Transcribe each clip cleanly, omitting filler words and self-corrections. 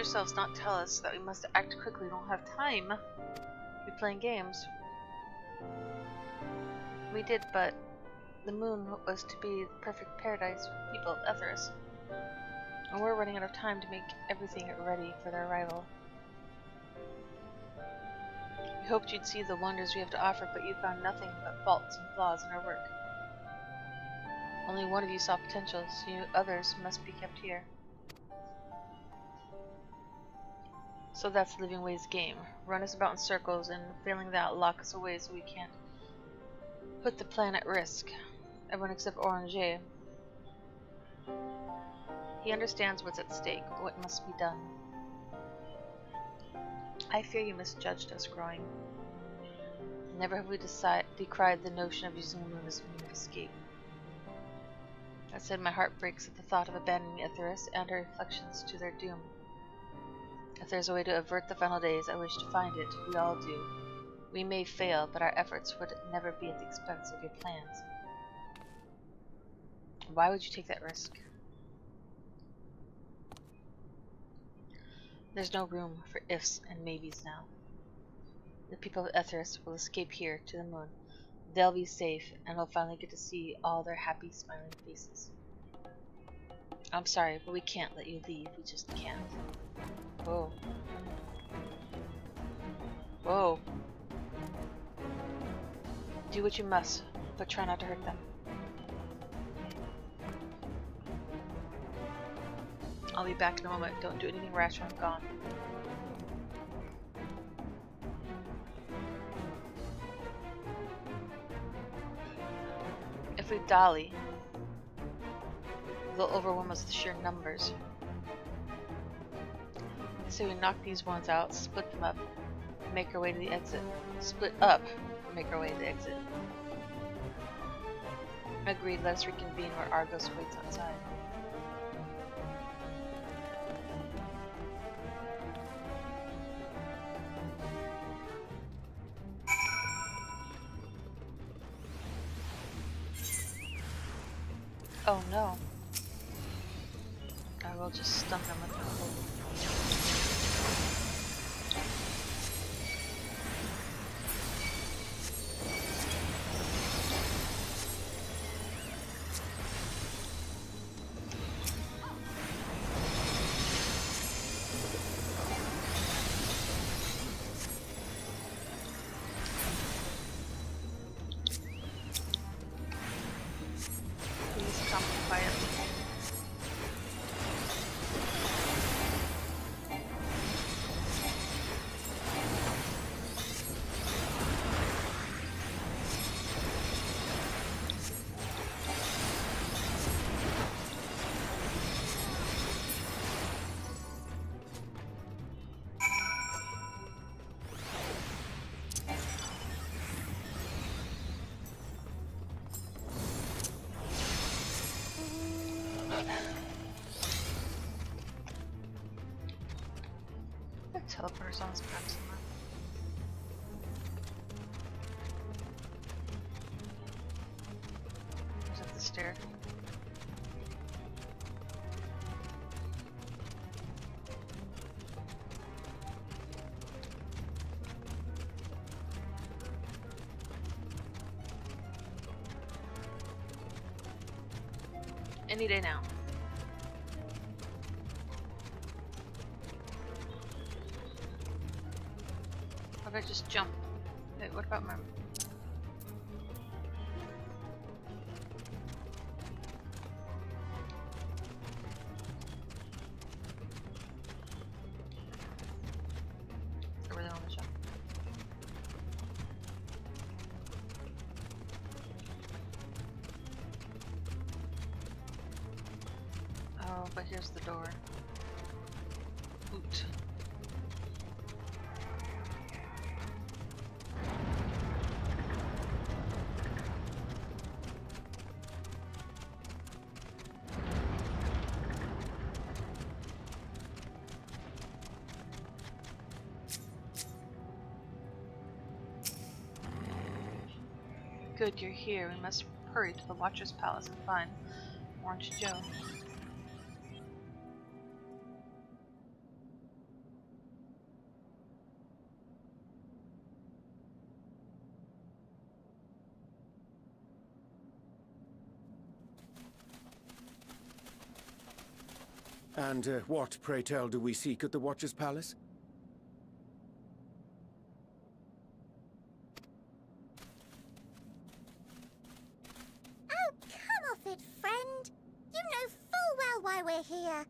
yourselves not tell us that we must act quickly. We don't have time to be playing games. We did, but the moon was to be the perfect paradise for the people of Etheris. And we're running out of time to make everything ready for their arrival. We hoped you'd see the wonders we have to offer, but you found nothing but faults and flaws in our work. Only one of you saw potential, so you others must be kept here. So that's Living Way's game. Run us about in circles, and failing that, lock us away so we can't put the plan at risk. Everyone except Oranger. He understands what's at stake, what must be done. I fear you misjudged us growing. Never have we decried the notion of using the moon as a means of escape. That said, my heart breaks at the thought of abandoning Etheris and her reflections to their doom. If there's a way to avert the final days, I wish to find it. We all do. We may fail, but our efforts would never be at the expense of your plans. Why would you take that risk? There's no room for ifs and maybes now. The people of Etheris will escape here to the moon. They'll be safe, and we'll finally get to see all their happy, smiling faces. I'm sorry, but we can't let you leave. We just can't. Whoa. Whoa. Do what you must, but try not to hurt them. I'll be back in a moment. Don't do anything rash when I'm gone. If we dally, they'll overwhelm us with sheer numbers. So we knock these ones out, split them up, and make our way to the exit. Split up, and make our way to the exit. Agreed, let us reconvene where Argos waits outside. Oh no. I will just stun them with my hope. Please come quietly. Teleporters on this map somewhere. Is that the stair? Any day now. How about I just jump? Wait, what about my... I really want to jump. Oh, but here's the door. Oot. Good, you're here. We must hurry to the Watcher's Palace and find Orange Joe. And what, pray tell, do we seek at the Watcher's Palace? Oh, come off it, friend. You know full well why we're here.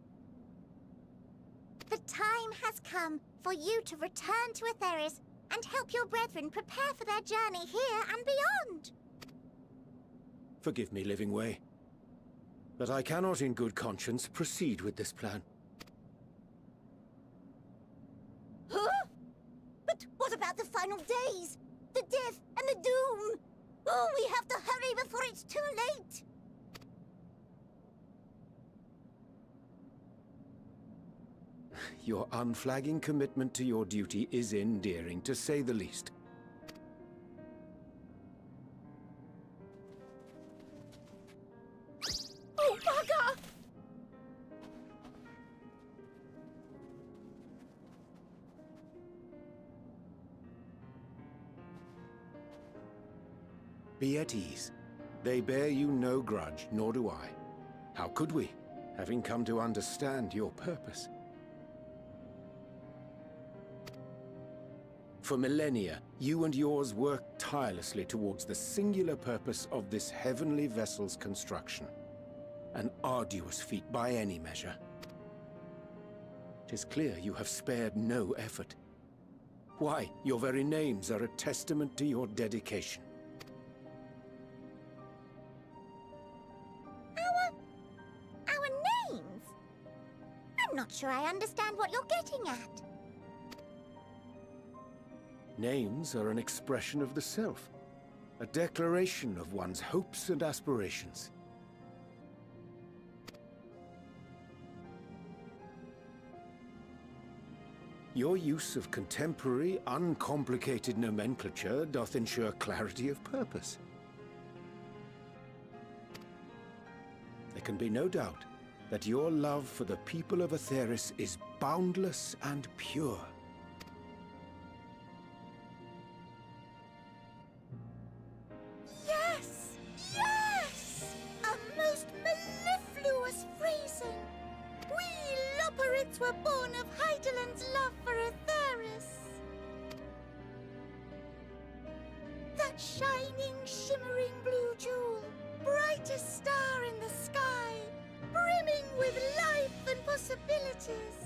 The time has come for you to return to Etheris and help your brethren prepare for their journey here and beyond. Forgive me, Living Way, but I cannot in good conscience proceed with this plan. Huh? But what about the final days? The death and the doom? Oh, we have to hurry before it's too late. Your unflagging commitment to your duty is endearing, to say the least. Oh, bugger! Be at ease. They bear you no grudge, nor do I. How could we, having come to understand your purpose? For millennia, you and yours worked tirelessly towards the singular purpose of this heavenly vessel's construction. An arduous feat by any measure. 'Tis clear you have spared no effort. Why, your very names are a testament to your dedication. Our names? I'm not sure I understand what you're getting at. Names are an expression of the self, a declaration of one's hopes and aspirations. Your use of contemporary, uncomplicated nomenclature doth ensure clarity of purpose. There can be no doubt that your love for the people of Etheris is boundless and pure. Yes! Yes! A most mellifluous phrasing! We Loporrits were born of Hydaelyn's love for Etheris. That shining, shimmering blue jewel, brightest star in the sky, brimming with life and possibilities.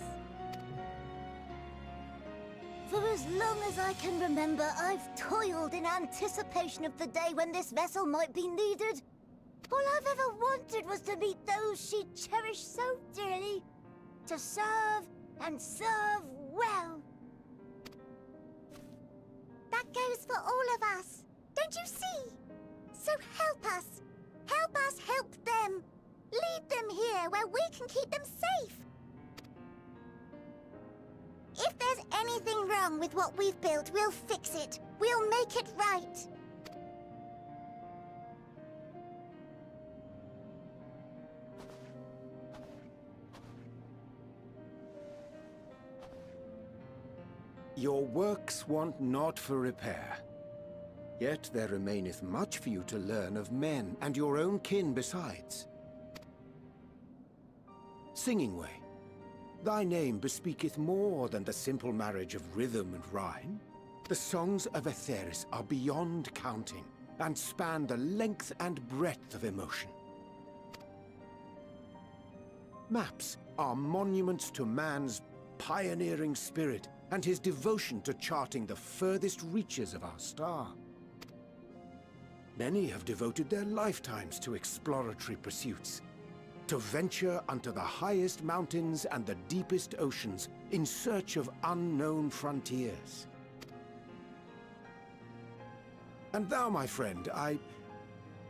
For as long as I can remember, I've toiled in anticipation of the day when this vessel might be needed. All I've ever wanted was to meet those she cherished so dearly, to serve and serve well. That goes for all of us, don't you see? So help us help them. Lead them here where we can keep them safe. If there's anything wrong with what we've built, we'll fix it. We'll make it right. Your works want not for repair. Yet there remaineth much for you to learn of men, and your own kin besides. Singing Way, thy name bespeaketh more than the simple marriage of rhythm and rhyme. The songs of Etheris are beyond counting, and span the length and breadth of emotion. Maps are monuments to man's pioneering spirit, and his devotion to charting the furthest reaches of our star. Many have devoted their lifetimes to exploratory pursuits, to venture unto the highest mountains and the deepest oceans in search of unknown frontiers. And thou, my friend, I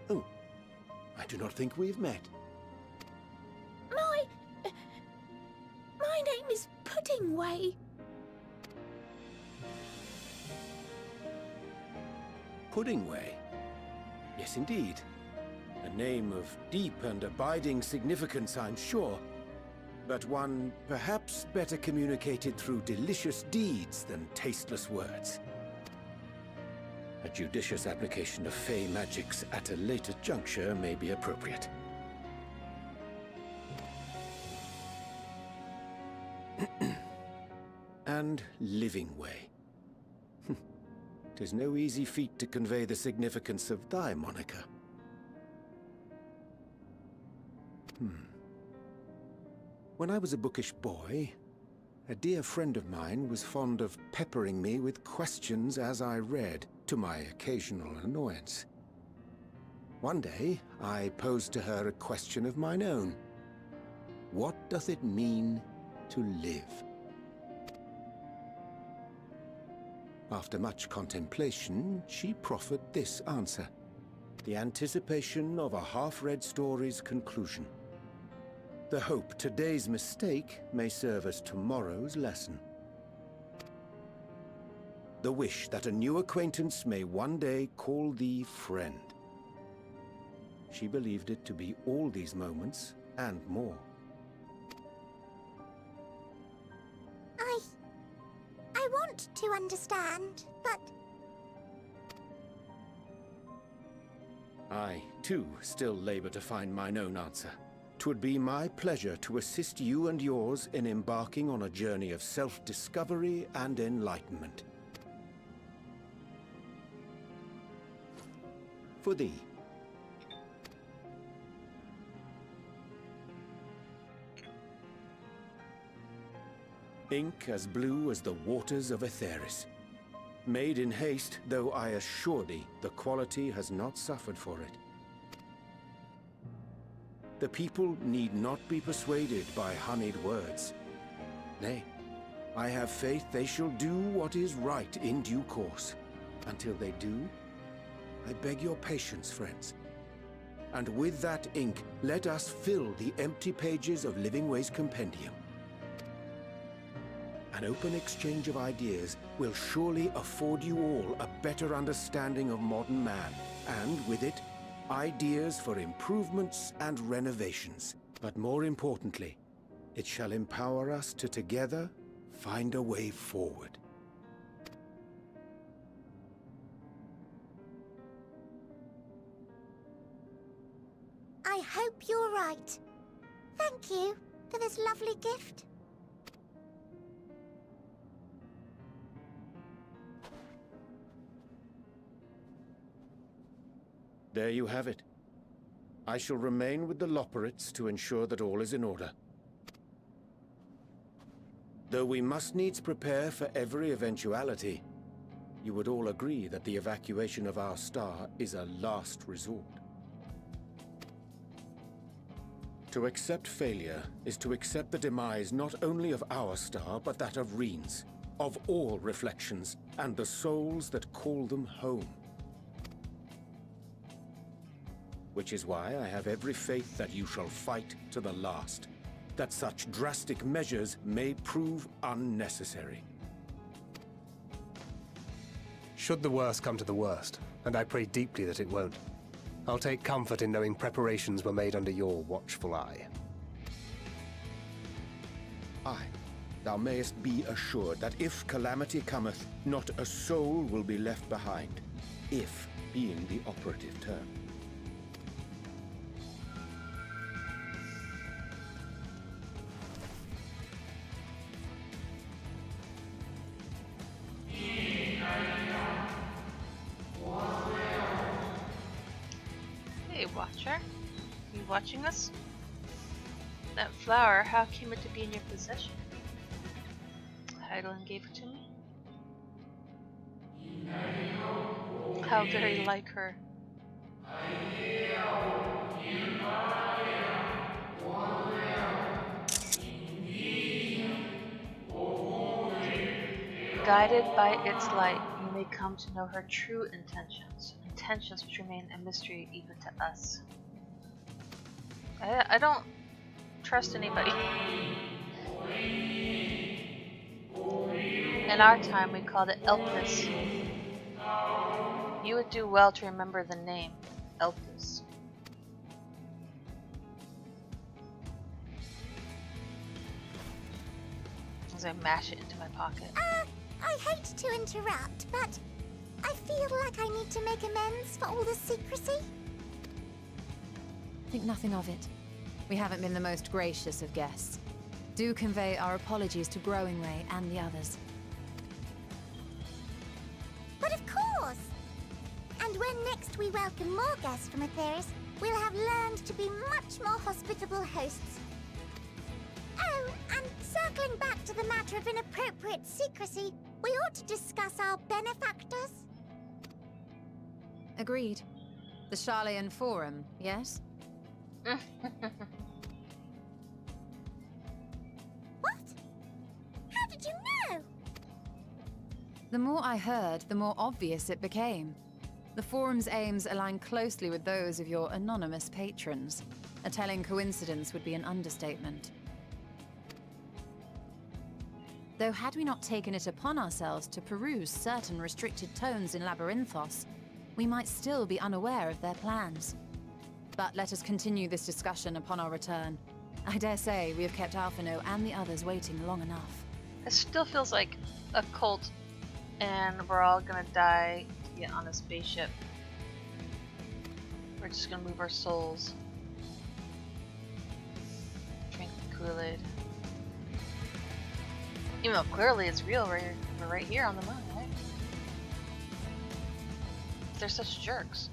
do not think we've met. My name is Puddingway. Puddingway? Yes, indeed. A name of deep and abiding significance, I'm sure. But one perhaps better communicated through delicious deeds than tasteless words. A judicious application of fey magics at a later juncture may be appropriate. and living way. 'Tis no easy feat to convey the significance of thy moniker. When I was a bookish boy, a dear friend of mine was fond of peppering me with questions as I read, to my occasional annoyance. One day, I posed to her a question of mine own. What doth it mean to live? After much contemplation, she proffered this answer: the anticipation of a half-read story's conclusion. The hope today's mistake may serve as tomorrow's lesson. The wish that a new acquaintance may one day call thee friend. She believed it to be all these moments and more. I want to understand, but... I, too, still labor to find mine own answer. 'Twould be my pleasure to assist you and yours in embarking on a journey of self-discovery and enlightenment. For thee. Ink as blue as the waters of Aetheris. Made in haste, though I assure thee, the quality has not suffered for it. The people need not be persuaded by honeyed words. Nay, I have faith they shall do what is right in due course. Until they do, I beg your patience, friends. And with that ink, let us fill the empty pages of Livingway's compendium. An open exchange of ideas will surely afford you all a better understanding of modern man, and with it, ideas for improvements and renovations. But more importantly, it shall empower us to together find a way forward. I hope you're right. Thank you for this lovely gift. There you have it. I shall remain with the Loporrits to ensure that all is in order. Though we must needs prepare for every eventuality, you would all agree that the evacuation of our star is a last resort. To accept failure is to accept the demise not only of our star, but that of Reen's, of all reflections, and the souls that call them home. Which is why I have every faith that you shall fight to the last, that such drastic measures may prove unnecessary. Should the worst come to the worst, and I pray deeply that it won't, I'll take comfort in knowing preparations were made under your watchful eye. Aye, thou mayest be assured that if calamity cometh, not a soul will be left behind, if being the operative term. Hey, Watcher. You watching us? That flower, how came it to be in your possession? Heidelin gave it to me? How very like her. Guided by its light, you may come to know her true intentions. Intentions which remain a mystery even to us. I don't trust anybody. In our time, we called it Elpis. You would do well to remember the name, Elpis. As I mash it into my pocket. I hate to interrupt, but I feel like I need to make amends for all the secrecy. Think nothing of it. We haven't been the most gracious of guests. Do convey our apologies to Growingway and the others. And when next we welcome more guests from Aetheris, we'll have learned to be much more hospitable hosts. Oh, and circling back to the matter of inappropriate secrecy, we ought to discuss our benefactors. Agreed. The Charleyan Forum, yes? What? How did you know? The more I heard, the more obvious it became. The Forum's aims align closely with those of your anonymous patrons. A telling coincidence would be an understatement. Though had we not taken it upon ourselves to peruse certain restricted tones in Labyrinthos, we might still be unaware of their plans. But let us continue this discussion upon our return. I dare say we have kept Alphino and the others waiting long enough. It still feels like a cult, and we're all gonna die to get on a spaceship. We're just gonna move our souls. Drink the Kool-Aid. Even though clearly it's real, we're right here on the moon, right? They're such jerks.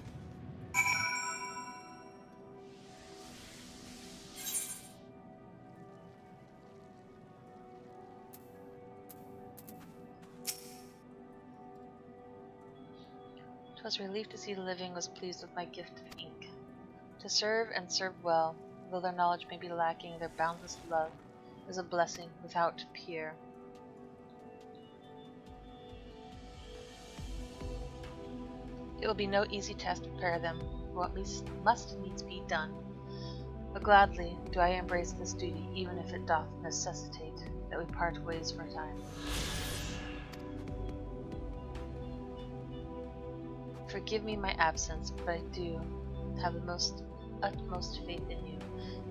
Was relieved to see the living was pleased with my gift of ink. To serve and serve well, though their knowledge may be lacking, their boundless love is a blessing without peer. It will be no easy task to prepare them for what must needs be done, but gladly do I embrace this duty, even if it doth necessitate that we part ways for a time. Forgive me my absence, but I do have the utmost faith in you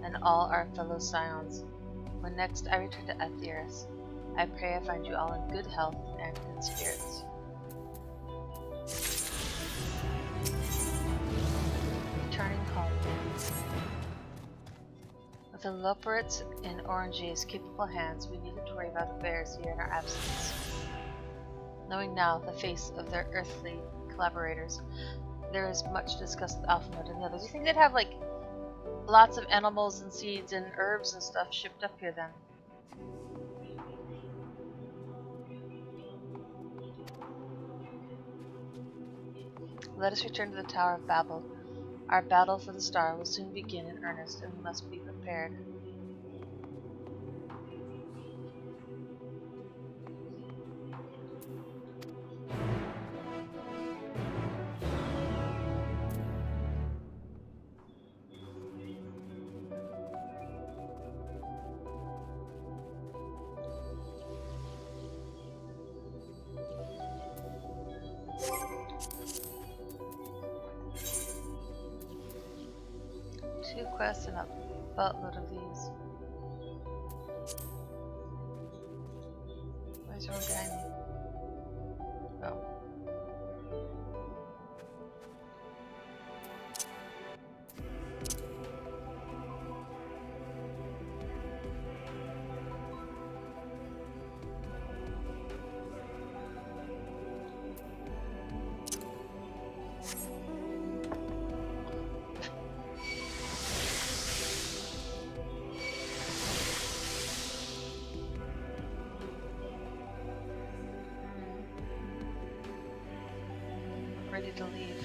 and all our fellow scions. When next I return to Aetheris, I pray I find you all in good health and good spirits. Returning home. With the Loporits in Orange's capable hands, we needed to worry about affairs here in our absence. Knowing now the face of their earthly collaborators, there is much to discuss with Alphamode and the others. You think they'd have like lots of animals and seeds and herbs and stuff shipped up here then? Let us return to the Tower of Babel. Our battle for the star will soon begin in earnest, and we must be prepared. Quests and a buttload of these. Where's one behind me? Oh. Ready to leave.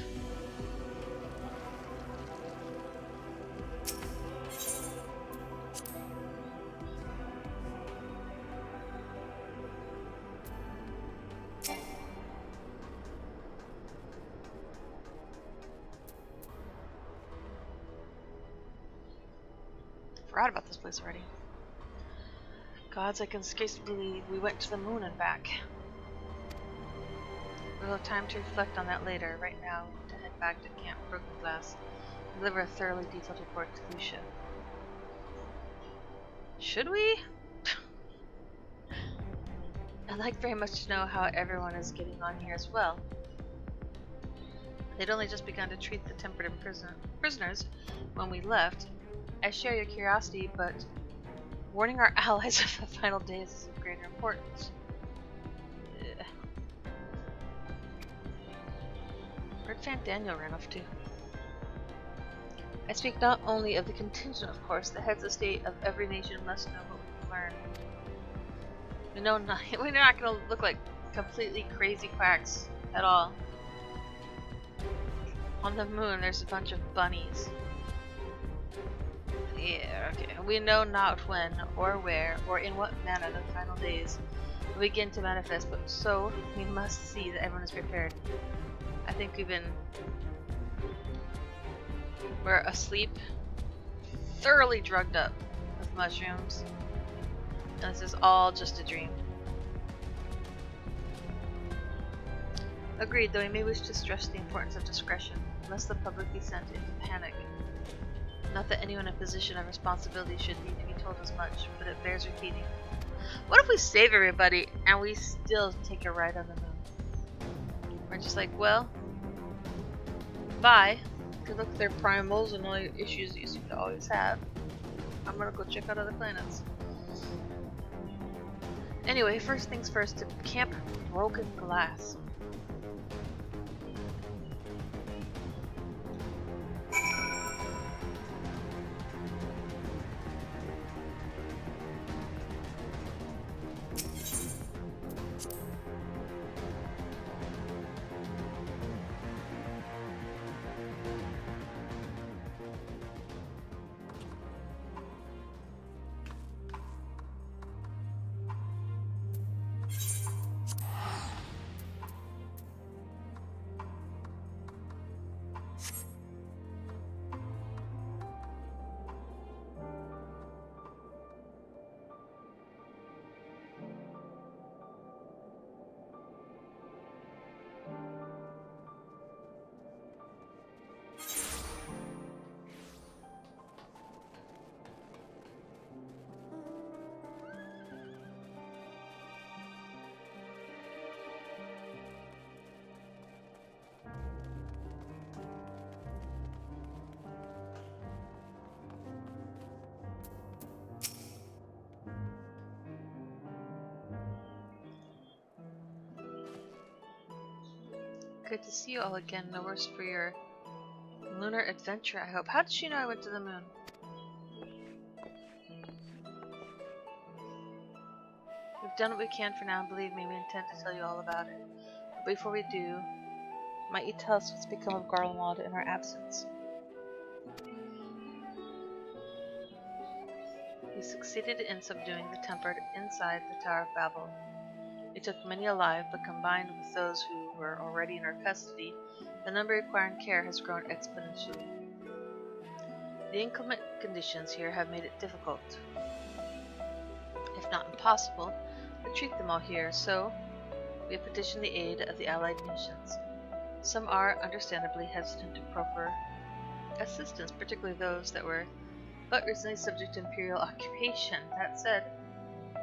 Forgot about this place already. Gods, I can scarcely believe we went to the moon and back. We'll have time to reflect on that later. Right now, we need to head back to Camp Broken Glass and deliver a thoroughly detailed report to Lucia. Should we? I'd like very much to know how everyone is getting on here as well. They'd only just begun to treat the tempered prisoners when we left. I share your curiosity, but warning our allies of the final days is of greater importance. Where'd Fan Daniel ran off to? I speak not only of the contingent, of course. The heads of state of every nation must know what we've learned. We know not, we're not going to look like completely crazy quacks at all. On the moon, there's a bunch of bunnies. Yeah, okay. We know not when, or where, or in what manner the final days will begin to manifest, but so we must see that everyone is prepared. I think we're asleep, thoroughly drugged up with mushrooms, and this is all just a dream. Agreed, though we may wish to stress the importance of discretion, lest the public be sent into panic. Not that anyone in a position of responsibility should need to be told as much, but it bears repeating. What if we save everybody and we still take a ride on the moon? We're just like, well, bye. Good luck with their primals and all your issues that you seem to always have. I'm gonna go check out other planets. Anyway, first things first, to Camp Broken Glass. Good to see you all again. No worse for your lunar adventure, I hope. How did she know I went to the moon? We've done what we can for now, and believe me, we intend to tell you all about it. But before we do, might you tell us what's become of Garlemald in our absence? We succeeded in subduing the tempered inside the Tower of Babel. We took many alive, but combined with those who were already in our custody, the number requiring care has grown exponentially. The inclement conditions here have made it difficult, if not impossible, to treat them all here, so we have petitioned the aid of the allied nations. Some are, understandably, hesitant to proffer assistance, particularly those that were but recently subject to imperial occupation. That said,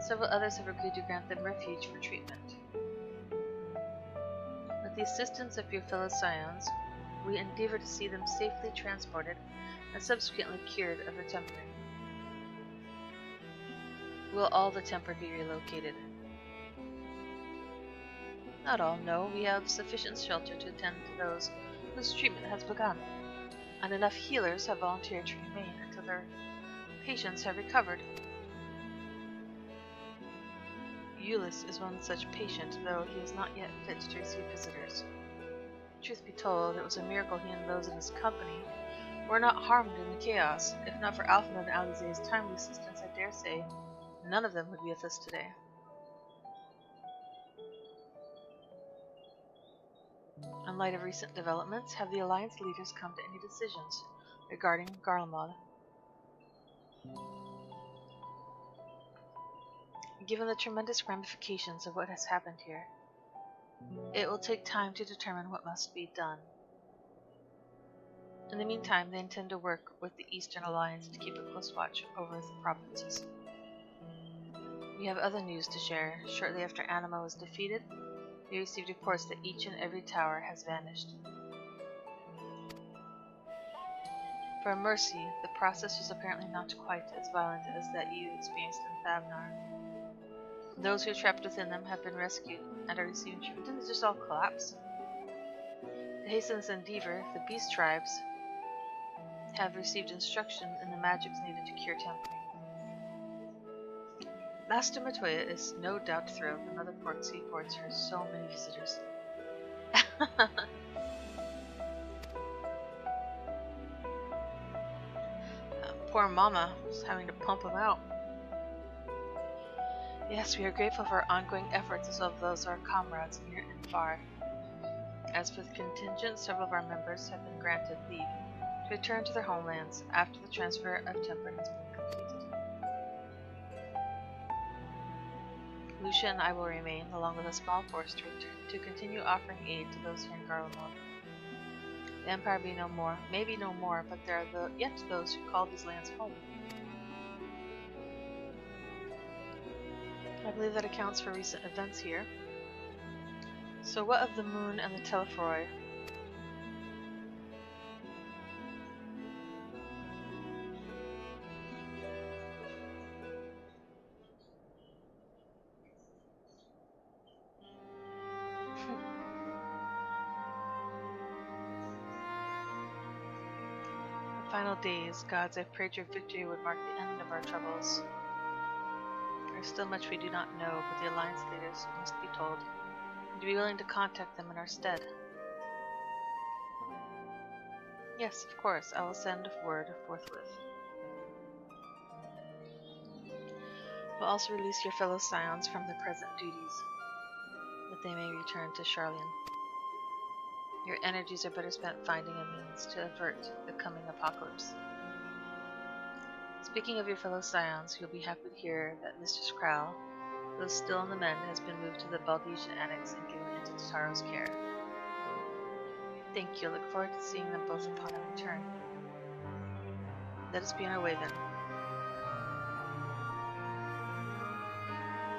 several others have agreed to grant them refuge for treatment. With the assistance of your fellow scions, we endeavor to see them safely transported and subsequently cured of the tempering. Will all the tempered be relocated? Not all, no. We have sufficient shelter to attend to those whose treatment has begun, and enough healers have volunteered to remain until their patients have recovered. Eulis is one such patient, though he is not yet fit to receive visitors. Truth be told, it was a miracle he and those in his company were not harmed in the chaos. If not for Alpha and Alize's timely assistance, I dare say none of them would be with us today. In light of recent developments, have the Alliance leaders come to any decisions regarding Garlemald? Given the tremendous ramifications of what has happened here, it will take time to determine what must be done. In the meantime, they intend to work with the Eastern Alliance to keep a close watch over the provinces. We have other news to share. Shortly after Anima was defeated, we received reports that each and every tower has vanished. For Mercy, the process was apparently not quite as violent as that you experienced in Thavnar. Those who are trapped within them have been rescued and are receiving treatment. Didn't it just all collapse? Hastings and Deaver, the beast tribes, have received instruction in the magics needed to cure tampering. Master Matoya is no doubt thrilled that Mother Seaports for so many visitors. Poor Mama is having to pump him out. Yes, we are grateful for our ongoing efforts as well as those of our comrades near and far. As for the contingent, several of our members have been granted leave to return to their homelands after the transfer of temper has been completed. Lucia and I will remain, along with a small force, to continue offering aid to those here in Garlemald. The Empire be no more, maybe no more, but there are yet those who call these lands home. I believe that accounts for recent events here. So what of the moon and the Telephoroi? The final days, gods, I've prayed your victory would mark the end of our troubles. There is still much we do not know, but the Alliance leaders must be told. Would you be willing to contact them in our stead? Yes, of course. I will send word forthwith. We'll also release your fellow scions from their present duties, that they may return to Charlian. Your energies are better spent finding a means to avert the coming apocalypse. Speaking of your fellow scions, you'll be happy to hear that Mistress Crow, though still in the Mend, has been moved to the Baldesian Annex and given into Taro's care. Thank you. Look forward to seeing them both upon our return. Let us be on our way then.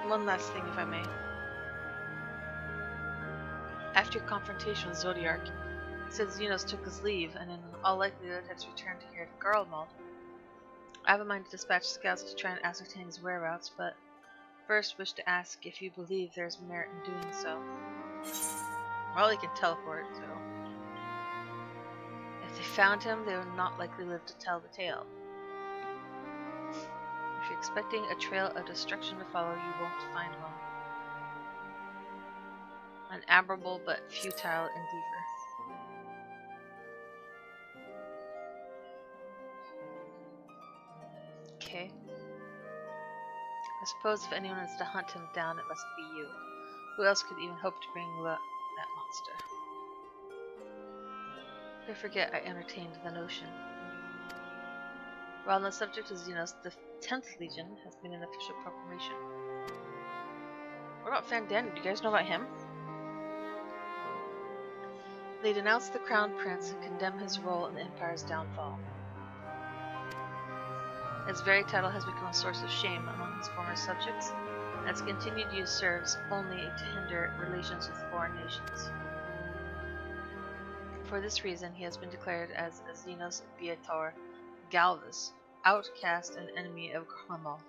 One last thing, if I may. After your confrontation with Zodiarch, he said Xenos took his leave and in all likelihood has returned here to Garlemald. I have a mind to dispatch scouts to try and ascertain his whereabouts, but first wish to ask if you believe there is merit in doing so. Well, he can teleport, so... If they found him, they would not likely live to tell the tale. If you're expecting a trail of destruction to follow, you won't find one. An admirable but futile endeavor. Okay. I suppose if anyone is to hunt him down, it must be you. Who else could even hope to bring that monster? I forget I entertained the notion. While on the subject of Xenos, the 10th Legion has made an official proclamation. What about Fandaniel? Do you guys know about him? They denounce the Crown Prince and condemn his role in the Empire's downfall. His very title has become a source of shame among his former subjects, and its continued use serves only to hinder relations with foreign nations. For this reason, he has been declared as a Xenos Viator Galvus, outcast and enemy of Garlemald.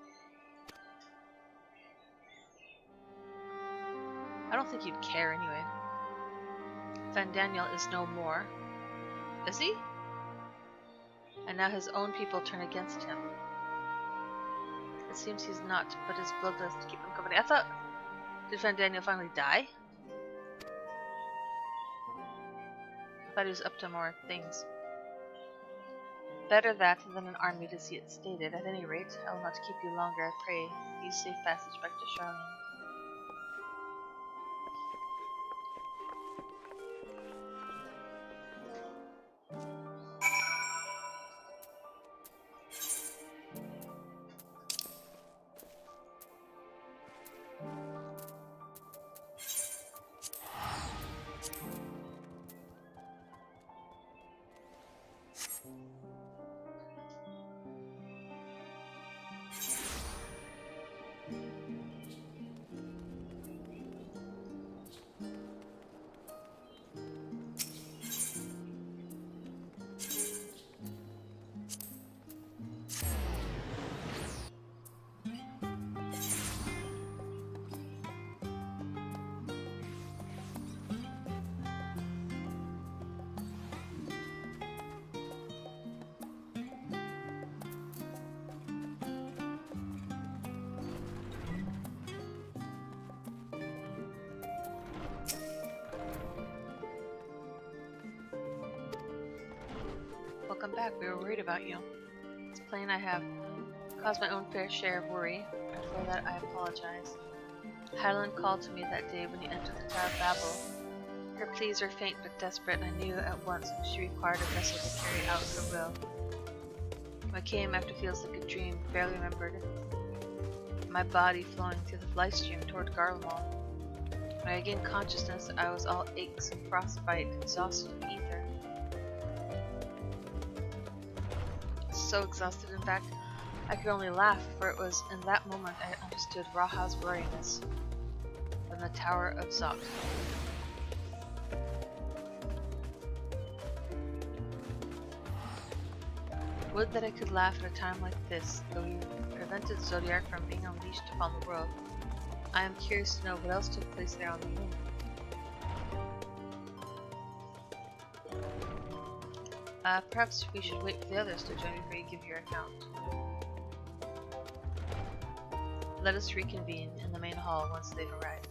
I don't think you'd care anyway. Fandaniel is no more. Is he? And now his own people turn against him. It seems he's not, but his bloodlust to keep him company. I thought... Did Fandaniel finally die? I thought he was up to more things. Better that than an army to see it stated. At any rate, I will not keep you longer, I pray. Use safe passage back to Charlian. Welcome back. We were worried about you. It's plain I have caused my own fair share of worry, and for that I apologize. Hydaelyn called to me that day when you entered the Tower of Babel. Her pleas were faint but desperate, and I knew at once she required a vessel to carry out her will. I came after feels like a dream, barely remembered. My body flowing through the life stream toward Garlemald. When I regained consciousness, I was all aches and frostbite, exhausted in ether. So exhausted, in fact, I could only laugh, for it was in that moment I understood Raha's weariness. From the Tower of Zot. Would that I could laugh at a time like this, though we prevented Zodiac from being unleashed upon the world. I am curious to know what else took place there on the moon. Perhaps we should wait for the others to join before you give your account. Let us reconvene in the main hall once they've arrived.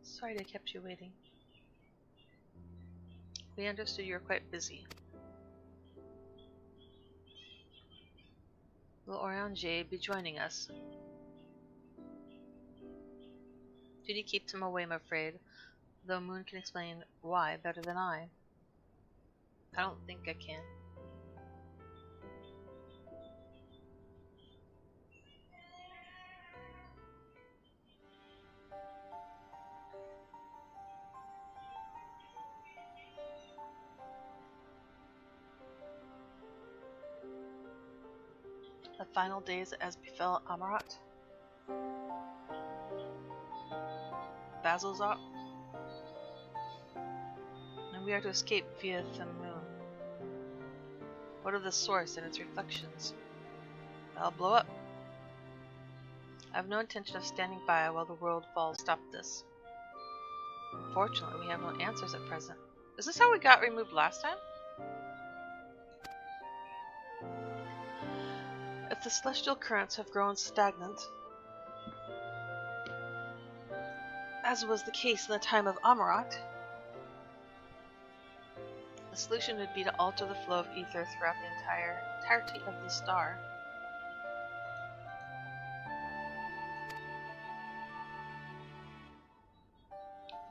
Sorry I kept you waiting. We understood you were quite busy. Will Orianger be joining us? Duty keeps him away, I'm afraid, though Moon can explain why better than I. I don't think I can. The final days as befell Amarat. Basil's up. And we are to escape via the moon. What of the source and its reflections? I'll blow up. I have no intention of standing by while the world falls. Stop this. Unfortunately, we have no answers at present. Is this how we got removed last time? If the celestial currents have grown stagnant, as was the case in the time of Amarat, the solution would be to alter the flow of ether throughout the entirety of the star.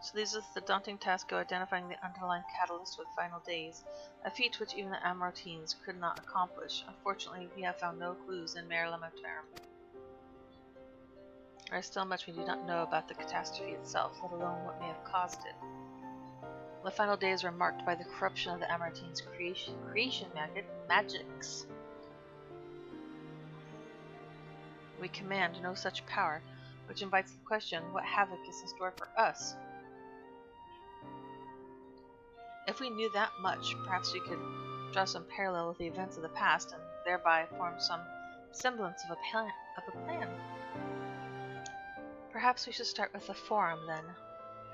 So leaves us the daunting task of identifying the underlying catalyst for the final days, a feat which even the Amaratines could not accomplish. Unfortunately, we have found no clues in Mer Lamentar. There is still much we do not know about the catastrophe itself, let alone what may have caused it. The final days were marked by the corruption of the Amaratines' creation magics. We command no such power, which invites the question, what havoc is in store for us? If we knew that much, perhaps we could draw some parallel with the events of the past and thereby form some semblance of a plan. Perhaps we should start with the Forum then.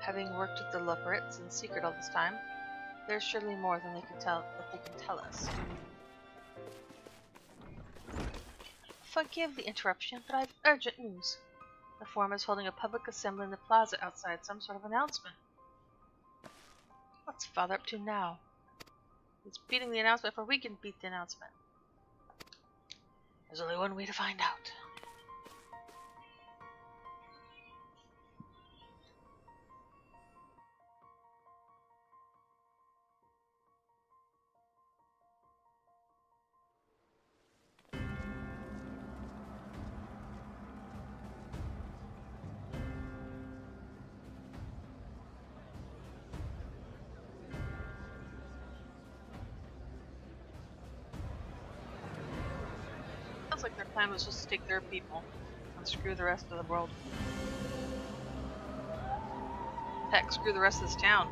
Having worked with the Loporrits in secret all this time, there's surely more than they can tell us. Forgive the interruption, but I have urgent news. The Forum is holding a public assembly in the plaza outside, some sort of announcement. What's Father up to now? He's beating the announcement before we can beat the announcement. There's only one way to find out. like their plan was just to take their people and screw the rest of the world. Heck, screw the rest of this town.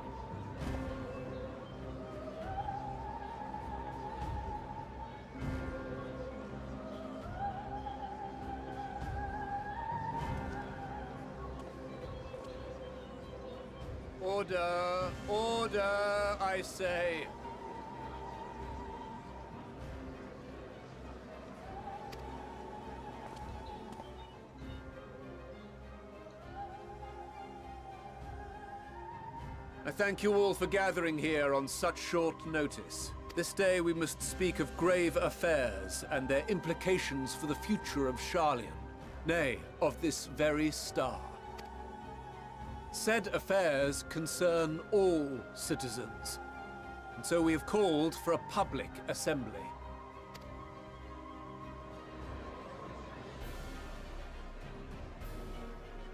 Order! Order, I say! I thank you all for gathering here on such short notice. This day we must speak of grave affairs and their implications for the future of Sharlayan, nay, of this very star. Said affairs concern all citizens, and so we have called for a public assembly.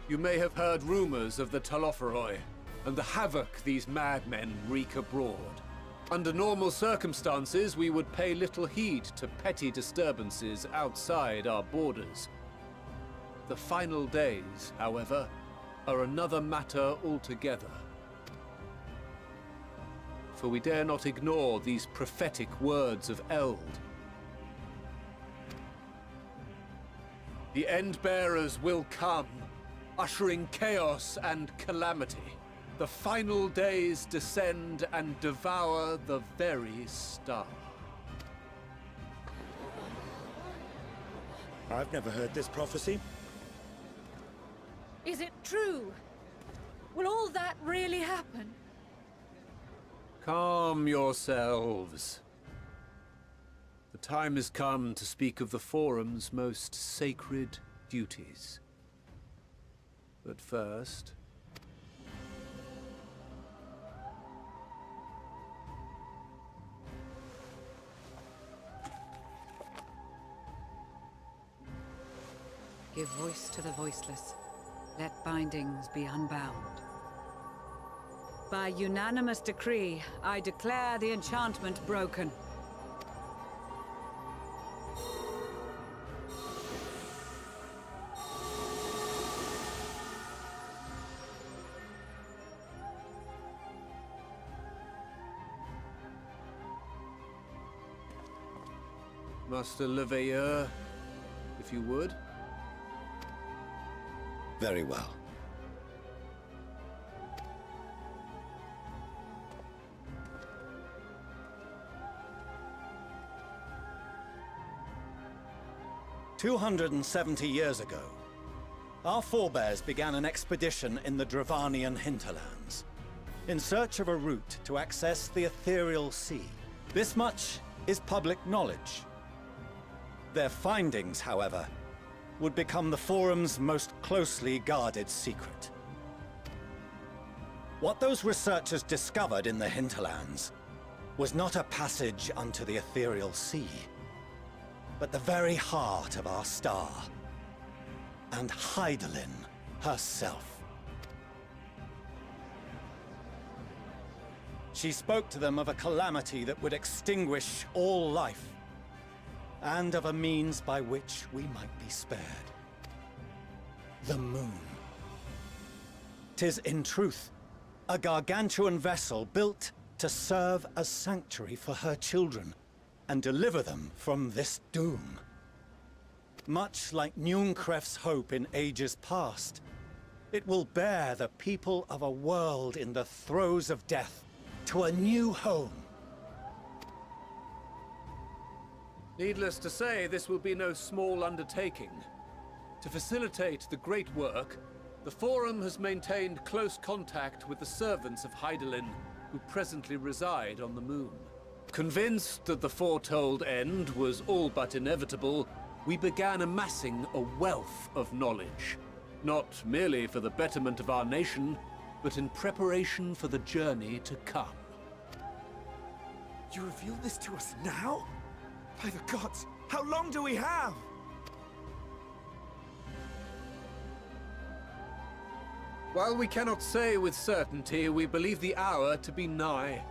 You may have heard rumors of the Telophoroi, and the havoc these madmen wreak abroad. Under normal circumstances, we would pay little heed to petty disturbances outside our borders. The final days, however, are another matter altogether. For we dare not ignore these prophetic words of Eld. The End-Bearers will come, ushering chaos and calamity. The final days descend and devour the very star. I've never heard this prophecy. Is it true? Will all that really happen? Calm yourselves. The time has come to speak of the Forum's most sacred duties. But first... Give voice to the voiceless. Let bindings be unbound. By unanimous decree, I declare the enchantment broken. Master Leveilleur, if you would. Very well. "270 years ago, our forebears began an expedition in the Dravanian hinterlands, in search of a route to access the ethereal sea. This much is public knowledge. Their findings, however, would become the Forum's most closely guarded secret. What those researchers discovered in the hinterlands was not a passage unto the ethereal sea, but the very heart of our star, and Hydaelyn herself. She spoke to them of a calamity that would extinguish all life, and of a means by which we might be spared. The moon. 'Tis in truth a gargantuan vessel built to serve as sanctuary for her children and deliver them from this doom. Much like Nunkref's hope in ages past, it will bear the people of a world in the throes of death to a new home. Needless to say, this will be no small undertaking. To facilitate the great work, the Forum has maintained close contact with the servants of Hydaelyn, who presently reside on the moon. Convinced that the foretold end was all but inevitable, we began amassing a wealth of knowledge, not merely for the betterment of our nation, but in preparation for the journey to come. You reveal this to us now? By the gods, how long do we have? While we cannot say with certainty, we believe the hour to be nigh.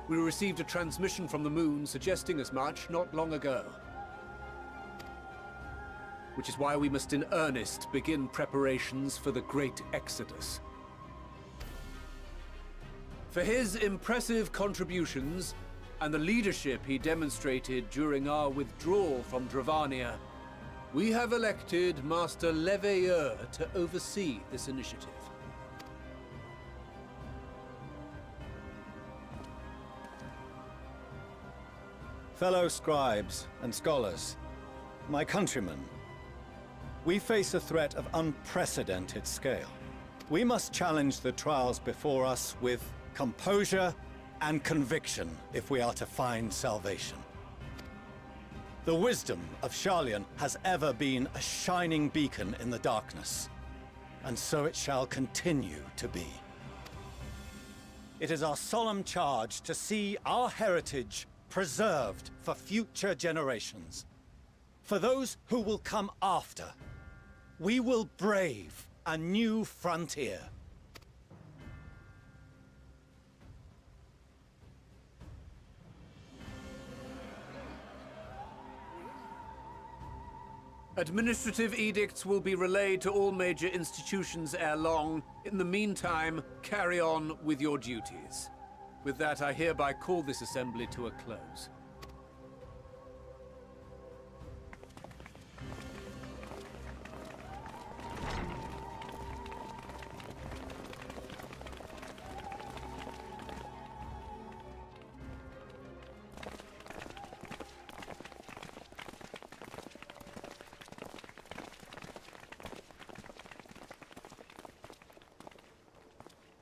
We received a transmission from the moon suggesting as much not long ago. which is why we must in earnest begin preparations for the Great Exodus. For his impressive contributions and the leadership he demonstrated during our withdrawal from Dravania, we have elected Master Leveilleur to oversee this initiative. Fellow scribes and scholars, my countrymen, we face a threat of unprecedented scale. We must challenge the trials before us with composure and conviction if we are to find salvation. The wisdom of Sharlayan has ever been a shining beacon in the darkness, and so it shall continue to be. It is our solemn charge to see our heritage preserved for future generations. For those who will come after, we will brave a new frontier. Administrative edicts will be relayed to all major institutions ere long. In the meantime, carry on with your duties. With that, I hereby call this assembly to a close.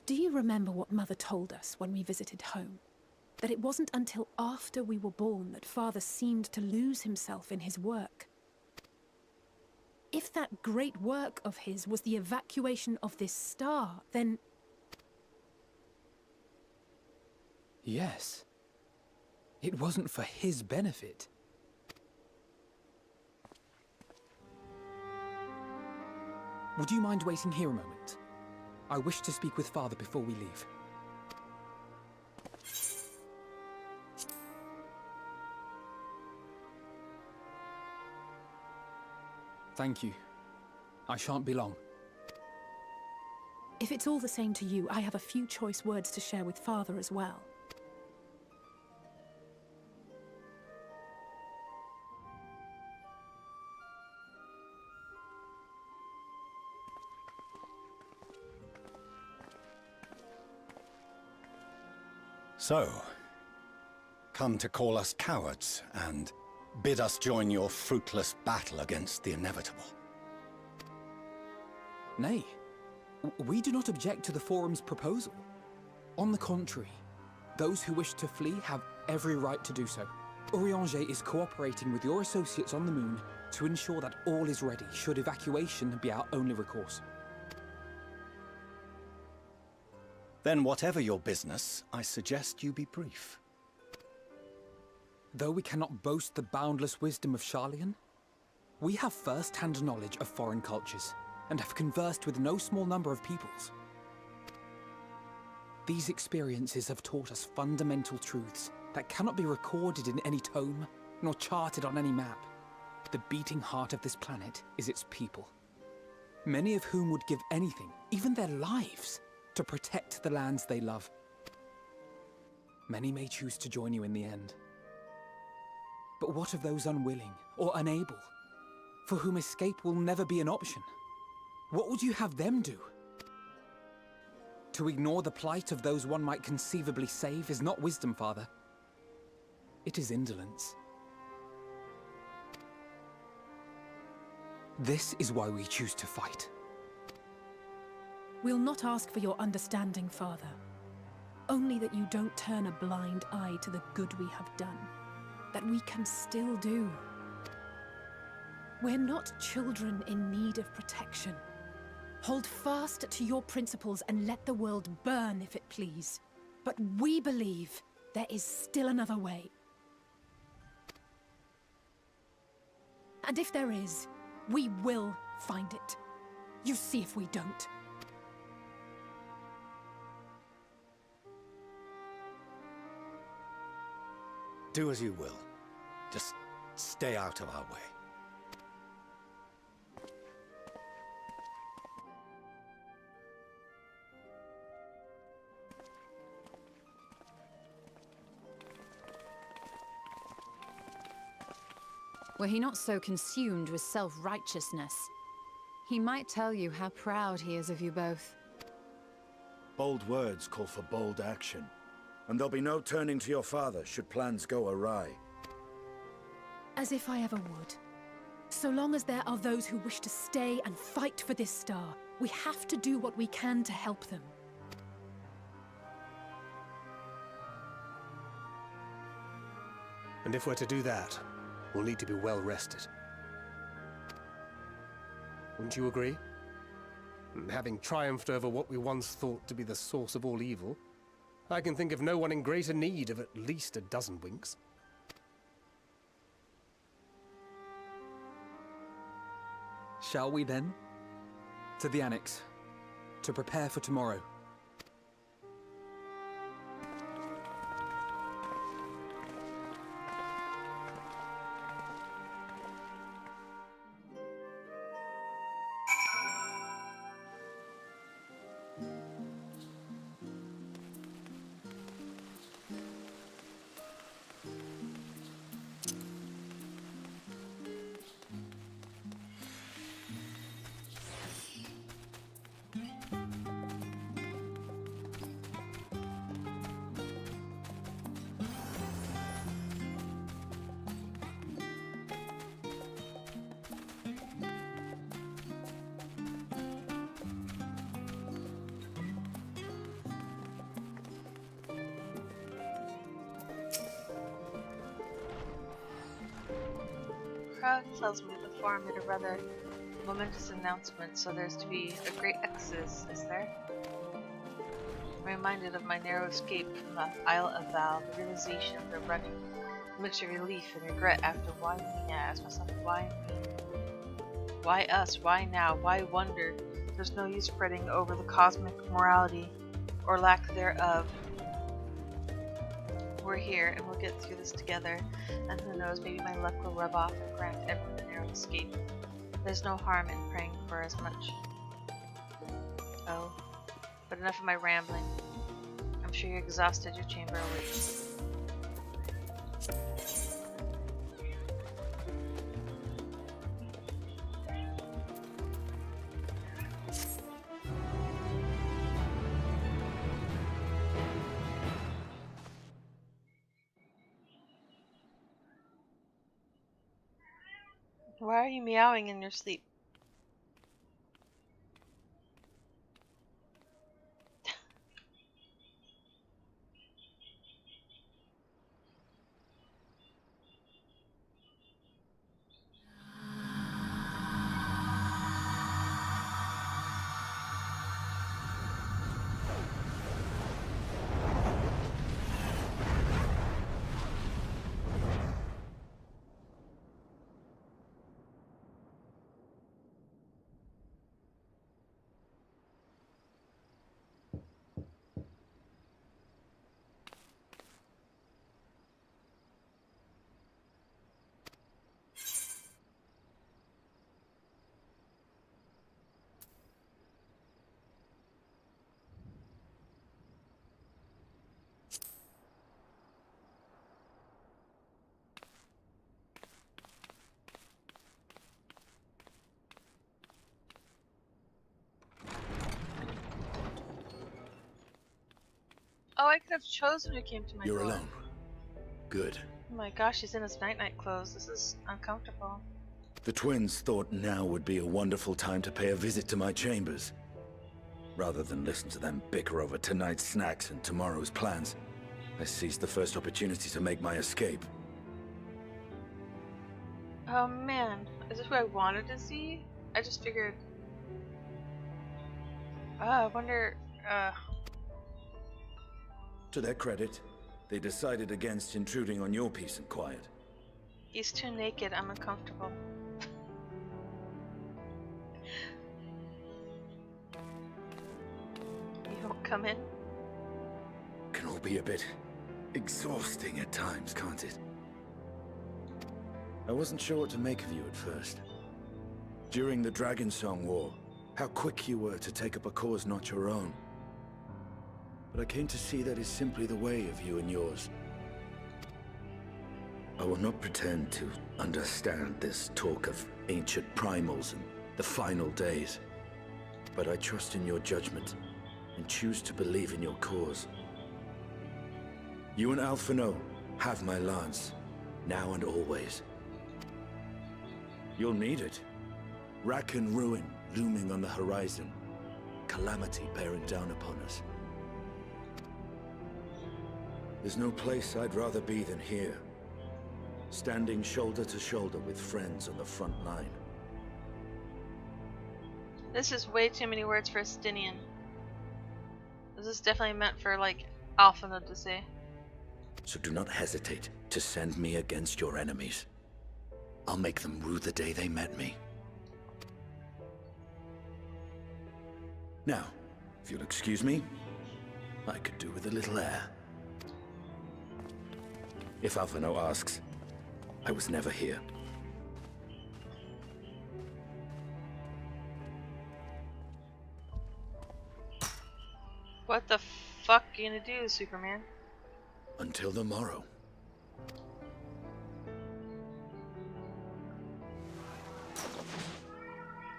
Do you remember what Mother told us when we visited home? That it wasn't until after we were born that Father seemed to lose himself in his work. If that great work of his was the evacuation of this star, then... Yes. It wasn't for his benefit. Would you mind waiting here a moment? I wish to speak with Father before we leave. Thank you. I shan't be long. If it's all the same to you, I have a few choice words to share with Father as well. So, come to call us cowards and bid us join your fruitless battle against the inevitable. Nay, we do not object to the Forum's proposal. On the contrary, those who wish to flee have every right to do so. Urianger is cooperating with your associates on the moon to ensure that all is ready should evacuation be our only recourse. Then whatever your business, I suggest you be brief. Though we cannot boast the boundless wisdom of Sharlayan, we have first-hand knowledge of foreign cultures, and have conversed with no small number of peoples. These experiences have taught us fundamental truths that cannot be recorded in any tome, nor charted on any map. The beating heart of this planet is its people, many of whom would give anything, even their lives, to protect the lands they love. Many may choose to join you in the end. But what of those unwilling or unable, for whom escape will never be an option? What would you have them do? To ignore the plight of those one might conceivably save is not wisdom, Father. It is indolence. This is why we choose to fight. We'll not ask for your understanding, Father. Only that you don't turn a blind eye to the good we have done. That we can still do. We're not children in need of protection. Hold fast to your principles and let the world burn if it please. But we believe there is still another way. And if there is, we will find it. You see if we don't. Do as you will. Just stay out of our way. Were he not so consumed with self-righteousness, he might tell you how proud he is of you both. Bold words call for bold action. And there'll be no turning to your father should plans go awry. As if I ever would. So long as there are those who wish to stay and fight for this star, we have to do what we can to help them. And if we're to do that, we'll need to be well rested. Wouldn't you agree? And having triumphed over what we once thought to be the source of all evil, I can think of no one in greater need of at least a dozen winks. Shall we then? To the Annex, to prepare for tomorrow. Crowd tells me the forum made a rather momentous announcement, so there's to be a great exodus, is there? I'm reminded of my narrow escape from the Isle of Val, the realization of the running, a mixture of relief and regret after why me? I ask myself, why me? Why us? Why now? Why wonder? There's no use spreading over the cosmic morality, or lack thereof. We're here, and we'll get through this together, and who knows, maybe my luck will rub off and grant everyone a narrow escape. There's no harm in praying for as much. Oh, but enough of my rambling. I'm sure you're exhausted, your chamber awaits. Why are you meowing in your sleep? Oh, I could have chosen who came to my door. You're alone. Good. Oh my gosh, he's in his night-night clothes. This is uncomfortable. The twins thought now would be a wonderful time to pay a visit to my chambers. Rather than listen to them bicker over tonight's snacks and tomorrow's plans, I seized the first opportunity to make my escape. Oh man, is this who I wanted to see? I just figured... I wonder... To their credit, they decided against intruding on your peace and quiet. He's too naked, I'm uncomfortable. You won't come in? Can all be a bit exhausting at times, can't it? I wasn't sure what to make of you at first. During the Dragon Song War, how quick you were to take up a cause not your own. But I came to see that is simply the way of you and yours. I will not pretend to understand this talk of ancient primals and the final days, but I trust in your judgment and choose to believe in your cause. You and Alphino have my lance, now and always. You'll need it. Rack and ruin looming on the horizon. Calamity bearing down upon us. There's no place I'd rather be than here. Standing shoulder to shoulder with friends on the front line. This is way too many words for a Stinian. This is definitely meant for, like, Alphino to say. So do not hesitate to send me against your enemies. I'll make them rue the day they met me. Now, if you'll excuse me, I could do with a little air. If Alphino asks, I was never here. What the fuck are you gonna do, Superman? Until the morrow.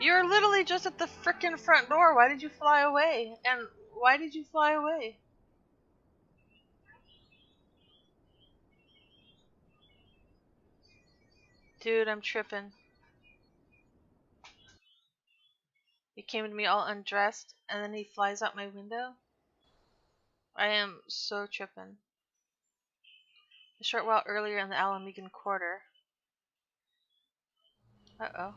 You're literally just at the frickin' front door. Why did you fly away? And why did you fly away? Dude, I'm tripping. He came to me all undressed, and then he flies out my window. I am so tripping. A short while earlier in the Alamegan Quarter. Uh-oh.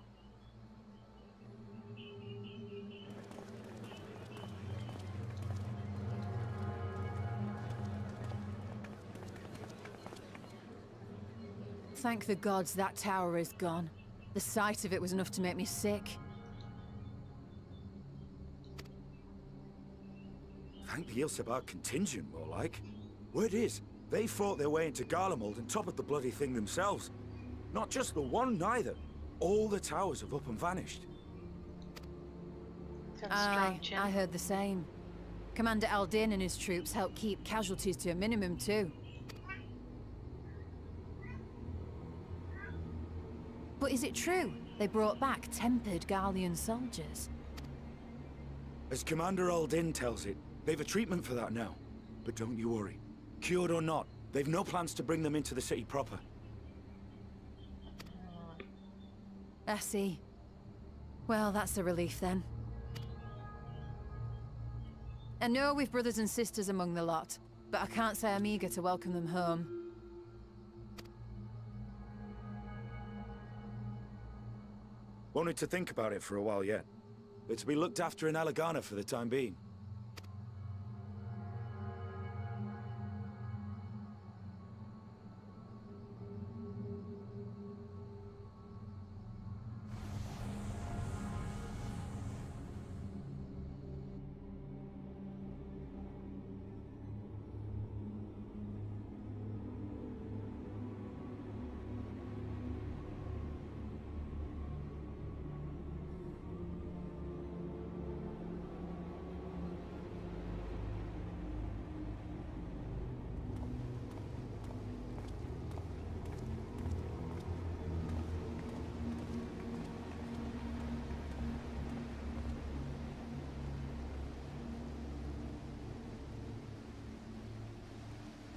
Thank the gods that tower is gone. The sight of it was enough to make me sick. Thank the Ilsabar contingent, more like. Word is, they fought their way into Garlemald and toppled the bloody thing themselves. Not just the one, neither. All the towers have up and vanished. I heard the same. Commander Aldin and his troops helped keep casualties to a minimum, too. But is it true they brought back tempered Garlean soldiers? As Commander Aldin tells it, they've a treatment for that now. But don't you worry. Cured or not, they've no plans to bring them into the city proper. I see. Well, that's a relief then. I know we've brothers and sisters among the lot, but I can't say I'm eager to welcome them home. Wanted to think about it for a while yet, but to be looked after in Alagana for the time being.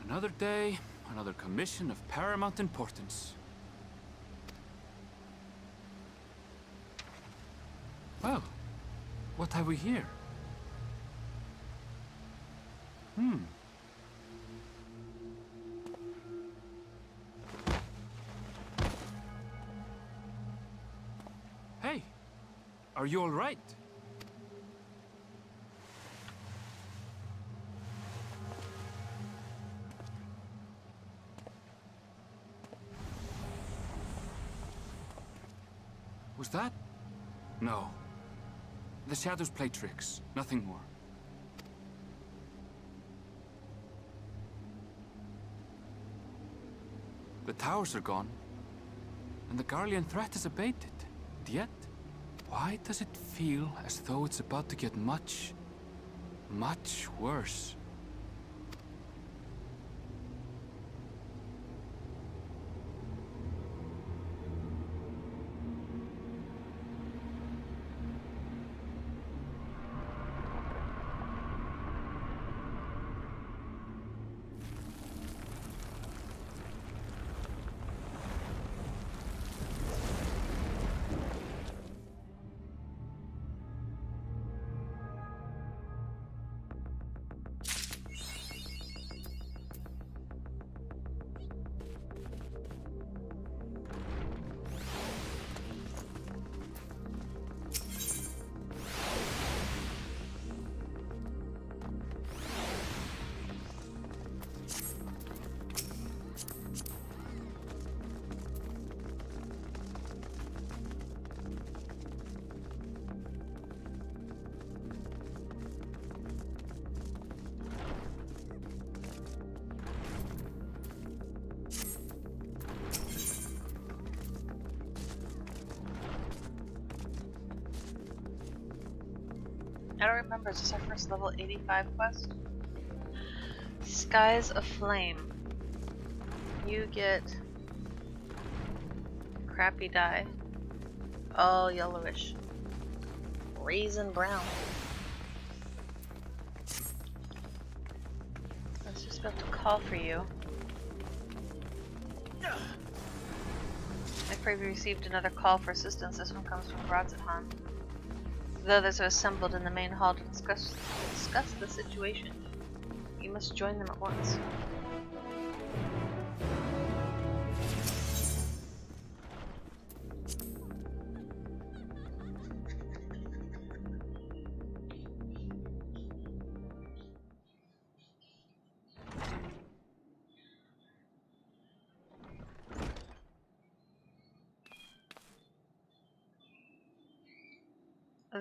Another day, another commission of paramount importance. Well, what have we here? Hey, are you all right? Was that? No. The shadows play tricks, nothing more. The towers are gone, and the Garlean threat is abated. And yet, why does it feel as though it's about to get much, much worse? I don't remember. Is this our first level 85 quest? Skies Aflame. You get crappy dye. All yellowish. Raisin brown. Let's just about to call for you. I pray we received another call for assistance. This one comes from Radzahan. The others are assembled in the main hall to discuss the situation. You must join them at once.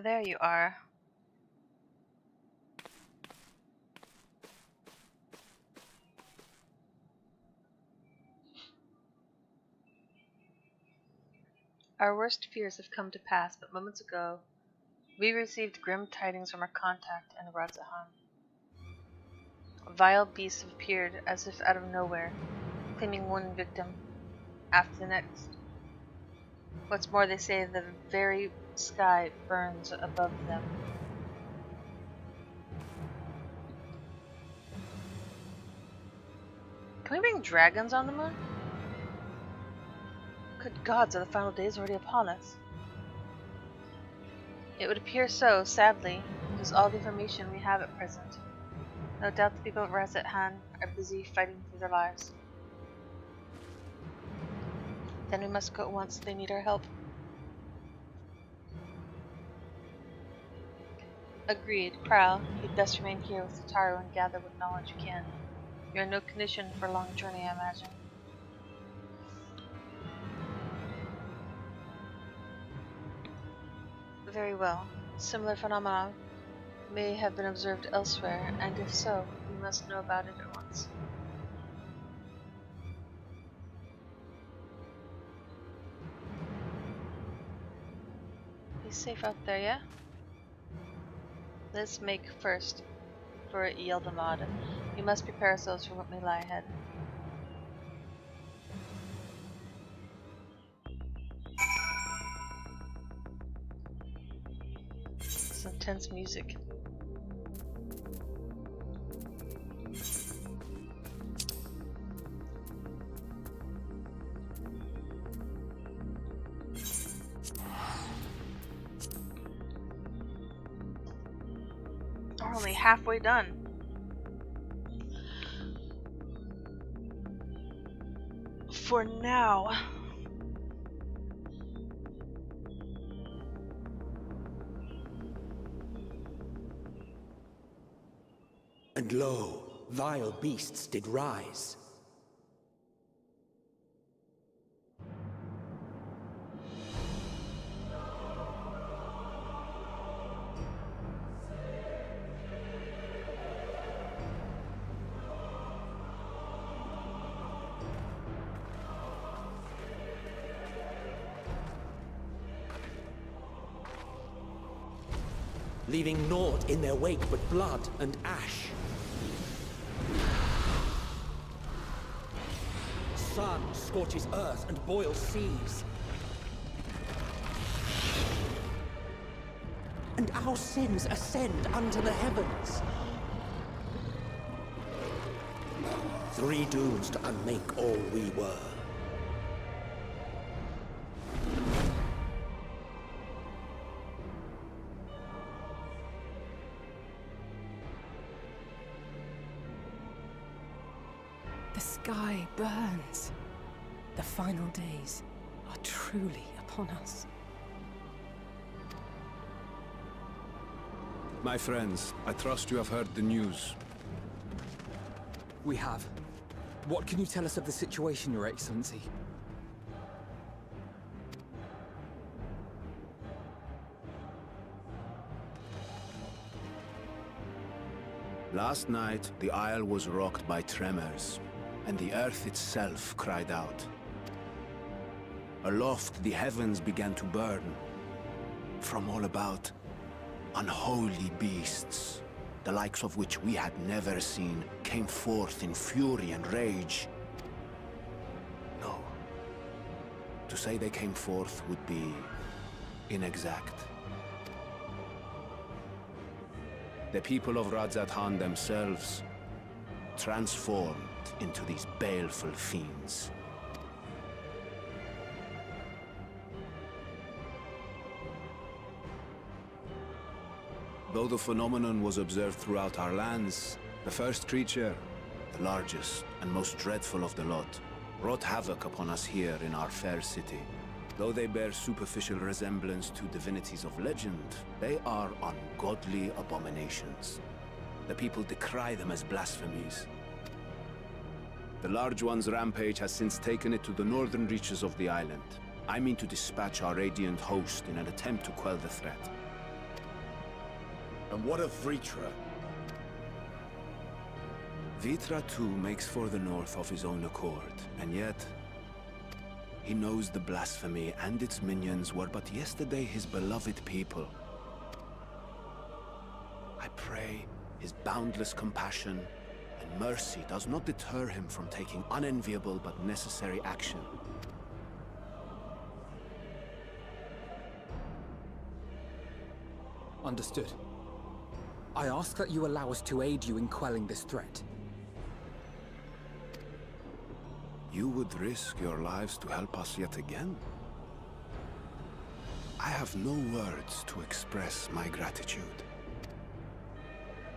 There you are. Our worst fears have come to pass, but moments ago, we received grim tidings from our contact in Radzahan. Vile beasts have appeared as if out of nowhere, claiming one victim after the next. What's more, they say the very sky burns above them. Can we bring dragons on the moon? Good gods, are the final days already upon us? It would appear so, sadly. It is all the information we have at present. No doubt the people of Radzahan are busy fighting for their lives. Then we must go at once. They need our help. Agreed. Prowl, you'd best remain here with Taro and gather what knowledge you can. You're in no condition for a long journey, I imagine. Very well. Similar phenomena may have been observed elsewhere, and if so, we must know about it at once. Be safe out there, yeah? Let's make first for Yeldamad. We must prepare ourselves for what may lie ahead. Some intense music. We're only halfway done. For now. And lo, vile beasts did rise. Leaving naught in their wake but blood and ash. Sun scorches earth and boils seas. And our sins ascend unto the heavens. Three dooms to unmake all we were. The sky burns. The final days are truly upon us. My friends, I trust you have heard the news. We have. What can you tell us of the situation, Your Excellency? Last night, the isle was rocked by tremors, and the earth itself cried out. Aloft, the heavens began to burn. From all about, Unholy beasts, the likes of which we had never seen, came forth in fury and rage. No. To say they came forth would be inexact. The people of Radzat-Han themselves transformed into these baleful fiends. Though the phenomenon was observed throughout our lands, the first creature, the largest and most dreadful of the lot, wrought havoc upon us here in our fair city. Though they bear superficial resemblance to divinities of legend, they are ungodly abominations. The people decry them as blasphemies. The Large One's rampage has since taken it to the northern reaches of the island. I mean to dispatch our radiant host in an attempt to quell the threat. And what of Vritra? Vritra too makes for the north of his own accord, and yet he knows the blasphemy and its minions were but yesterday his beloved people. I pray his boundless compassion and mercy does not deter him from taking unenviable but necessary action. Understood. I ask that you allow us to aid you in quelling this threat. You would risk your lives to help us yet again? I have no words to express my gratitude.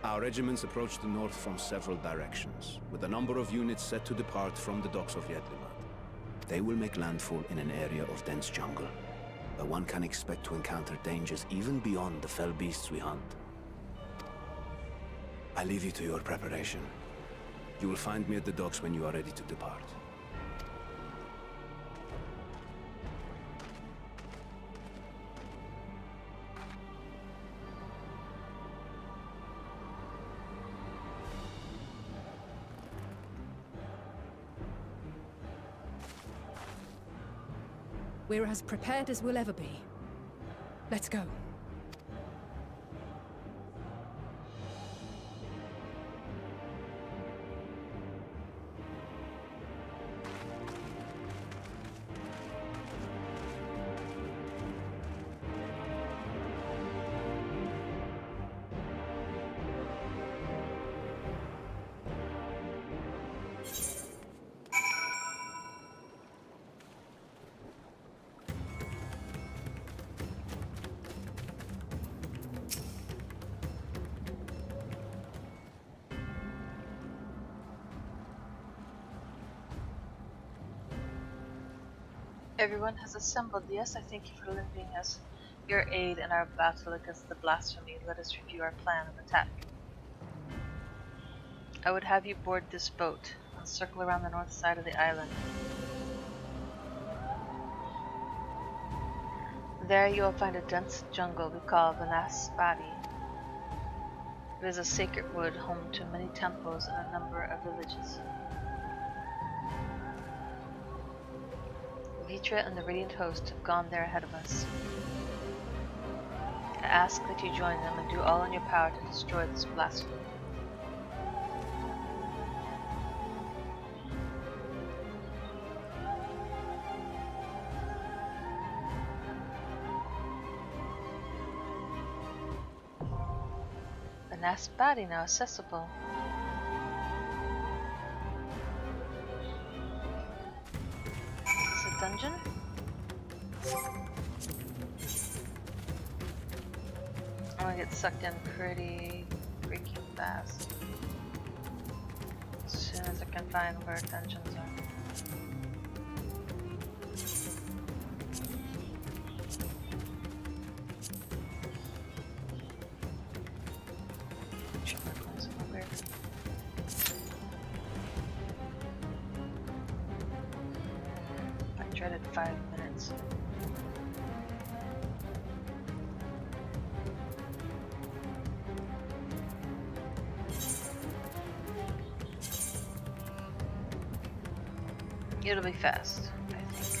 Our regiments approach the north from several directions, with a number of units set to depart from the docks of Yedlimat. They will make landfall in an area of dense jungle, where one can expect to encounter dangers even beyond the fell beasts we hunt. I leave you to your preparation. You will find me at the docks when you are ready to depart. We're as prepared as we'll ever be. Let's go. Everyone has assembled. Yes, I thank you for lending us your aid in our battle against the blasphemy. Let us review our plan of attack. I would have you board this boat and circle around the north side of the island. There you will find a dense jungle we call Vanaspati. It is a sacred wood home to many temples and a number of villages. Vritra and the Radiant Host have gone there ahead of us. I ask that you join them and do all in your power to destroy this blasphemy. The Vanaspati now accessible. Dungeon? I'm gonna get sucked in pretty freaking fast. As soon as I can find where dungeons are. Dreaded 5 minutes. It'll be fast, I think.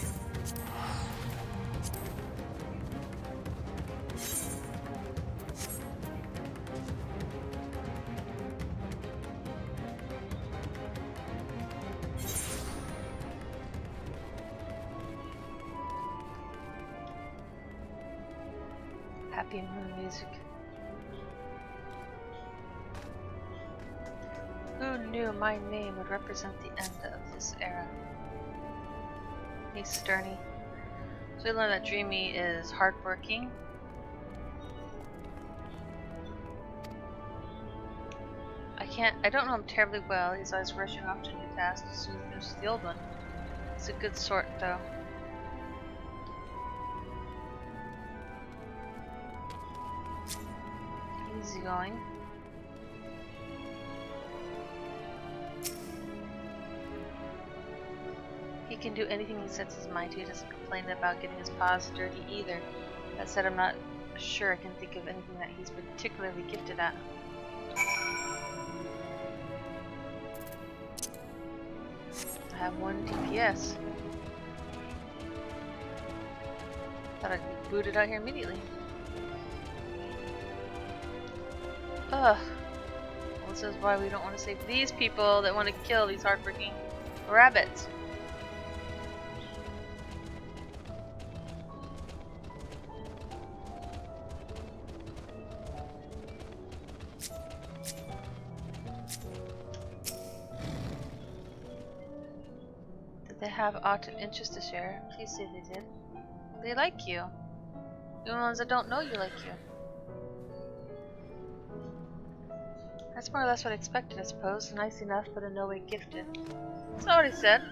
Happy moon music. Who knew my name would represent the end of this era? Hey, Sterny. So we learned that Dreamy is hardworking. I don't know him terribly well. He's always rushing off to new tasks as soon as he finishes the old one. He's a good sort, though. Easygoing. He can do anything he sets his mind to. He doesn't complain about getting his paws dirty either. That said, I'm not sure I can think of anything that he's particularly gifted at. I have 1 DPS. Thought I'd be booted out here immediately. Ugh. Well, this is why we don't want to save these people that want to kill these hardworking rabbits. They have aught of interest to share. Please say they did. They like you. Even ones that don't know you like you. That's more or less what I expected, I suppose. Nice enough, but in no way gifted. That's not what he said.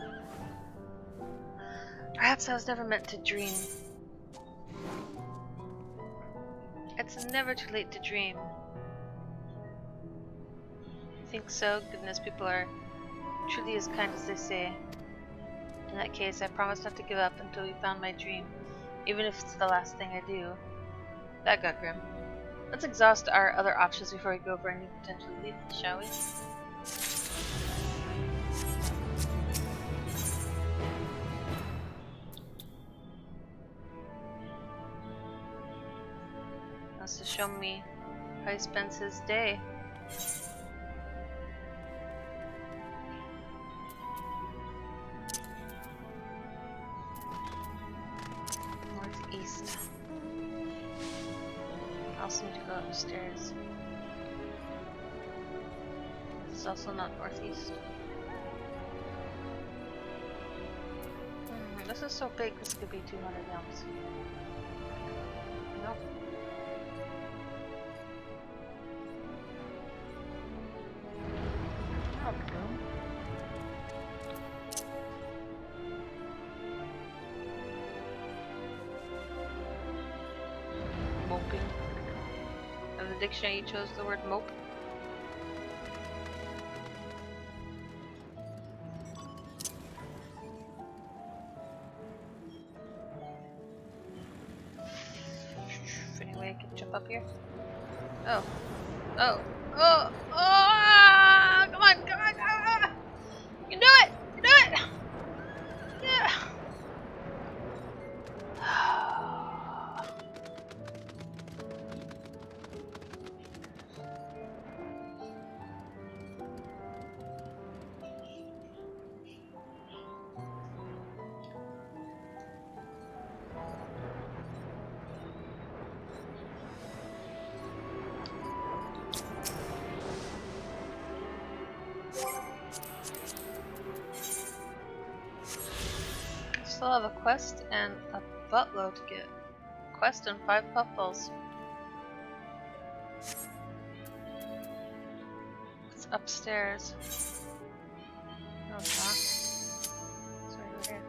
Perhaps I was never meant to dream. It's never too late to dream. You think so? Goodness, people are truly as kind as they say. In that case, I promise not to give up until we found my dream, even if it's the last thing I do. That got grim. Let's exhaust our other options before we go over any potential lethal, shall we? Wants to show me how he spends his day. Northeast. I also need to go upstairs. This is also not northeast. This is so big, this could be 200 yums. Nope. Oh, boom. Moping. Of the dictionary, you chose the word mope. Any way I can jump up here? Oh. Oh. Oh. Oh! Come on! Come on! Ah! You can do it! You can do it! Yeah! Still have a quest and a buttload to get. Quest and 5 puffballs. It's upstairs. No, it's not. It's right over here.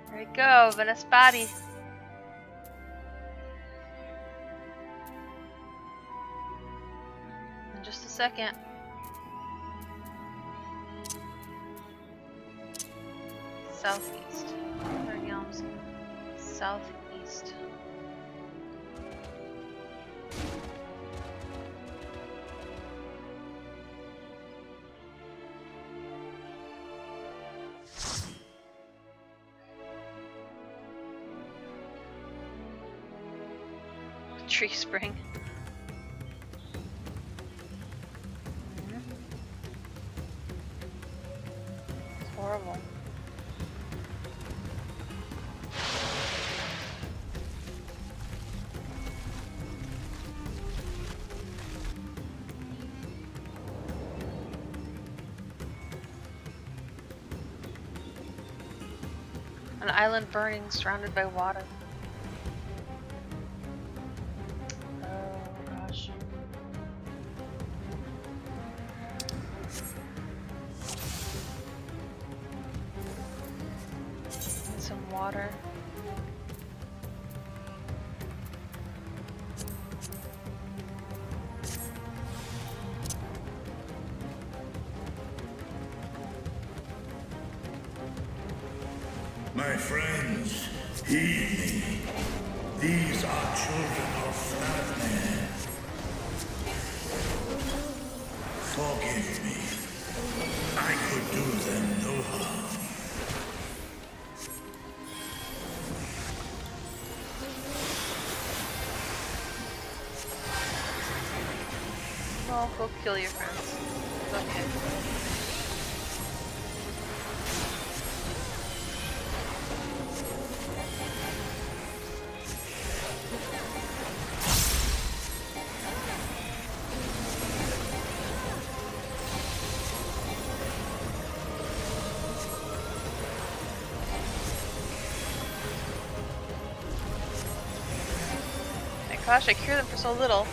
There we go, Venispati. In just a second. Southeast. Yums. Southeast. Tree spring. It's horrible. An island burning, surrounded by water. Oh gosh. Some water. My friends, heed me. These are children of Fafnir. Forgive me. I could do them no harm. Well, go kill your friends. Okay. My gosh, I cure them for so little.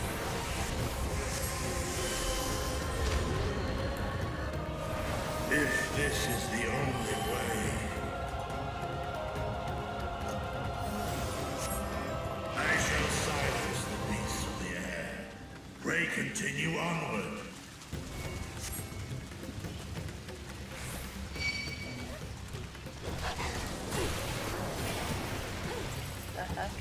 If this is the only way, I shall silence the beasts of the air. Pray continue onward. The heck?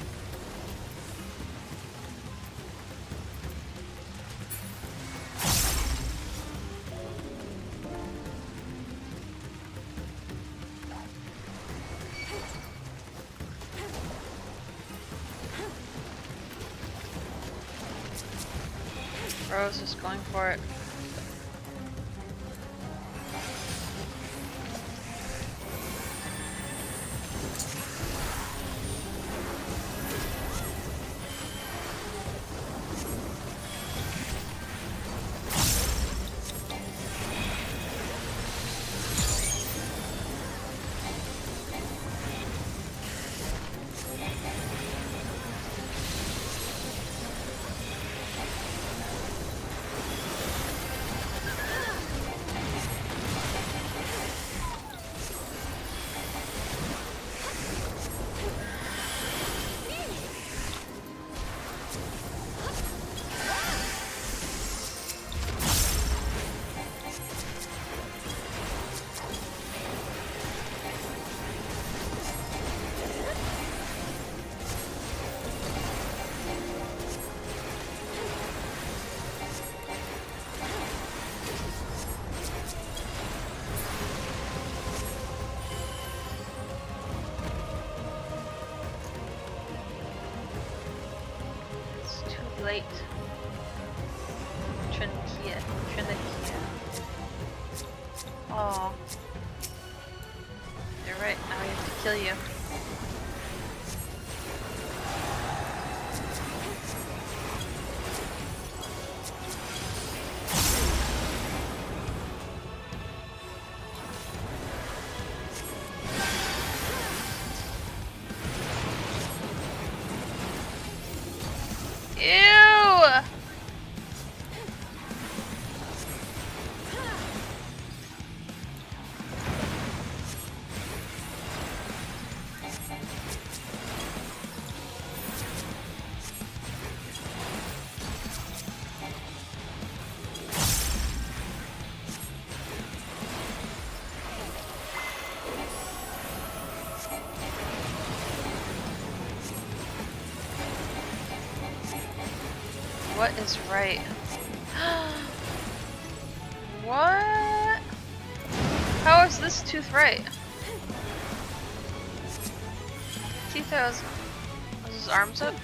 Rose is going for it. Late. Trinikia. Oh. You're right, now we have to kill you. What is right? What? How is this tooth right? Teeth has his arms up?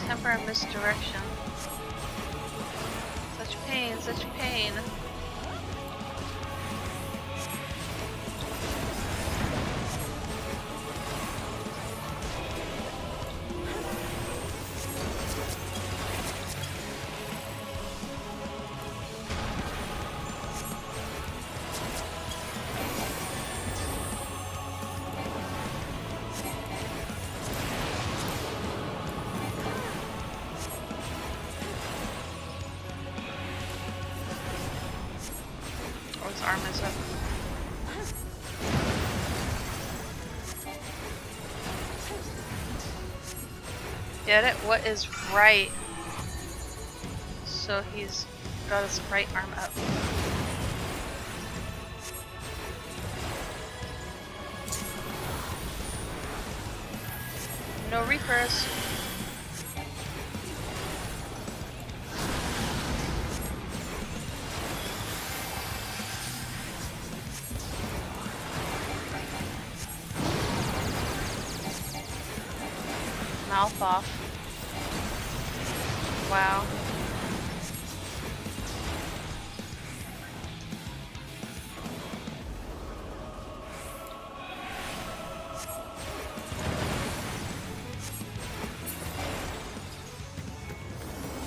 Temporary misdirection. Such pain, such pain. Get it? What is right? So he's got his right arm up. No Reapers. Mouth off. Wow.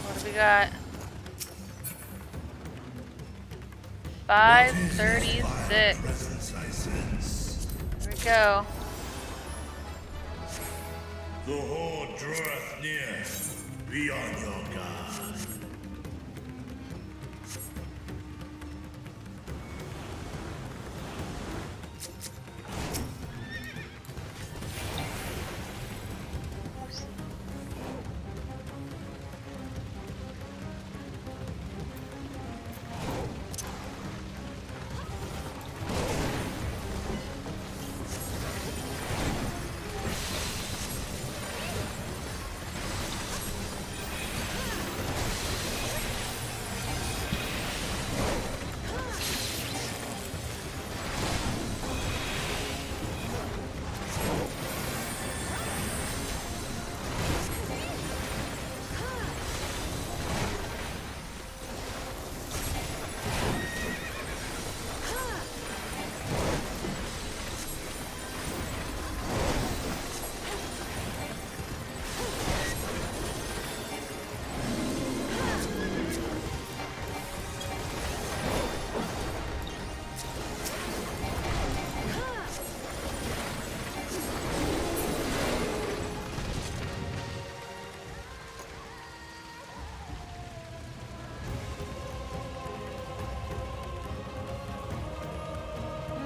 What do we got? 536. Here we go. The horde draweth near. Be on your guard.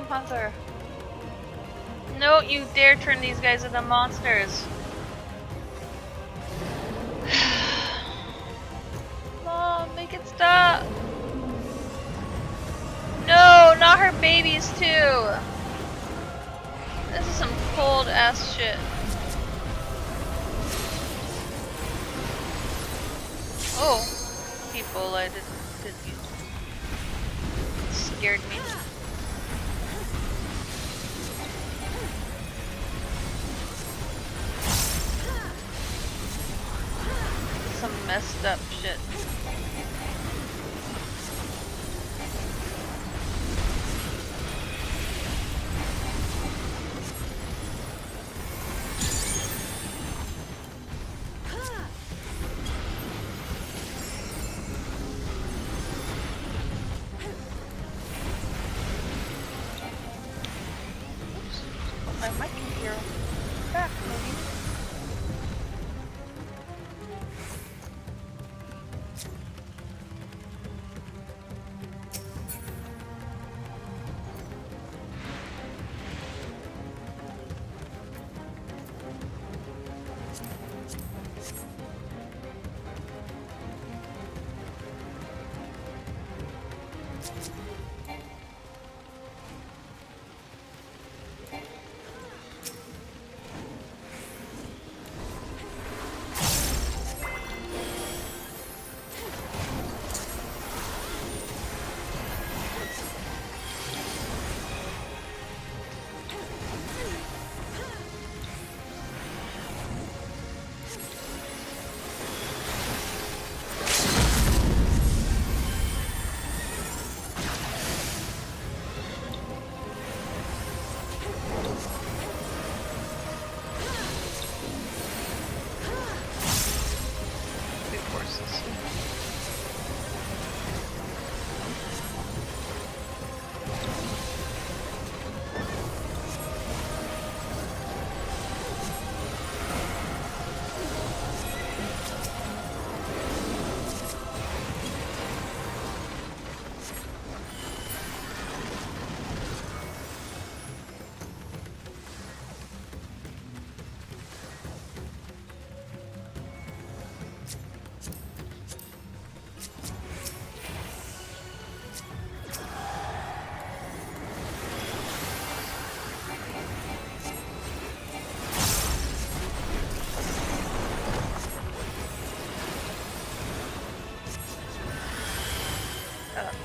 Hunter. No, you dare turn these guys into monsters. Mom, make it stop. No, not her babies too. This is some cold ass shit. Oh, people, I didn't use. Scared me. Some messed up shit. I might be here back maybe.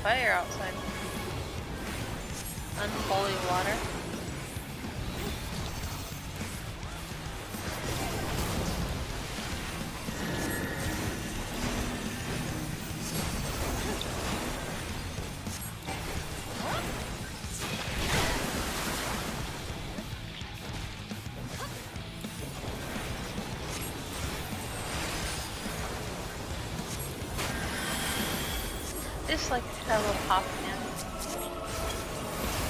fire outside. Unholy water. Just like that little pop in.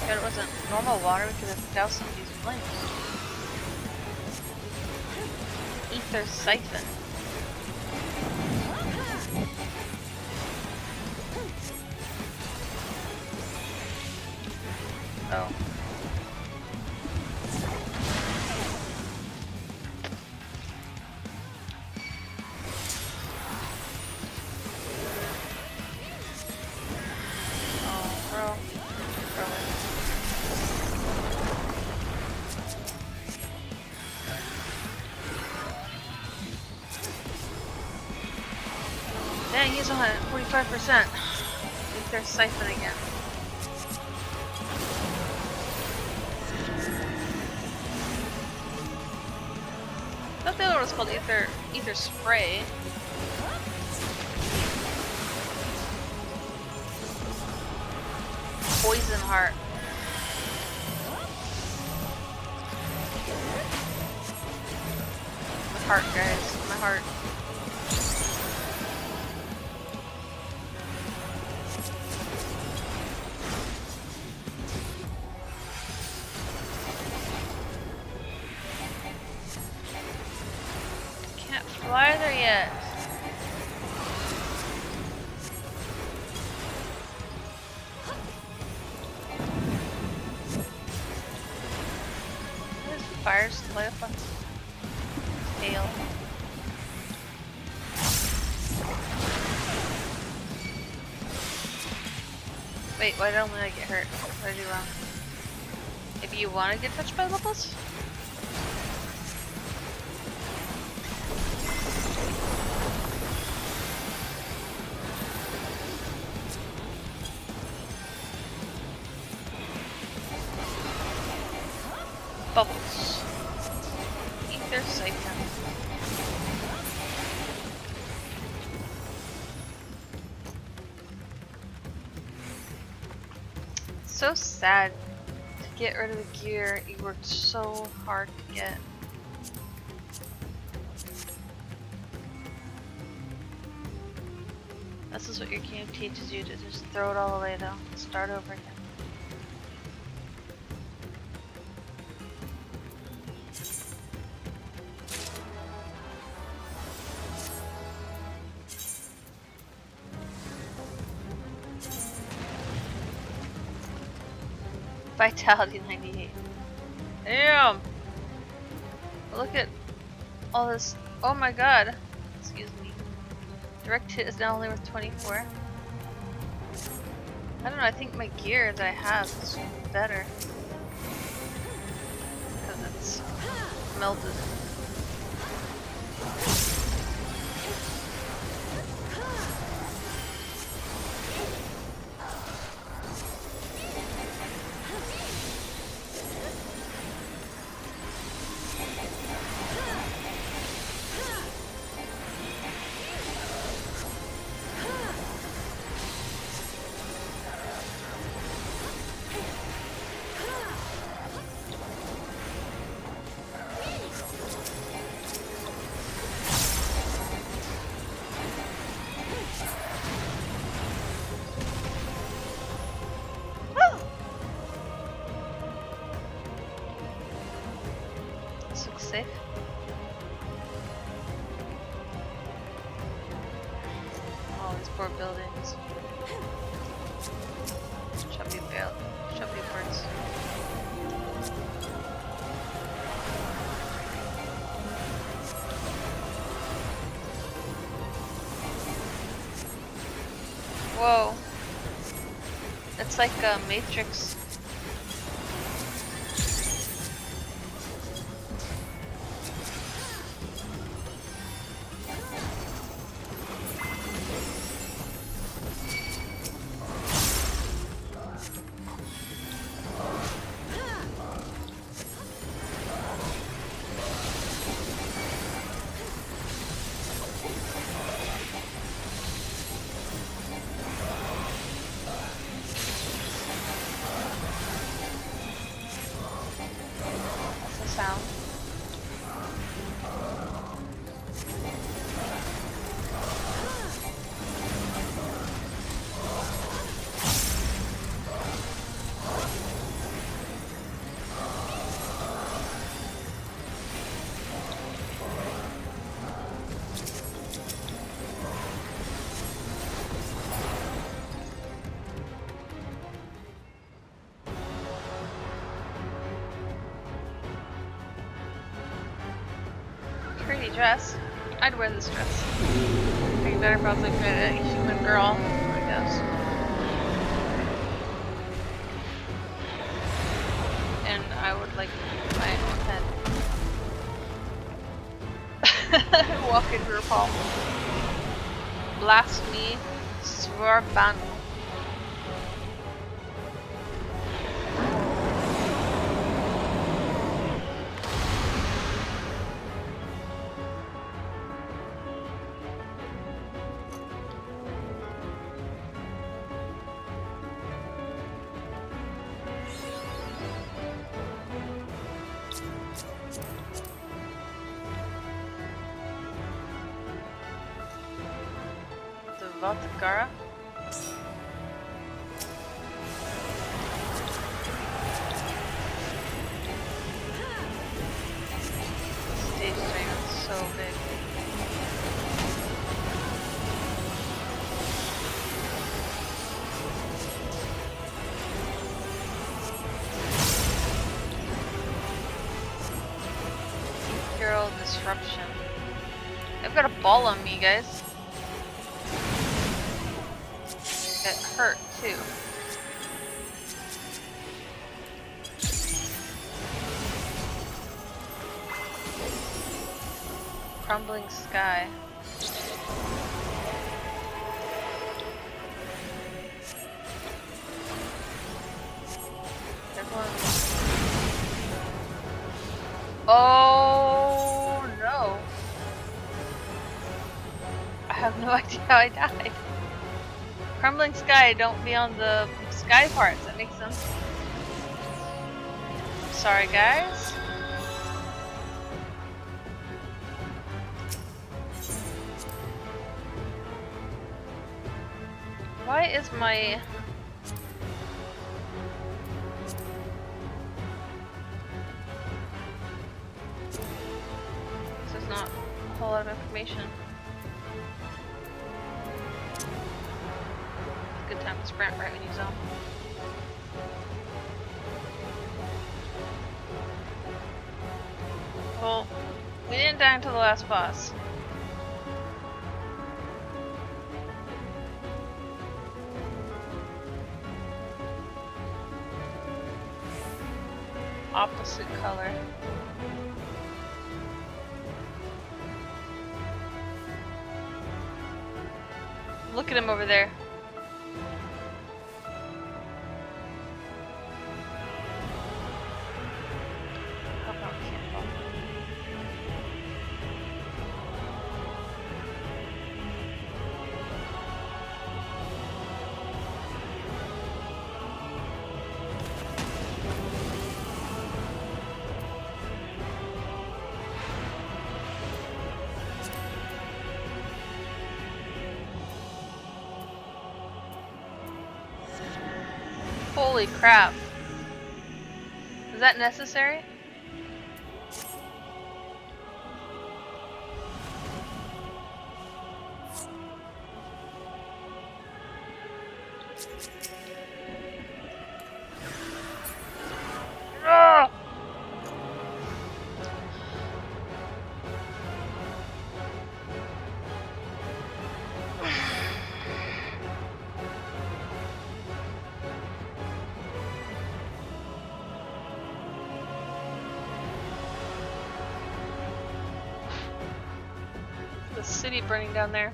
If it wasn't normal water, we could have doused some of these flames. Ether siphon. Oh. Dang, he's on 45%. If they're siphon again. I thought the other one was called ether spray. Poison heart. My heart, guys. My heart. Can't fly there yet. Fires light up on tail. Wait, why don't I get hurt? What did I do wrong? If you want to get touched by levels? Bubbles. Ether siphon. So sad to get rid of the gear you worked so hard to get. This is what your game teaches you, to just throw it all away though. Start over again. Vitality 98. Damn! Look at all this. Oh my god. Excuse me. Direct hit is now only worth 24. I don't know, I think my gear that I have is better. Because it's melted. Safe. All these poor buildings. Chubby birds. Whoa. It's like a Matrix. found. Pretty dress. I'd wear this dress. I think better probably fit a human girl, I guess. And I would like my own head. Walk into her palm. Blast me, Svarbanu. Vatakara. Stage dragon is so big. Hero disruption. I've got a ball on me, guys. It hurt too. Crumbling sky. Oh no. I have no idea how I died. Crumbling sky, don't be on the sky parts, that makes sense. Sorry guys. Why is my... This is not a whole lot of information. Good time to sprint right when you zone. Well, we didn't die until the last boss. Opposite color. Look at him over there. Holy crap. Is that necessary? Ah! The city burning down there.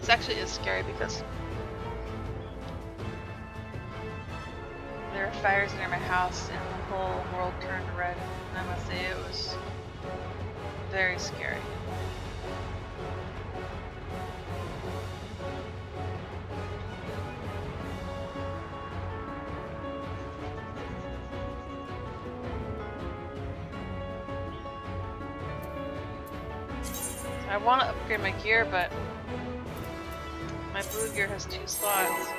This actually is scary because there are fires near my house and the whole world turned red. And I must say it was very scary. I want to upgrade my gear, but my blue gear has 2 slots.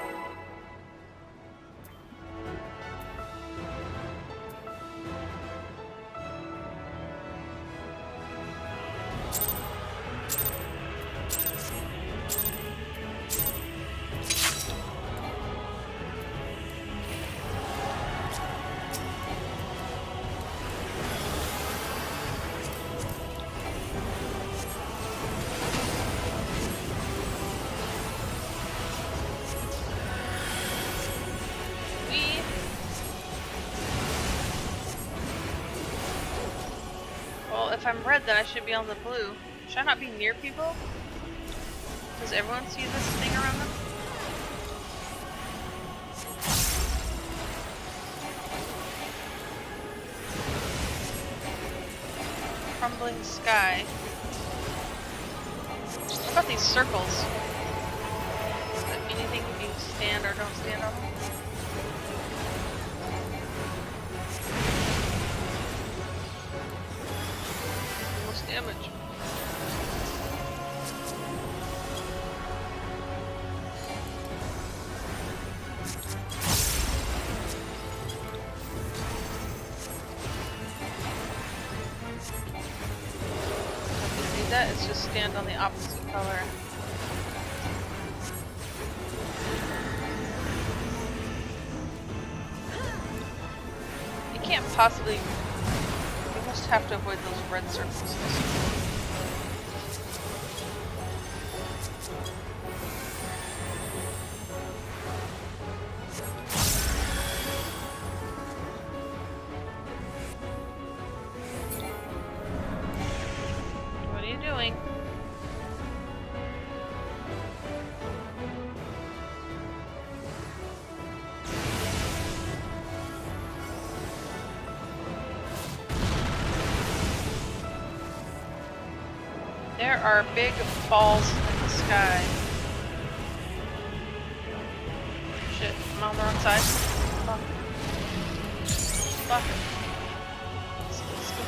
If I'm red, then I should be on the blue. Should I not be near people? Does everyone see this thing around them? Crumbling sky. What about these circles? Does that mean anything if you stand or don't stand on them? Damage. See that? It's just stand on the opposite color. You can't possibly. You must have to avoid those red circles. What are you doing? There are big balls in the sky. Shit, I'm on the wrong side. Fuck. Fuck. Let's go.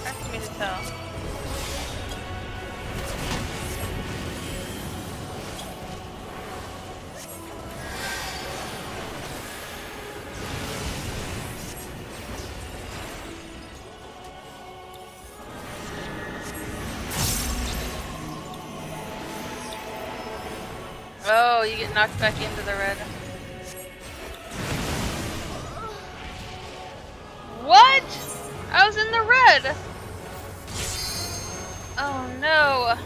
Hard for me to tell. Oh, you get knocked back into the red. What? I was in the red! Oh no.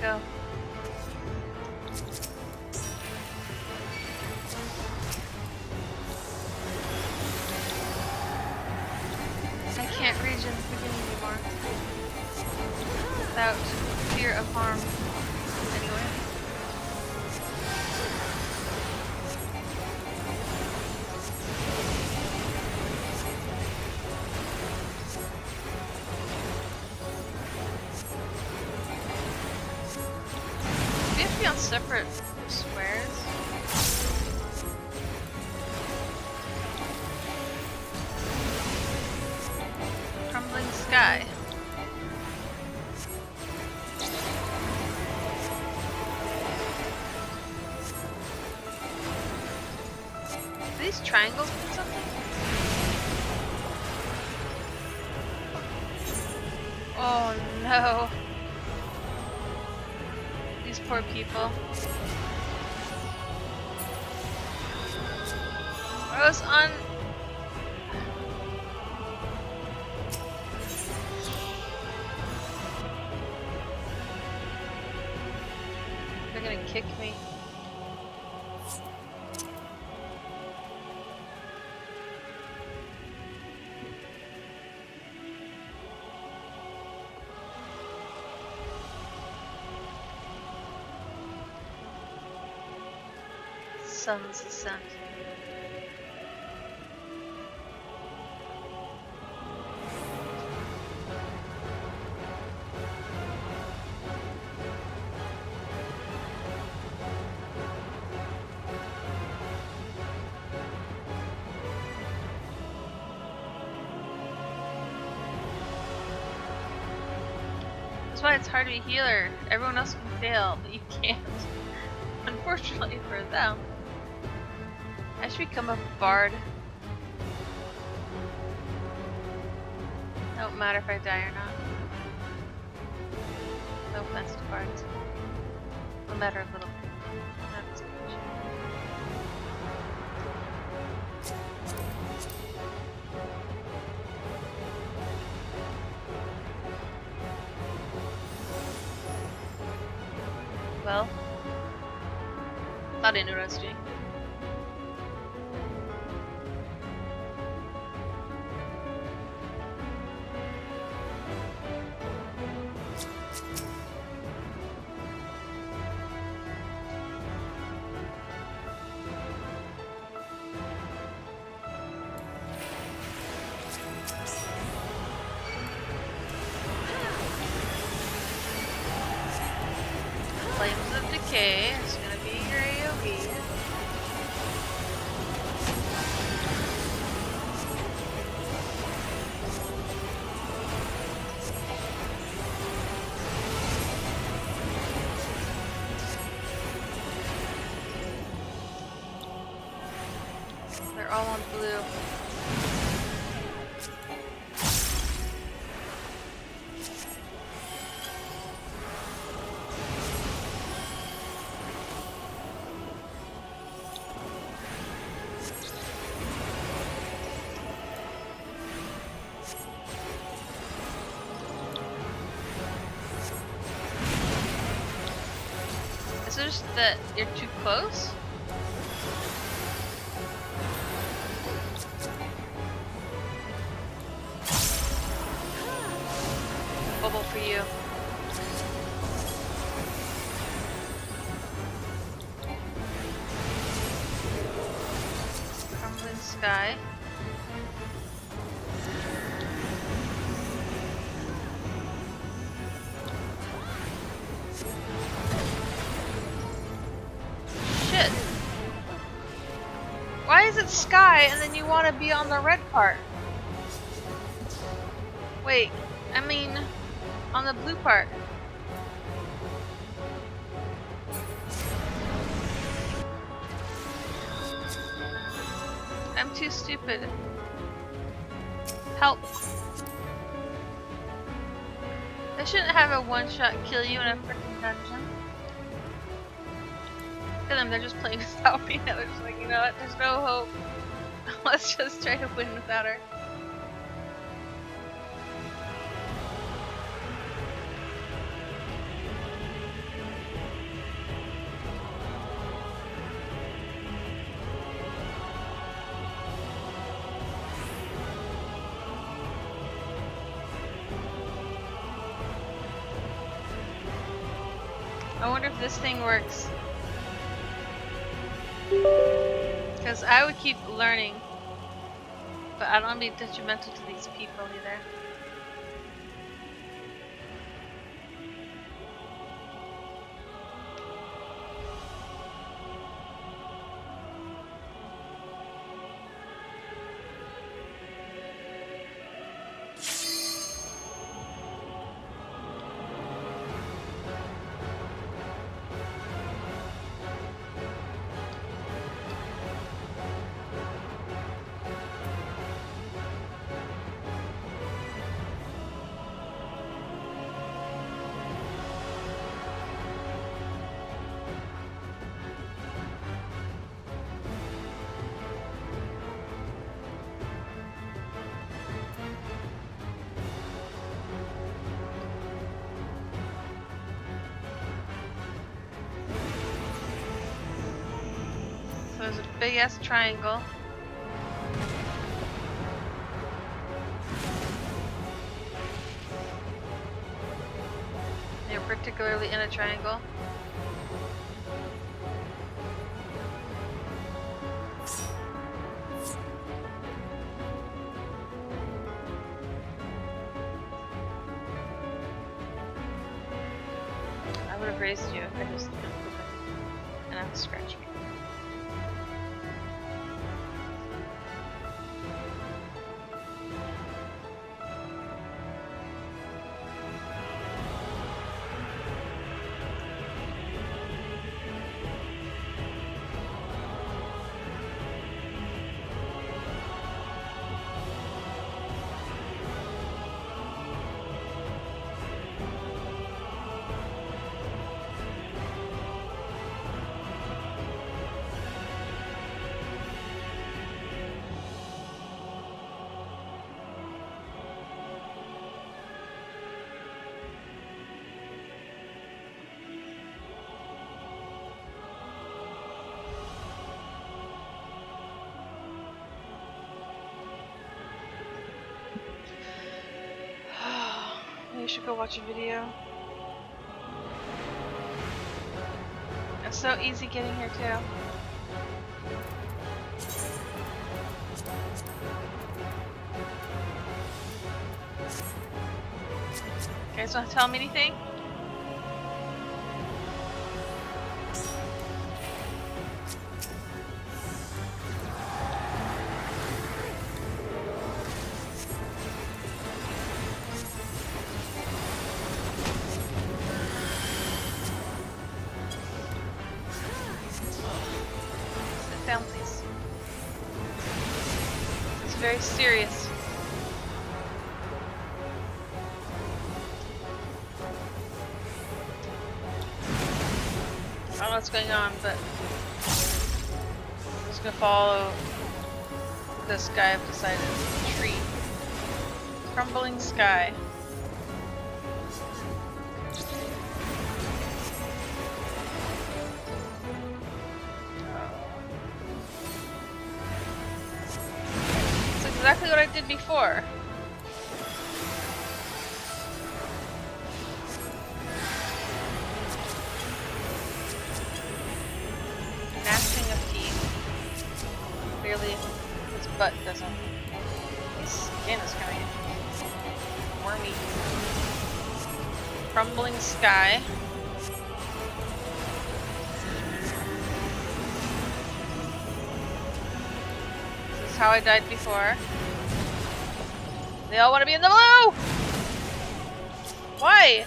go. I can't reach in the beginning anymore without fear of harm. Anyway. We have to be on separate squares. Crumbling sky. Do these triangles mean something? Oh no. These poor people. I was on... They're gonna kick me. Sun's descent. That's why it's hard to be a healer. Everyone else can fail, but you can't. Unfortunately for them. I should become a bard. Don't matter if I die or not. No offense to bards. No matter a little bit. Not too much. Well, thought I knew what I was doing. Flames of Decay is gonna be your AoE. They're all on blue. Is it just that you're too close? Bubble for you. Crumbling sky. Shit. Why is it sky and then you want to be on the red part? Wait, I mean, on the blue part. I'm too stupid. Help. I shouldn't have a one-shot kill you in a freaking dungeon. Look at them, they're just playing without me. They're just like, you know what, there's no hope. Let's just try to win without her. wonder if this thing works. Because I would keep learning, but I don't want to be detrimental to these people either. There's a big ass triangle. You're particularly in a triangle. I would have raised you if I just didn't move it. And I'm scratching it. You should go watch a video. It's so easy getting here too. You guys want to tell me anything? Down, please. It's very serious. I don't know what's going on, but I'm just gonna follow this guy I've decided. Tree. Crumbling sky. Exactly what I did before. Gnashing of teeth. Clearly, his butt doesn't. His skin is kind of wormy. Crumbling sky. This is how I died before. They all want to be in the blue! Why?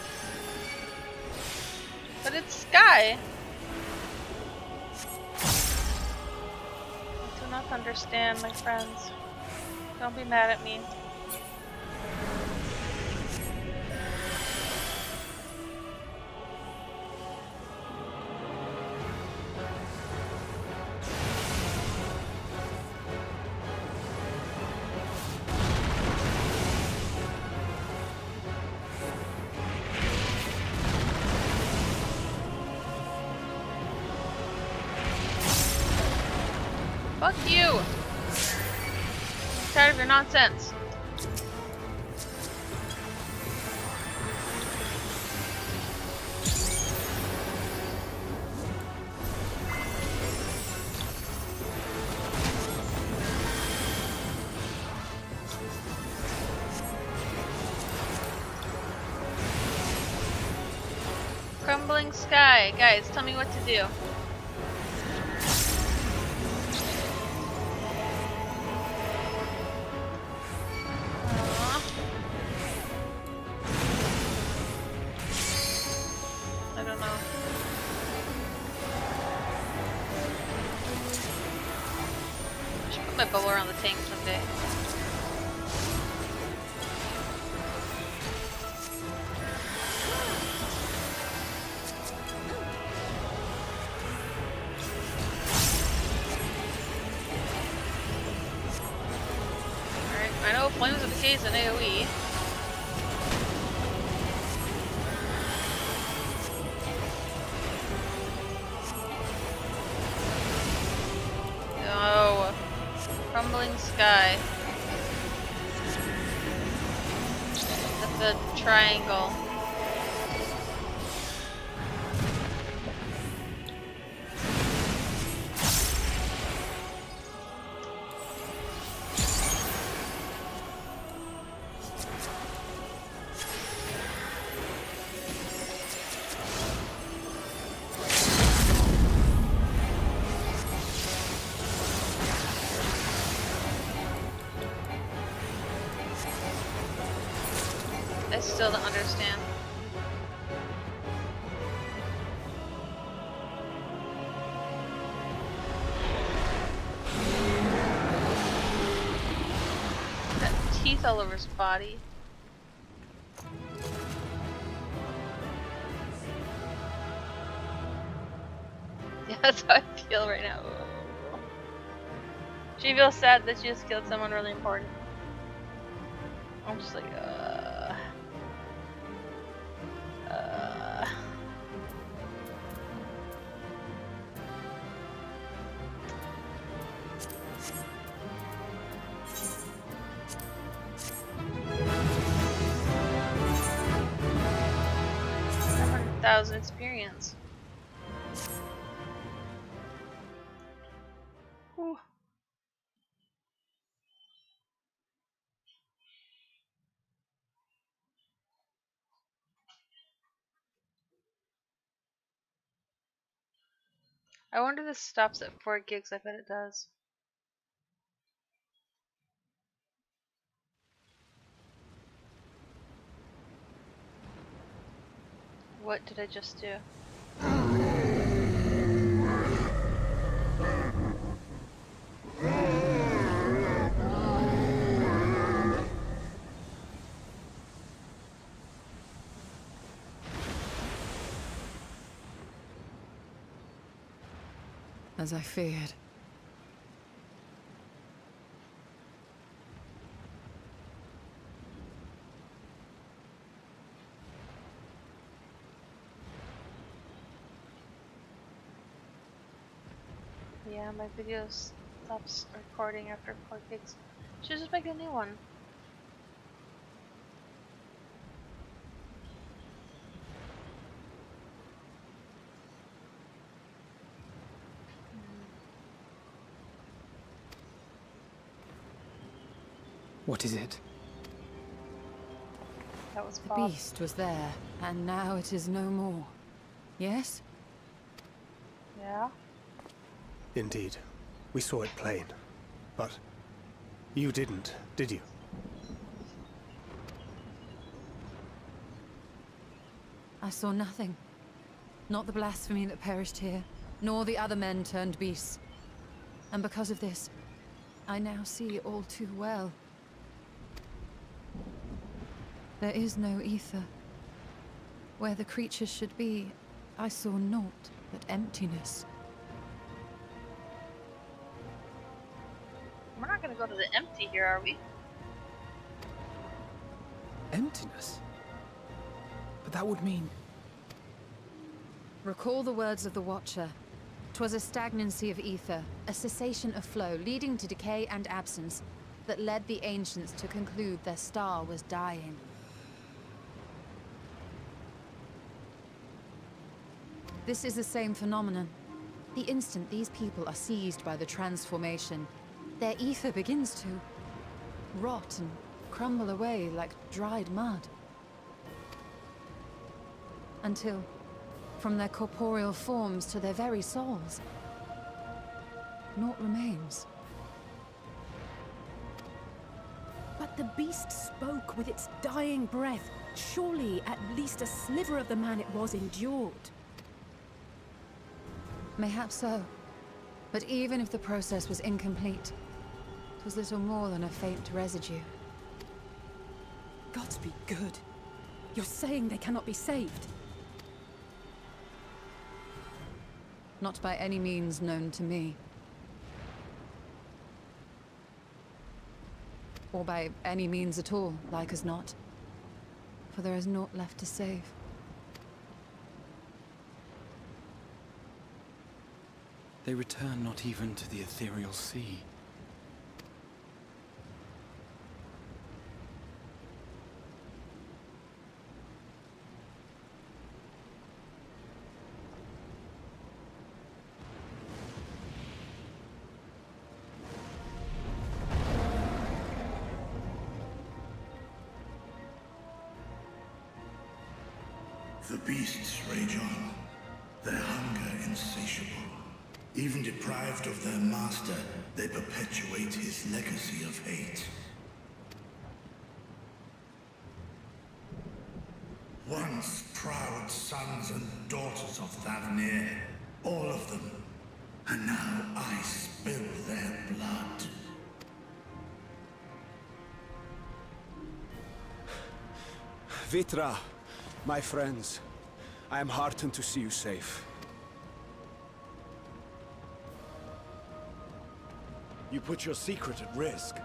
But it's sky. I do not understand, my friends. Don't be mad at me. Fuck you! I'm tired of your nonsense. Crumbling sky. Guys, tell me what to do. I don't know. I should put my bubble around the tank someday. I know flames are the case in AoE. Oh, crumbling sky. The triangle. I still don't understand. Got teeth all over his body. Yeah, that's how I feel right now. She feels sad that she just killed someone really important. I'm just like, 100,000 experience. Whew. I wonder if this stops at 4 gigs. I bet it does. What did I just do? As I feared. Yeah, my video stops recording after 4 gigs. Should just make a new one. What is it? That was The Bob. beast was there, and now it is no more. Yes? Yeah? Indeed. We saw it plain. But you didn't, did you? I saw nothing. Not the blasphemy that perished here, nor the other men turned beasts. And because of this, I now see all too well. There is no ether. Where the creatures should be, I saw naught but emptiness. We're not gonna go to the empty here, are we? Emptiness? But that would mean... Recall the words of the Watcher. 'Twas a stagnancy of ether, a cessation of flow, leading to decay and absence, that led the ancients to conclude their star was dying. This is the same phenomenon. The instant these people are seized by the transformation, their ether begins to rot and crumble away like dried mud. Until, from their corporeal forms to their very souls. Naught remains. But the beast spoke with its dying breath. Surely at least a sliver of the man it was endured. Mayhap so. But even if the process was incomplete, it was little more than a faint residue. Gods be good. You're saying they cannot be saved? Not by any means known to me. Or by any means at all, like as not. For there is naught left to save. They return not even to the ethereal sea. The beasts rage on, their hunger insatiable. Even deprived of their master, they perpetuate his legacy of hate. Once proud sons and daughters of Thavnir, all of them, and now I spill their blood. Vitra, my friends, I am heartened to see you safe. You put your secret at risk.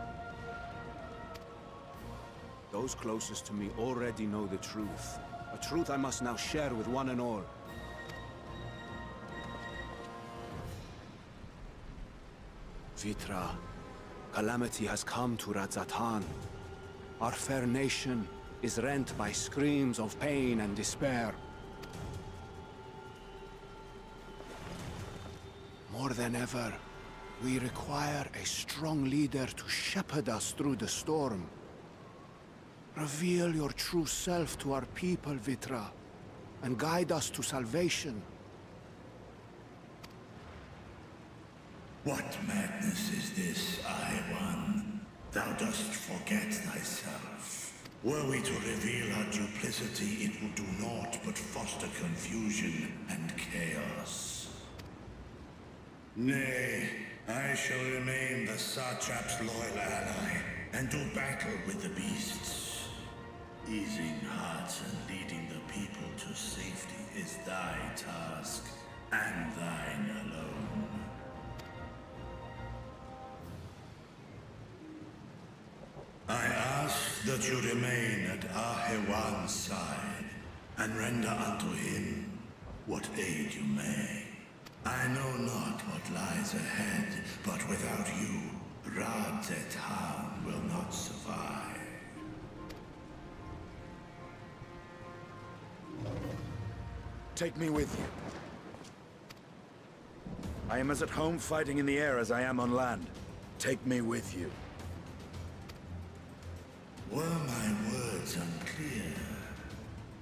Those closest to me already know the truth. A truth I must now share with one and all. Vitra, calamity has come to Radzatan. Our fair nation is rent by screams of pain and despair. More than ever, we require a strong leader to shepherd us through the storm. Reveal your true self to our people, Vitra, and guide us to salvation. What madness is this, One? Thou dost forget thyself. Were we to reveal our duplicity, it would do naught but foster confusion and chaos. Nay, I shall remain the Satrap's loyal ally, and do battle with the beasts. Easing hearts and leading the people to safety is thy task, and thine alone. I ask that you remain at Ahewan's side, and render unto him what aid you may. I know not what lies ahead, but without you, Radzatan will not survive. Take me with you. I am as at home fighting in the air as I am on land. Take me with you. Were my words unclear?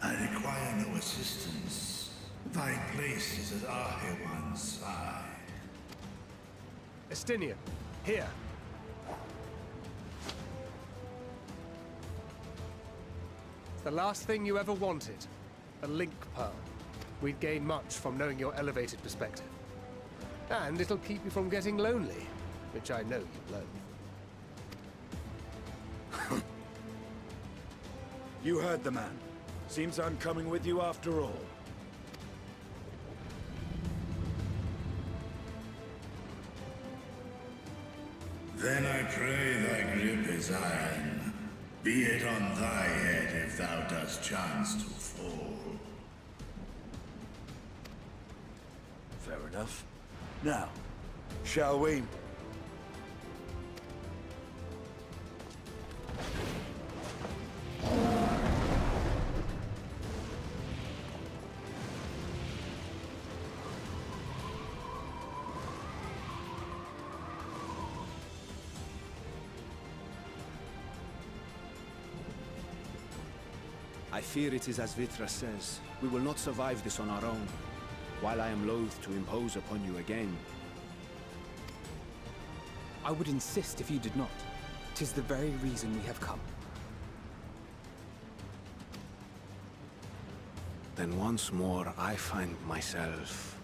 I require no assistance. Thy place is at Ahewan's side. Estinian, here. It's the last thing you ever wanted. A link pearl. We'd gain much from knowing your elevated perspective. And it'll keep you from getting lonely, which I know you loathe. You heard the man. Seems I'm coming with you after all. Then I pray thy grip is iron. Be it on thy head if thou dost chance to fall. Fair enough. Now, shall we? I fear it is as Vitra says. We will not survive this on our own. while I am loath to impose upon you again. I would insist if you did not. 'Tis the very reason we have come. Then once more I find myself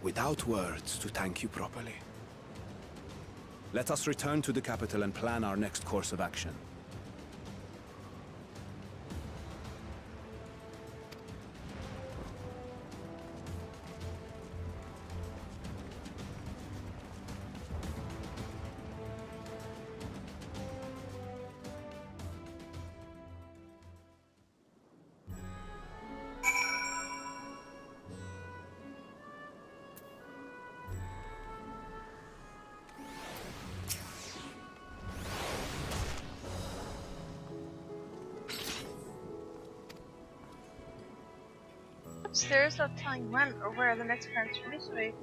without words to thank you properly. Let us return to the capital and plan our next course of action. There is no telling when or where the next transformation may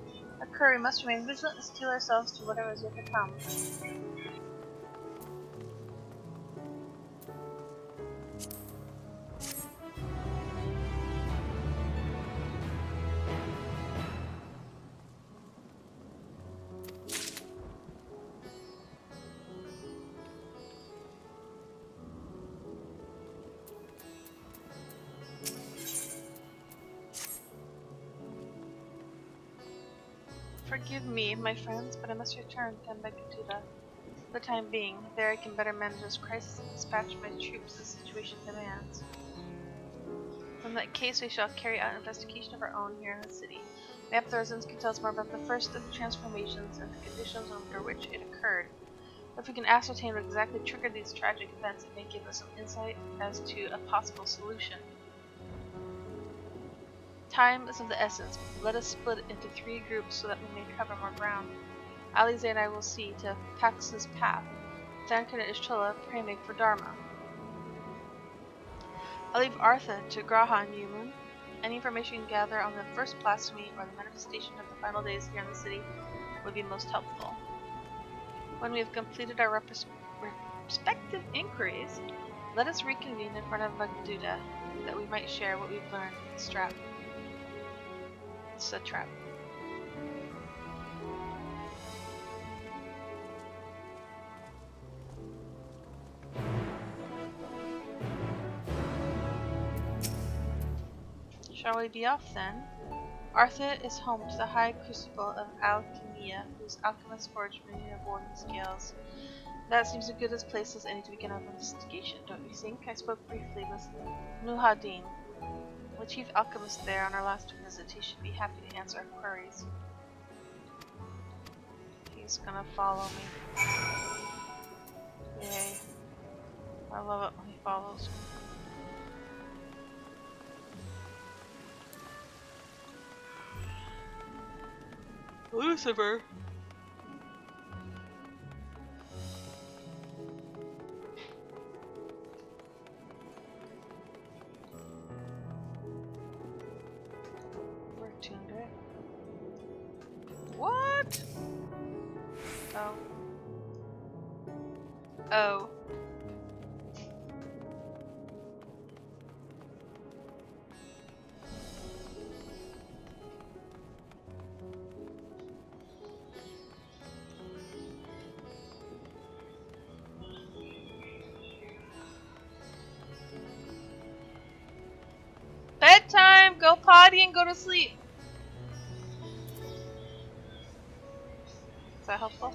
occur. We must remain vigilant and steel ourselves to whatever is yet to come. Forgive me, my friends, but I must return to Embakatuda for the time being. There I can better manage this crisis and dispatch my troops as the situation demands. In that case, we shall carry out an investigation of our own here in the city. Mayhap the residents can tell us more about the first of the transformations and the conditions under which it occurred. If we can ascertain what exactly triggered these tragic events, it may give us some insight as to a possible solution. Time is of the essence. Let us split into 3 groups so that we may cover more ground. Alize and I will see to Pax's path. Thankar and Ishtola pray make for Dharma. I'll leave Artha to Graha and Yumun. Any information you can gather on the first blasphemy or the manifestation of the final days here in the city would be most helpful. When we have completed our respective inquiries, let us reconvene in front of Vagduda, that we might share what we've learned in the strap. It's a trap. Shall we be off then? Artha is home to the high crucible of Alchemia, whose alchemists forge many rewarding scales. That seems as good a place as any to begin our investigation, don't you think? I spoke briefly with Nuhadin, the chief alchemist there, on our last visit. He should be happy to answer our queries. He's gonna follow me. Yay. I love it when he follows me. Lucifer! We're tuned, right? What? Oh. Oh. Bedtime! Go potty and go to sleep! Is that helpful?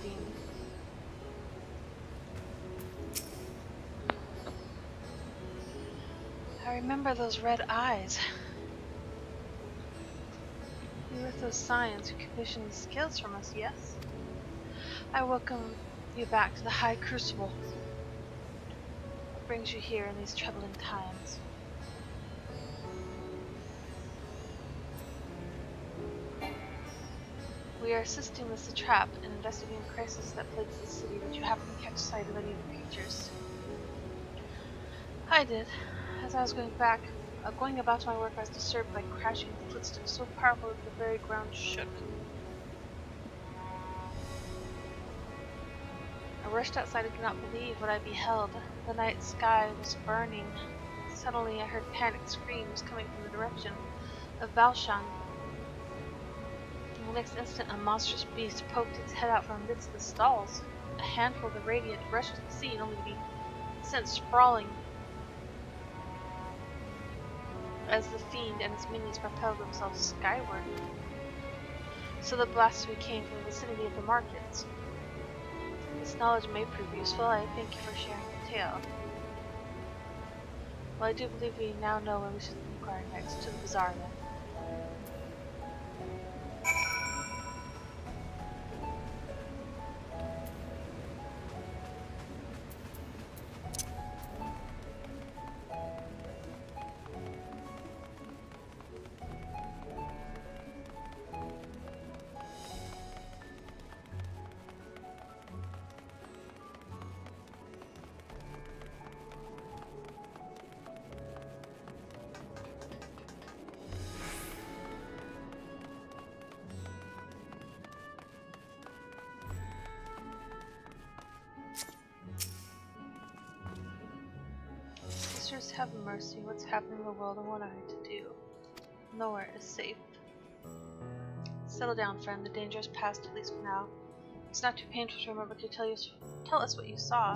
fiend. I remember those red eyes. You with those signs who commissioned the skills from us, yes? I welcome you back to the High Crucible. What brings you here in these troubling times? We are assisting the satrap in investigating a crisis that plagues the city. Did you happen to catch sight of any of the creatures? I did. As I was going about my work, I was disturbed by crashing footsteps so powerful that the very ground shook. I rushed outside and could not believe what I beheld. The night sky was burning. Suddenly I heard panicked screams coming from the direction of Valshan. In the next instant, a monstrous beast poked its head out from amidst the stalls. A handful of the Radiant rushed to the scene, only to be sent sprawling as the fiend and its minions propelled themselves skyward. So the blasphemy came from the vicinity of the markets. This knowledge may prove useful. I thank you for sharing your tale. Well, I do believe we now know where we should inquire next. To the bazaar, then. Sisters, have mercy. What's happening in the world and what am I to do? Nowhere is safe. Settle down, friend. The danger is past, at least for now. It's not too painful to remember to tell us what you saw.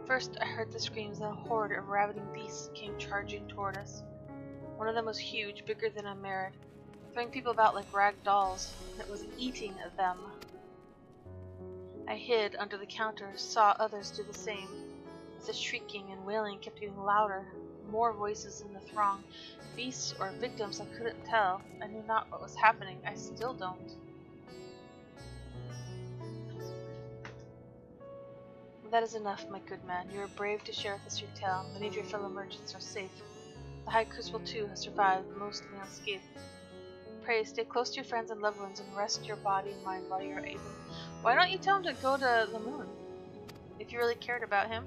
First, I heard the screams, then a horde of ravening beasts came charging toward us. One of them was huge, bigger than a Merid, throwing people about like rag dolls, and it was eating them. I hid under the counter, saw others do the same. The shrieking and wailing kept getting louder, more voices in the throng. Beasts or victims, I couldn't tell. I knew not what was happening. I still don't. That is enough, my good man. You are brave to share with us your tale. Many of your fellow merchants are safe. The High Crucible, too, has survived, mostly unscathed. Pray, stay close to your friends and loved ones and rest your body and mind while you are able. Why don't you tell him to go to the moon? If you really cared about him.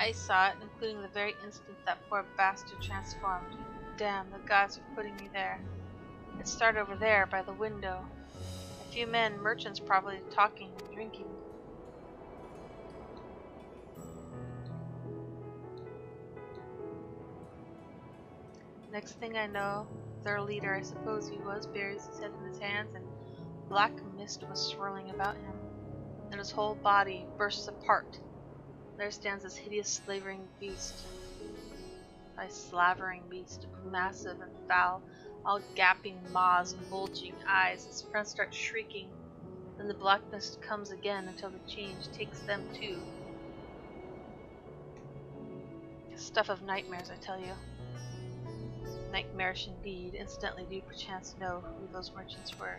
I saw it, including the very instant that poor bastard transformed. Damn, the gods are putting me there. It started over there, by the window. A few men, merchants probably, talking and drinking. Next thing I know, their leader, I suppose he was, buries his head in his hands, and black mist was swirling about him, and his whole body bursts apart. There stands this hideous slavering beast. A slavering beast, massive and foul, all gaping maws and bulging eyes. His friends start shrieking. Then the black mist comes again until the change takes them too. Stuff of nightmares, I tell you. Nightmarish indeed. Incidentally, do you perchance know who those merchants were?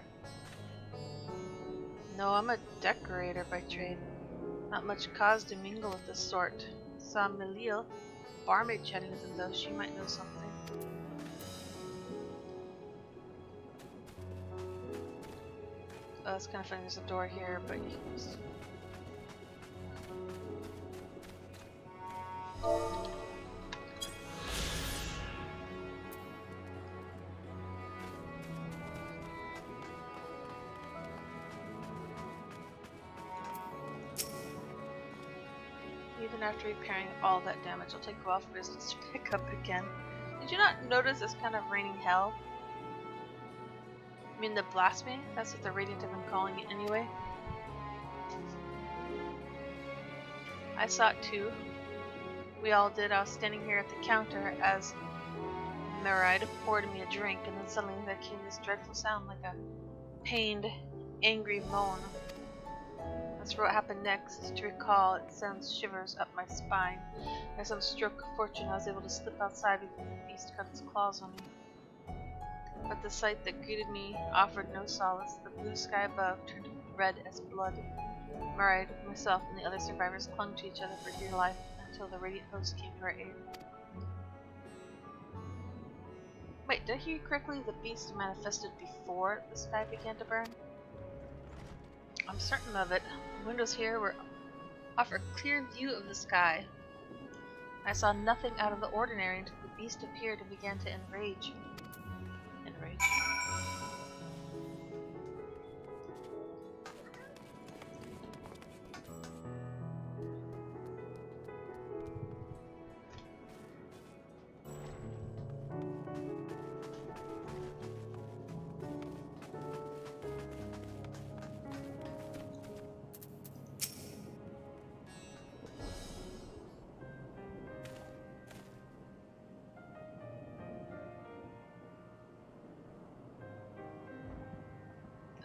No, I'm a decorator by trade. Not much cause to mingle with this sort. Saw Melille, barmaid, chatting with him though. She might know something. Oh, it's kind of funny. There's a door here, but you can just... Even after repairing all that damage, it'll take a while for business to pick up again. Did you not notice it's kind of raining hell? I mean the blasphemy? That's what the Radiant have been calling it anyway. I saw it too. We all did. I was standing here at the counter as Meride poured me a drink, and then suddenly there came this dreadful sound like a pained, angry moan. As for what happened next, to recall, it sends shivers up my spine. By some stroke of fortune, I was able to slip outside before the beast cut its claws on me. But the sight that greeted me offered no solace. The blue sky above turned red as blood. Meride, myself, and the other survivors clung to each other for dear life until the Radiant host came to our aid. Wait, did I hear you correctly? The beast manifested before the sky began to burn? I'm certain of it. The windows here offer a clear view of the sky. I saw nothing out of the ordinary until the beast appeared and began to enrage.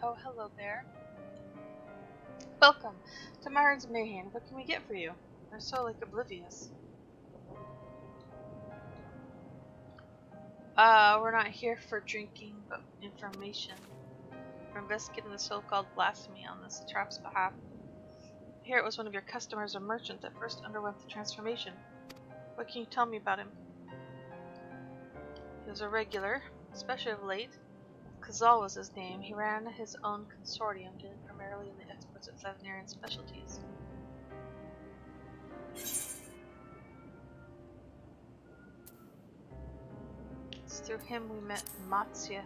Oh, hello there. Welcome to Myron's Mayhem. What can we get for you? They're so, like, oblivious. We're not here for drinking, but information. We're investigating the so-called blasphemy on this trap's behalf. Here it was one of your customers, a merchant, that first underwent the transformation. What can you tell me about him? He was a regular, especially of late. Kazal was his name. He ran his own consortium, dealing primarily in the exports of Thavnarian specialties. It's through him we met Matsya.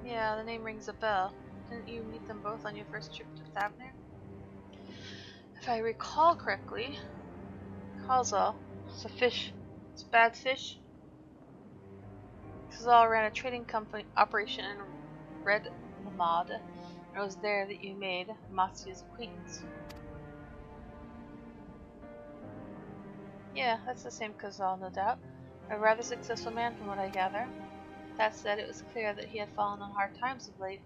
Yeah, the name rings a bell. Didn't you meet them both on your first trip to Thavnar? If I recall correctly, Kazal, it's a fish. It's bad fish. Kazal ran a trading company operation in Red Lamad, and it was there that you made Matsya's acquaintance. Yeah, that's the same Kazal, no doubt. A rather successful man from what I gather. That said, it was clear that he had fallen on hard times of late.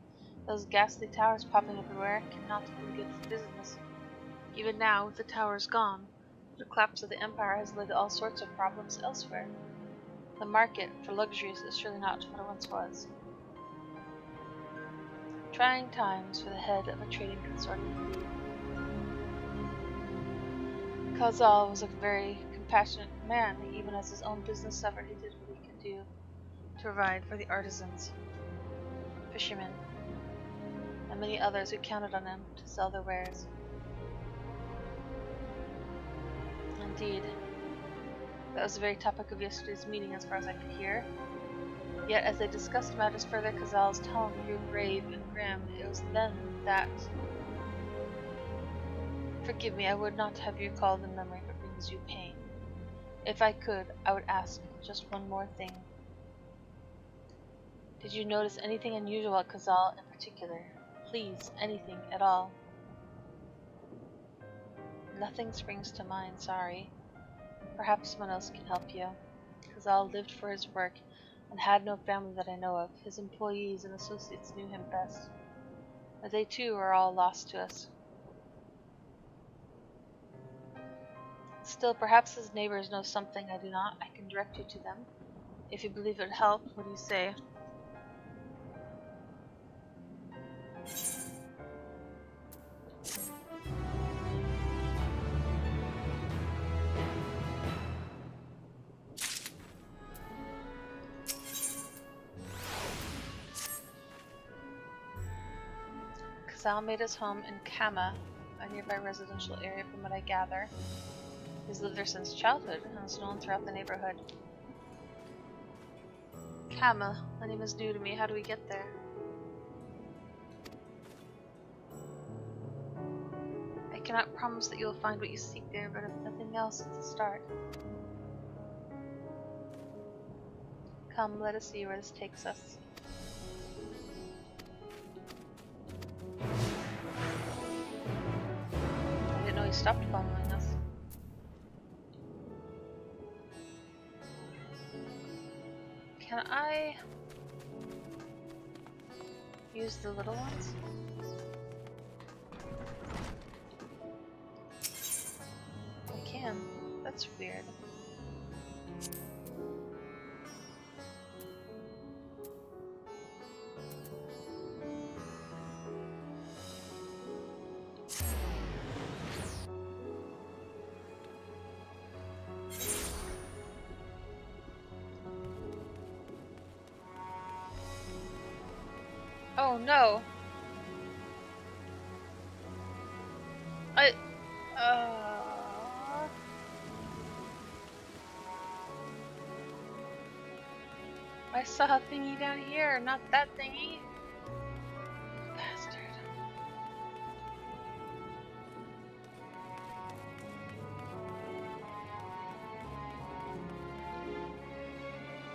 Those ghastly towers popping everywhere cannot have been good for business. Even now, with the towers gone, the collapse of the Empire has led to all sorts of problems elsewhere. The market for luxuries is surely not what it once was. Trying times for the head of a trading consortium indeed. Kazal was a very compassionate man. Even as his own business suffered, he did what he could do to provide for the artisans, fishermen, and many others who counted on him to sell their wares. Indeed. That was the very topic of yesterday's meeting, as far as I could hear. Yet, as they discussed matters further, Kazal's tone grew grave and grim. It was then that... Forgive me, I would not have you recall the memory if it brings you pain. If I could, I would ask just one more thing. Did you notice anything unusual at Kazal in particular? Please, anything at all. Nothing springs to mind, sorry. Perhaps someone else can help you. Kazal lived for his work and had no family that I know of. His employees and associates knew him best. But they too are all lost to us. Still, perhaps his neighbors know something I do not. I can direct you to them. If you believe it would help, what do you say? Kazal made his home in Kama, a nearby residential area from what I gather. He's lived there since childhood and is known throughout the neighborhood. Kama, the name is new to me. How do we get there? I cannot promise that you will find what you seek there, but if nothing else, it's a start. Come, let us see where this takes us. I didn't know he stopped following us. Can I use the little ones? I can. That's weird. Oh no! I saw a thingy down here, not that thingy. Bastard.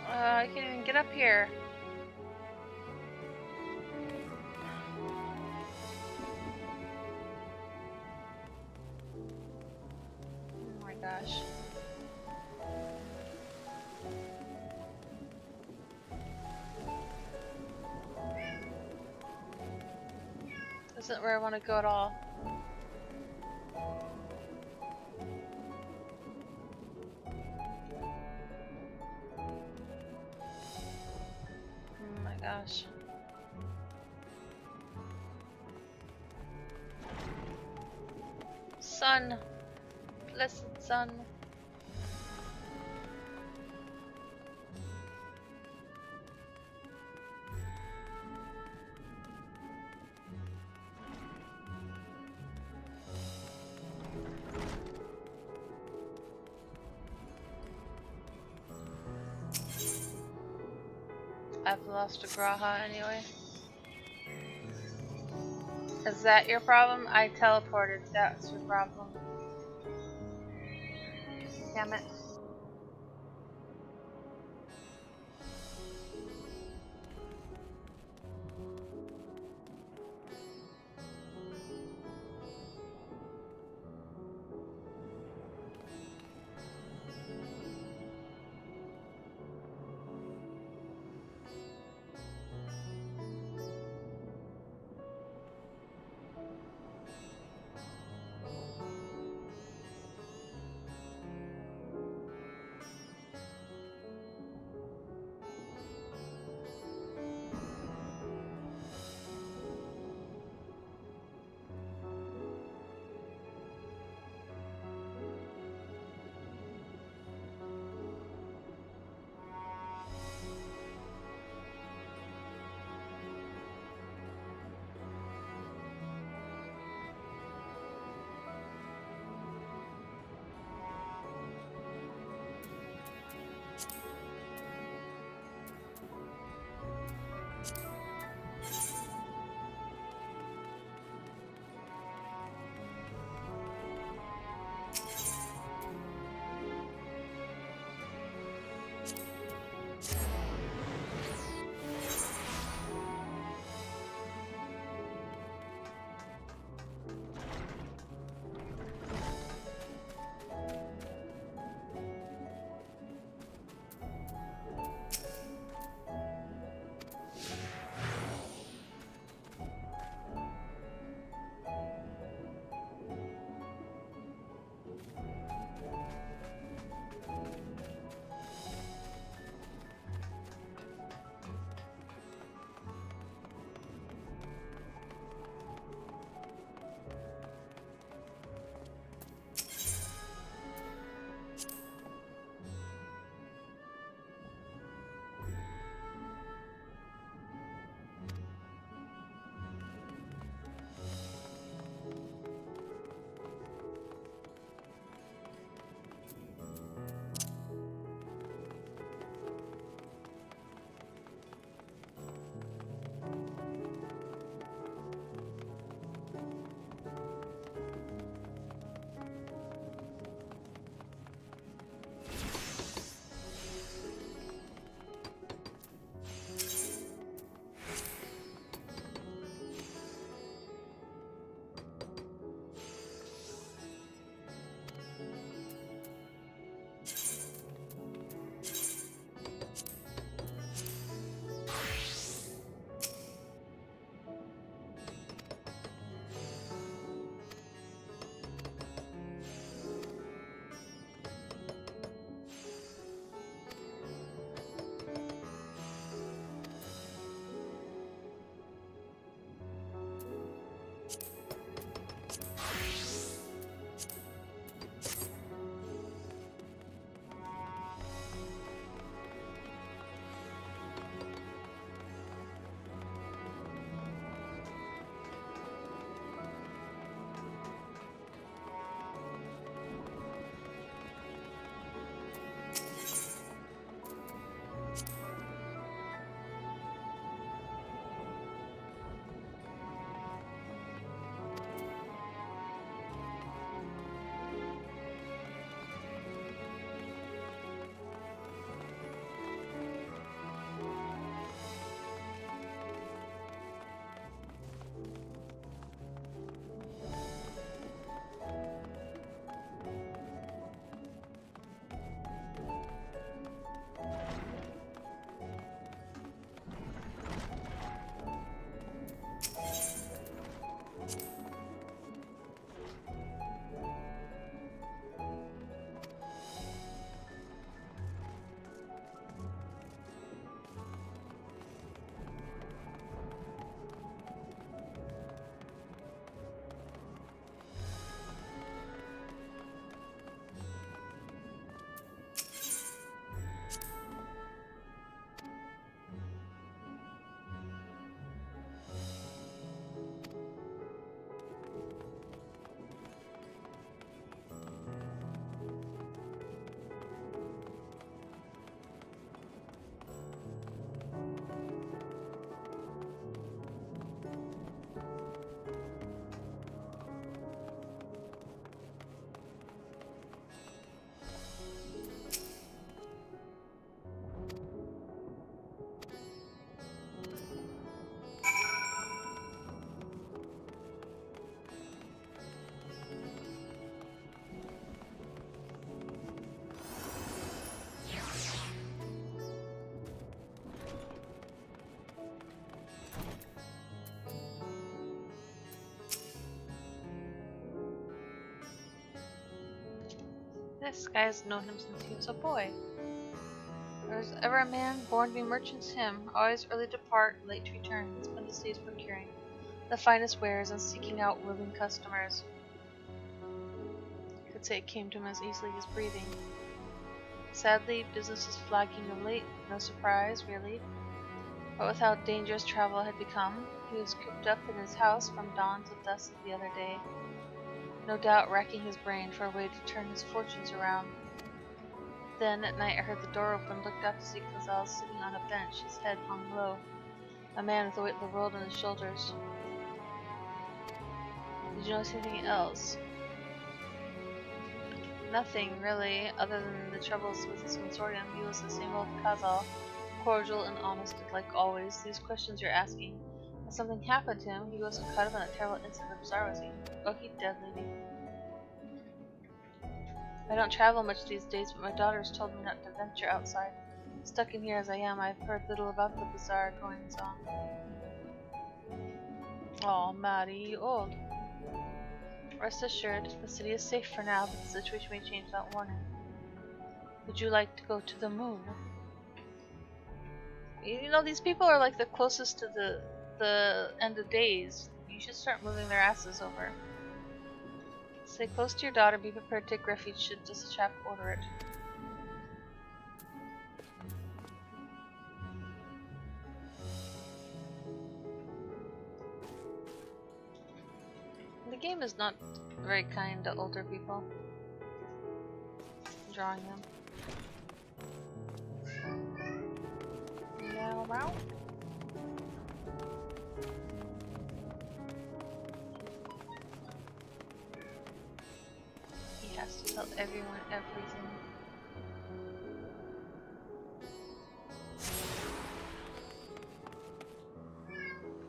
I can't even get up here. Oh my gosh. This isn't where I want to go at all. Oh my gosh. Sun! Blessed sun! I've lost a Graha anyway. Is that your problem? I teleported. That's your problem. Damn it. This guy has known him since he was a boy. If there was ever a man born to be merchant's him, always early to depart, late to return, and spend his days procuring the finest wares and seeking out willing customers. You could say it came to him as easily as breathing. Sadly, business is flagging of late, no surprise, really. But with how dangerous travel had become, he was cooped up in his house from dawn till dusk the other day, no doubt racking his brain for a way to turn his fortunes around. Then, at night, I heard the door open, looked up to see Cazal sitting on a bench, his head hung low, a man with the weight of the world on his shoulders. Did you notice anything else? Nothing, really, other than the troubles with his consortium. He was the same old Cazal, cordial and honest, like always. These questions you're asking, has something happened to him? He wasn't caught up in that terrible incident of Bazaar, was he? Oh, he dead, lady. I don't travel much these days, but my daughter's told me not to venture outside. Stuck in here as I am, I've heard little about the Bazaar goings on. Oh, Maddie, you old. Rest assured, the city is safe for now, but the situation may change without warning. Would you like to go to the moon? You know, these people are like the closest to the end of days. You should start moving their asses over. Stay close to your daughter, be prepared to take refuge should just a chap order it. The game is not very kind to older people. Drawing them. Meow meow. He has to tell everyone everything.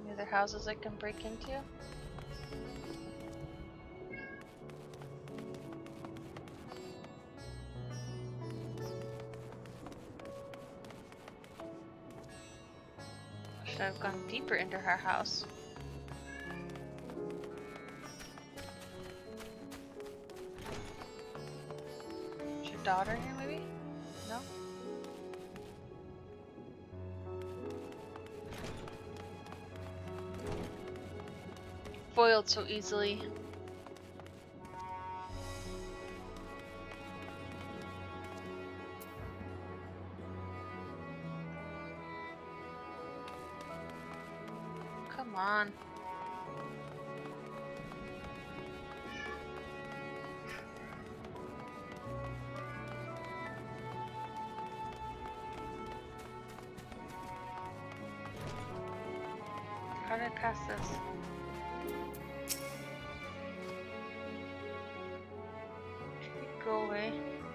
Any other houses I can break into? Should have gone deeper into her house. Is your daughter here, maybe? No? Foiled so easily. Come on. How did I pass this? Go away.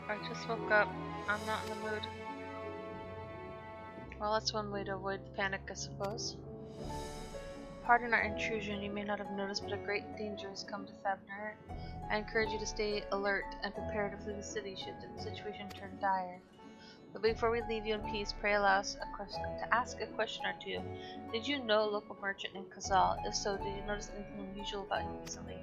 I just woke up. I'm not in the mood. Well, that's one way to avoid the panic, I suppose. Pardon our intrusion. You may not have noticed, but a great danger has come to Fabner. I encourage you to stay alert and prepared to flee the city should the situation turn dire. But before we leave you in peace, pray allow us to ask a question or two. Did you know a local merchant named Cazal? If so, did you notice anything unusual about him recently?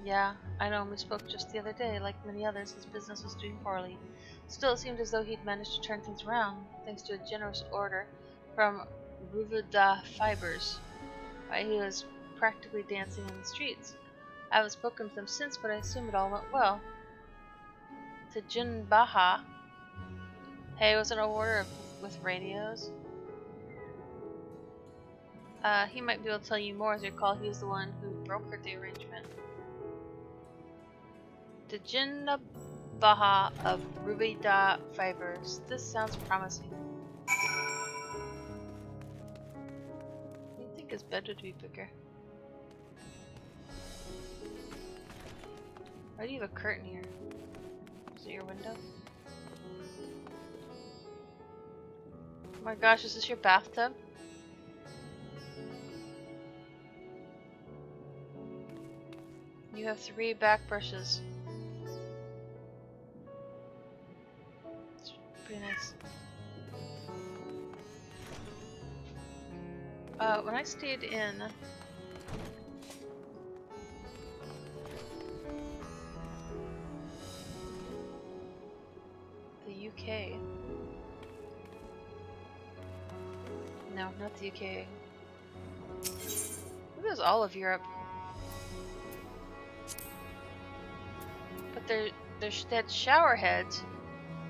Yeah, I know him. We spoke just the other day. Like many others, his business was doing poorly. Still, it seemed as though he'd managed to turn things around, thanks to a generous order from Ruvida Fibers. Why, he was practically dancing in the streets. I haven't spoken to them since, but I assume it all went well. To Jin Baha. Hey, was it an order with radios? He might be able to tell you more. As you recall, he was the one who brokered the arrangement. To Jin Baha of Ruvida Fibers. This sounds promising. I think his bed would be bigger. Why do you have a curtain here? Is it your window? Oh my gosh, is this your bathtub? You have 3 back brushes. It's pretty nice. When I stayed in UK. No, not the UK. It was all of Europe. But they had shower heads,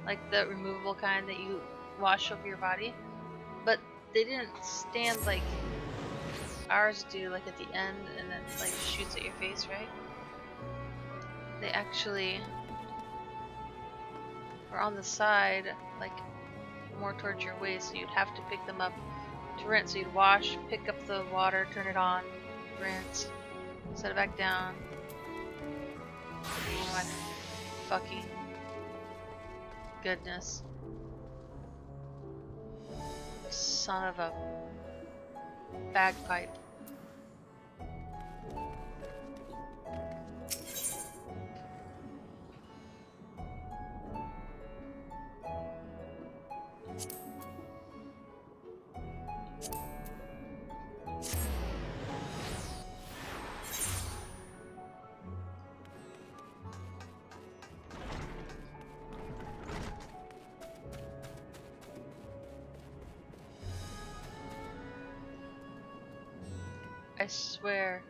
like the removable kind that you wash over your body. But they didn't stand like ours do, like at the end and then like shoots at your face, right? They actually were on the side, like more towards your waist, so you'd have to pick them up to rinse. So you'd wash, pick up the water, turn it on, rinse, set it back down. Oh my fucking goodness. Son of a bagpipe. I swear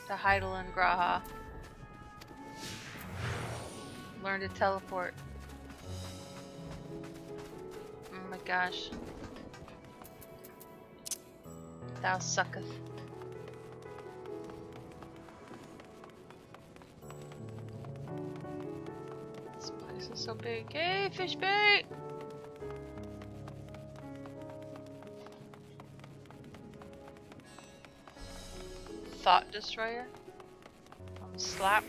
to Heidel and Graha. Learn to teleport. Oh my gosh. Thou sucketh. This place is so big. Hey, fish bait! Thought destroyer. Slap.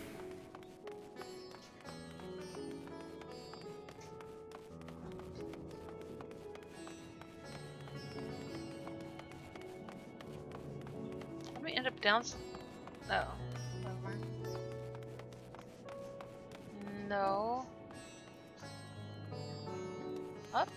Let me end up down. Oh, over. No. Up.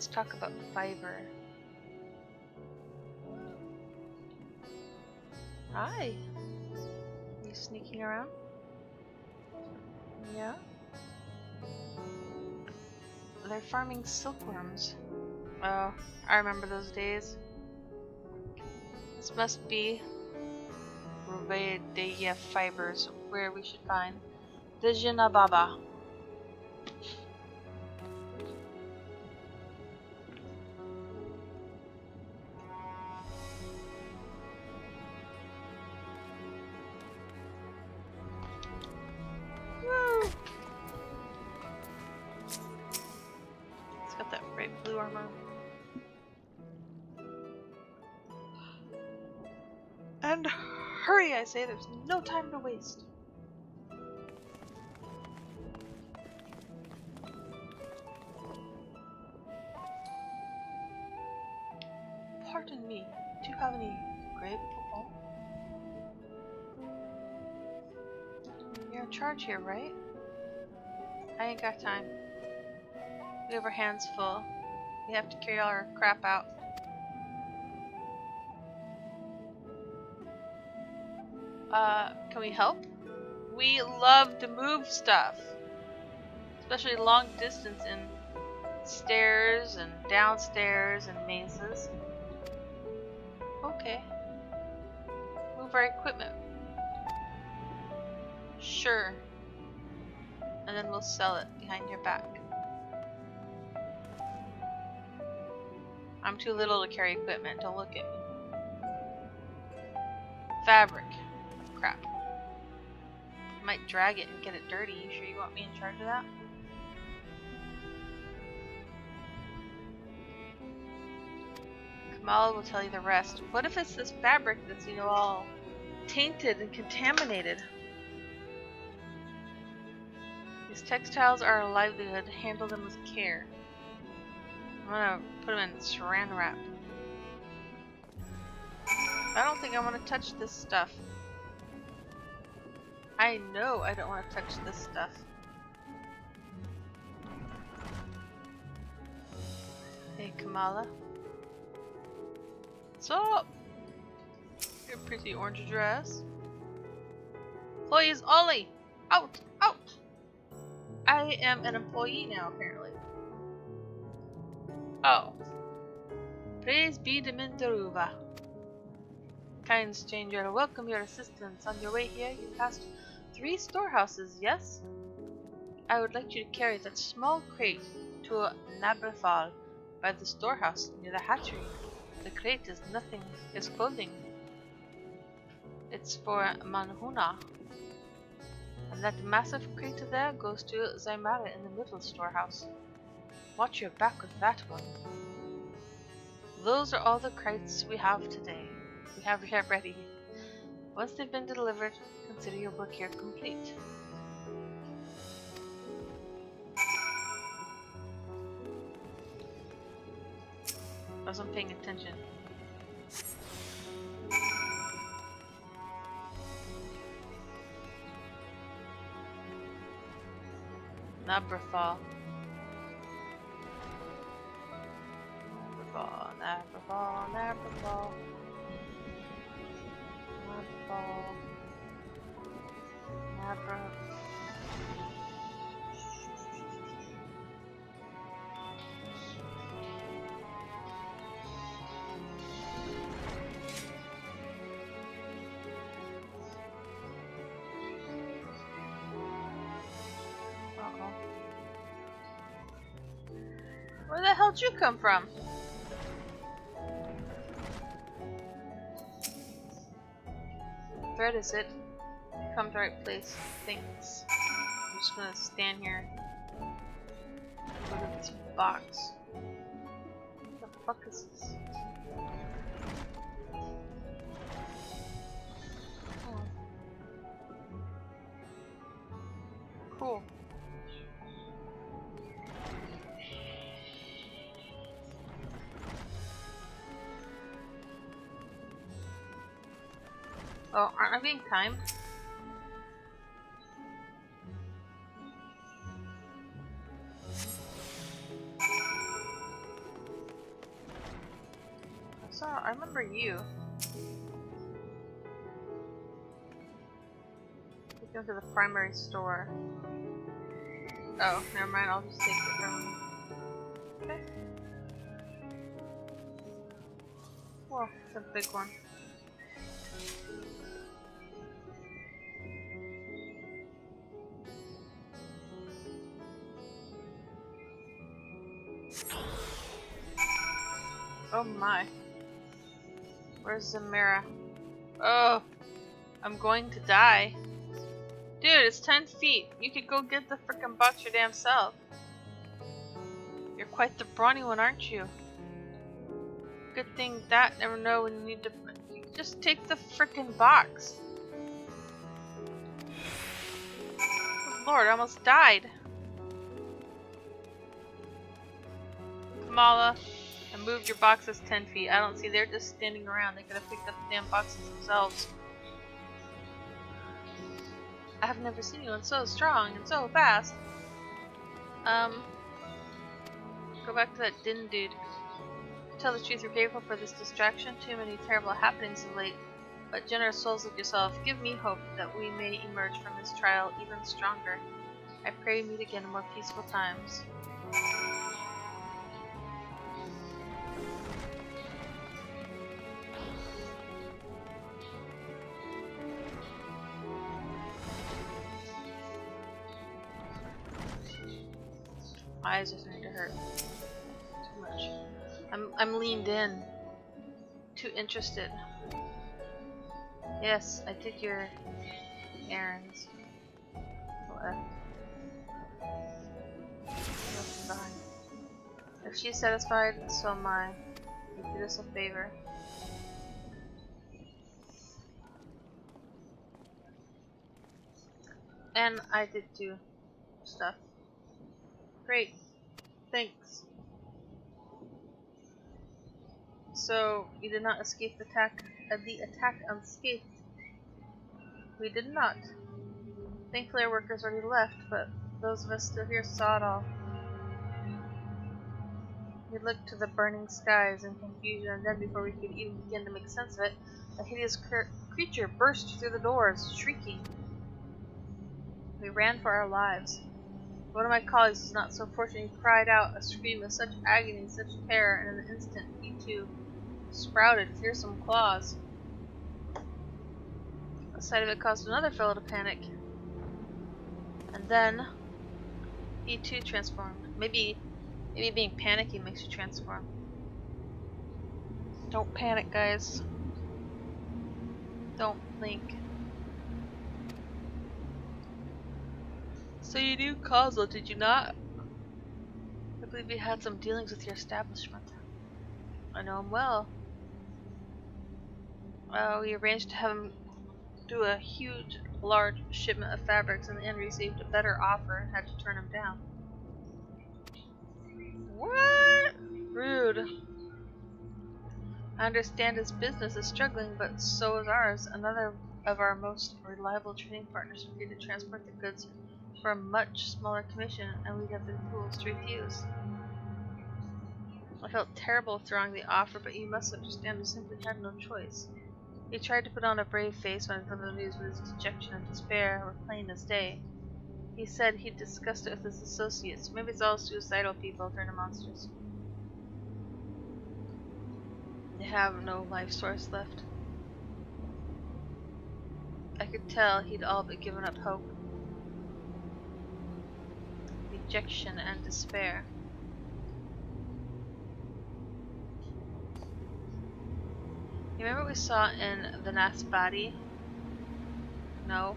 Let's talk about fiber. Hi. You sneaking around? Yeah. They're farming silkworms. Oh, I remember those days. This must be Rubedeya fibers, where we should find the Jinababa. blue armor. And hurry, I say, there's no time to waste. Pardon me, do you have any grave people? You're in charge here, right? I ain't got time. We have our hands full. We have to carry all our crap out. Can we help? We love to move stuff. Especially long distance in stairs and downstairs and mazes. Okay. Move our equipment. Sure. And then we'll sell it behind your back. I'm too little to carry equipment, don't look at me. Fabric. Crap. I might drag it and get it dirty. You sure you want me in charge of that? Kamala will tell you the rest. What if it's this fabric that's, you know, all tainted and contaminated? These textiles are a livelihood. Handle them with care. I'm gonna put them in saran wrap. I don't think I want to touch this stuff. I know I don't want to touch this stuff. Hey, Kamala. What's up? Your pretty orange dress. Please, Ollie! Out! Out! I am an employee now, apparently. Oh. Praise be to Mindaruva. Kind stranger, welcome your assistance. On your way here, you passed 3 storehouses, yes? I would like you to carry that small crate to Nabrafal by the storehouse near the hatchery. The crate is nothing, is clothing. It's for Manhuna. And that massive crate there goes to Zaimara in the middle storehouse. Watch your back with that one. Those are all the crates we have today. We have here ready. Once they've been delivered, consider your work here complete. I wasn't paying attention. Nabrafal. Nabrafal, Nabrafal, Nabrafal. Nabrafal. Nabrafal. Where the hell did you come from? Thread is it? Come to the right place. Thanks. I'm just gonna stand here. Look at this box. What the fuck is this? Oh. Cool. Oh, aren't I being timed? I remember you. Let's go to the primary store. Oh, never mind, I'll just take it from... Okay. Whoa, it's a big one. Oh my. Where's Zamira? Oh, I'm going to die. Dude, it's 10 feet. You could go get the frickin' box your damn self. You're quite quite the brawny one, aren't you? Good thing that never know when you need to. Just take the frickin' box. Good Lord, I almost died. Kamala, I moved your boxes 10 feet. I don't see they're just standing around. They could have picked up the damn boxes themselves. I have never seen anyone so strong and so fast. Go back to that Din dude. To tell the truth, you're grateful for this distraction. Too many terrible happenings of late. But generous souls like yourself, give me hope that we may emerge from this trial even stronger. I pray we meet again in more peaceful times. My eyes are starting to hurt. Too much. I'm leaned in. Too interested. Yes, I did your errands. Left. Nothing behind. If she's satisfied, so am I. You did us a favor. And I did do stuff. Great. Thanks. So, you did not escape the attack unscathed. We did not. Thankfully our workers already left, but those of us still here saw it all. We looked to the burning skies in confusion, and then before we could even begin to make sense of it, a hideous creature burst through the doors, shrieking. We ran for our lives. One of my colleagues was not so fortunate. He cried out a scream of such agony, such terror, and in an instant he too sprouted fearsome claws. The sight of it caused another fellow to panic. And then he too transformed. Maybe being panicky makes you transform. Don't panic, guys. Don't blink. So you knew Kozlo, did you not? I believe he had some dealings with your establishment. I know him well. We arranged to have him do a huge, large shipment of fabrics, and in the end received a better offer and had to turn him down. What? Rude. I understand his business is struggling, but so is ours. Another of our most reliable trading partners agreed to transport the goods for a much smaller commission, and we'd have been fools to refuse. I felt terrible throwing the offer, but you must understand we simply had no choice. He tried to put on a brave face when I told the news, but his dejection and despair were plain as day. He said he'd discussed it with his associates. Maybe it's all suicidal people turned to monsters. They have no life source left. I could tell he'd all but given up hope. Dejection and despair. You remember what we saw in the Nasbadi? No.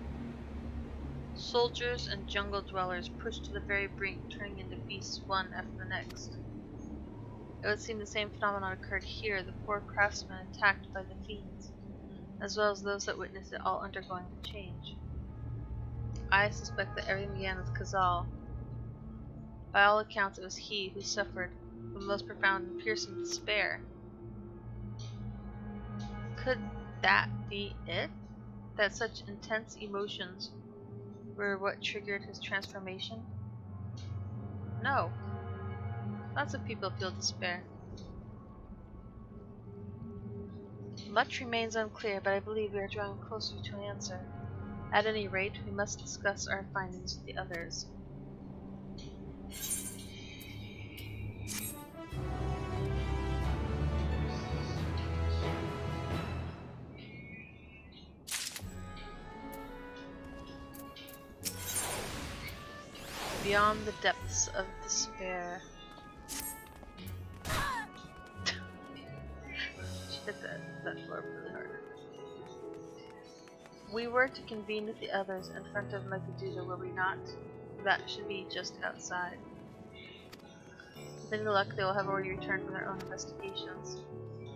Soldiers and jungle dwellers pushed to the very brink, turning into beasts one after the next. It would seem the same phenomenon occurred here, the poor craftsmen attacked by the fiends, as well as those that witnessed it all undergoing the change. I suspect that everything began with Khazal. By all accounts, it was he who suffered the most profound and piercing despair. Could that be it? That such intense emotions were what triggered his transformation? No. Lots of people feel despair. Much remains unclear, but I believe we are drawing closer to an answer. At any rate, we must discuss our findings with the others. Beyond the depths of despair. She hit that floor really hard. We were to convene with the others in front of Megaduda, were we not? That should be just outside. With any luck, they will have already returned from their own investigations.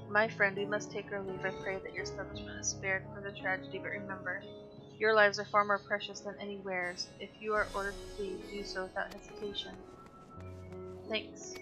My friend, we must take our leave. I pray that your establishment is spared for the tragedy, but remember, your lives are far more precious than any wares. If you are ordered to flee, do so without hesitation. Thanks.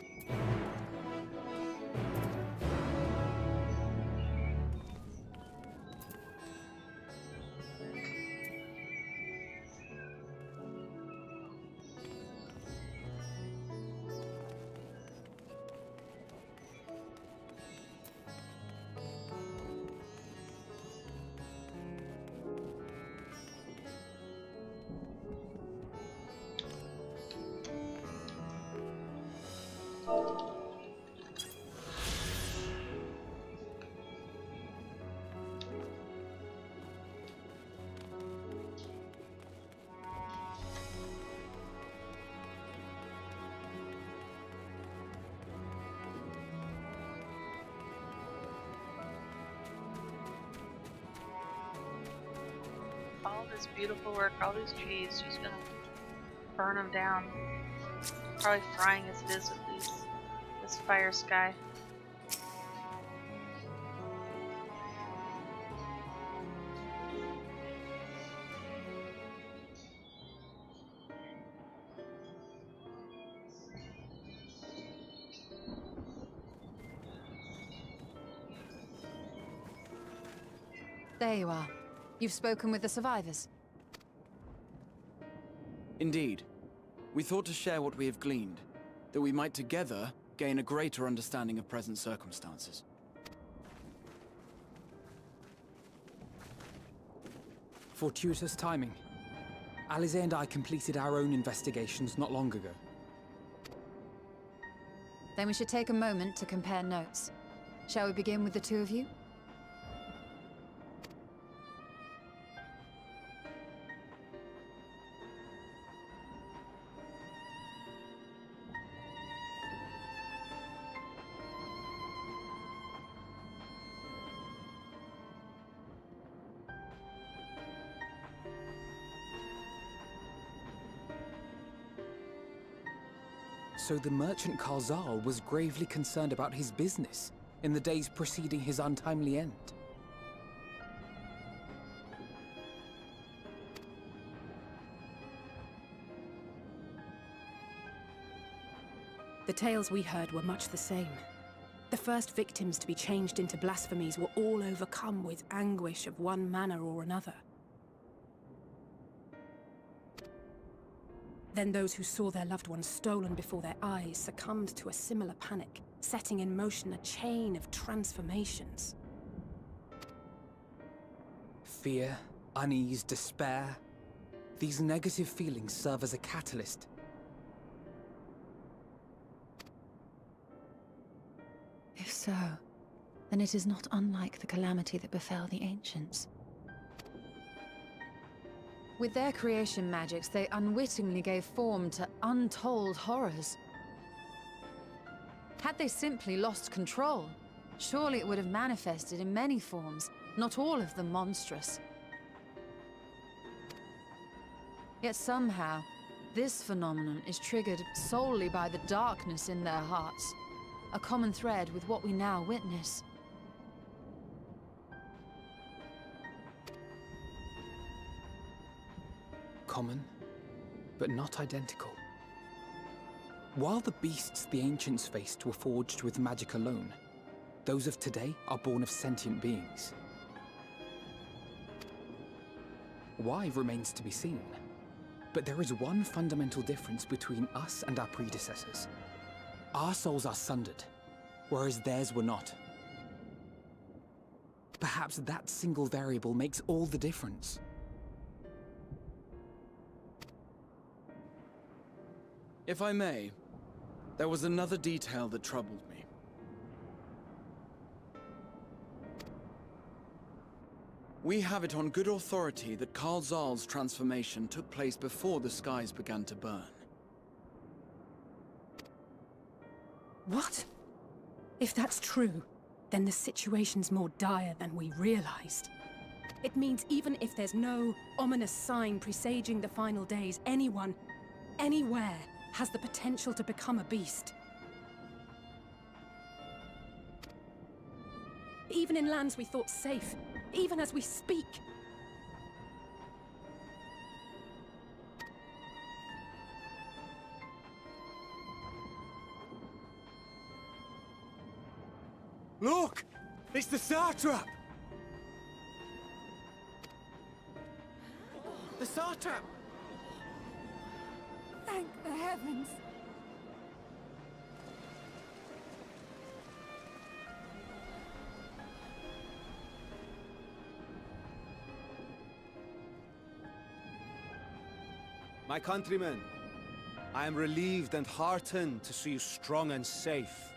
All this beautiful work, all these trees, she's gonna burn them down. Probably frying as it is with this fire sky. There you are. You've spoken with the survivors. Indeed. We thought to share what we have gleaned, that we might together gain a greater understanding of present circumstances. Fortuitous timing. Alize and I completed our own investigations not long ago. Then we should take a moment to compare notes. Shall we begin with the two of you? So the merchant Karzal was gravely concerned about his business in the days preceding his untimely end. The tales we heard were much the same. The first victims to be changed into blasphemies were all overcome with anguish of one manner or another. Then those who saw their loved ones stolen before their eyes succumbed to a similar panic, setting in motion a chain of transformations. Fear, unease, despair. These negative feelings serve as a catalyst. If so, then it is not unlike the calamity that befell the ancients. With their creation magics, they unwittingly gave form to untold horrors. Had they simply lost control, surely it would have manifested in many forms, not all of them monstrous. Yet somehow, this phenomenon is triggered solely by the darkness in their hearts, a common thread with what we now witness. Common, but not identical. While the beasts the ancients faced were forged with magic alone, those of today are born of sentient beings. Why remains to be seen, but there is one fundamental difference between us and our predecessors. Our souls are sundered, whereas theirs were not. Perhaps that single variable makes all the difference. If I may, there was another detail that troubled me. We have it on good authority that Karzal's transformation took place before the skies began to burn. What? If that's true, then the situation's more dire than we realized. It means even if there's no ominous sign presaging the final days, anyone, anywhere, has the potential to become a beast. even in lands we thought safe, even as we speak. Look! It's the satrap! The satrap! Thank the heavens. My countrymen, I am relieved and heartened to see you strong and safe.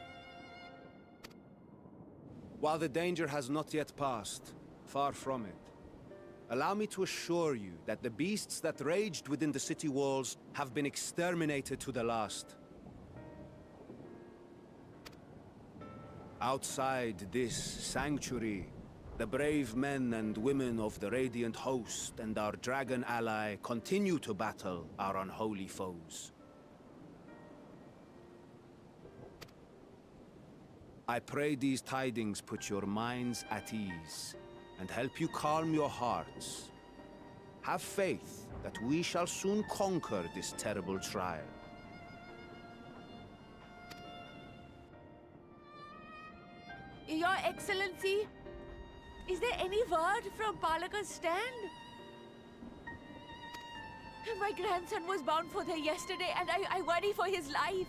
While the danger has not yet passed, far from it, allow me to assure you that the beasts that raged within the city walls have been exterminated to the last. Outside this sanctuary, the brave men and women of the Radiant Host and our dragon ally continue to battle our unholy foes. I pray these tidings put your minds at ease and help you calm your hearts. Have faith that we shall soon conquer this terrible trial. Your Excellency, is there any word from Palaka's stand? My grandson was bound for there yesterday, and I worry for his life.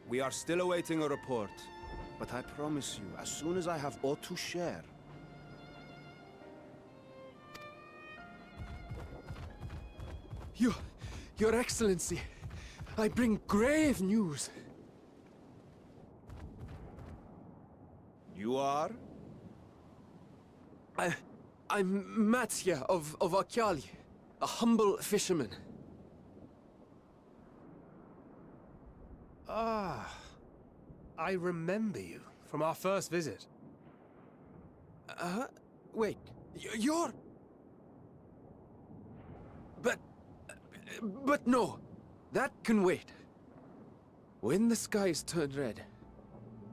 We are still awaiting a report, but I promise you, as soon as I have aught to share... Your Excellency, I bring grave news. You are? I'm Matsya of Akyali, a humble fisherman. Ah, I remember you from our first visit. Wait, you're... But no, that can wait. When the skies turned red,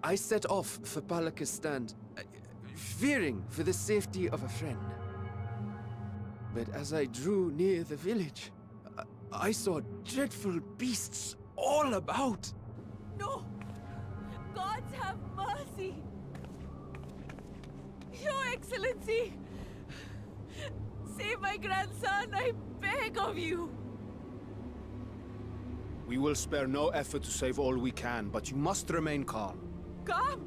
I set off for Palaka's stand, fearing for the safety of a friend. But as I drew near the village, I saw dreadful beasts all about. No! Gods have mercy! Your Excellency! Save my grandson, I beg of you! We will spare no effort to save all we can, but you must remain calm. Calm?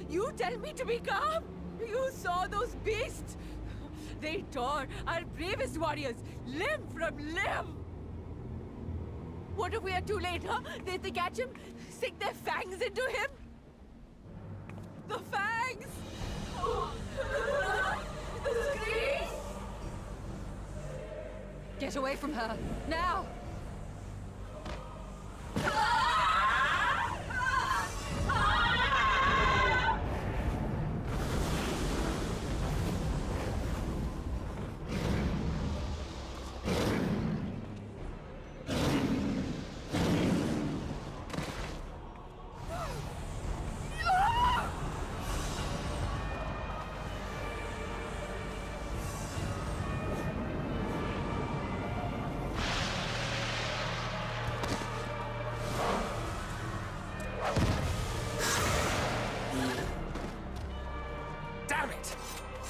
You tell me to be calm? You saw those beasts? They tore our bravest warriors limb from limb! What if we are too late, huh? They catch him, sink their fangs into him? The fangs! The screams! Get away from her, now!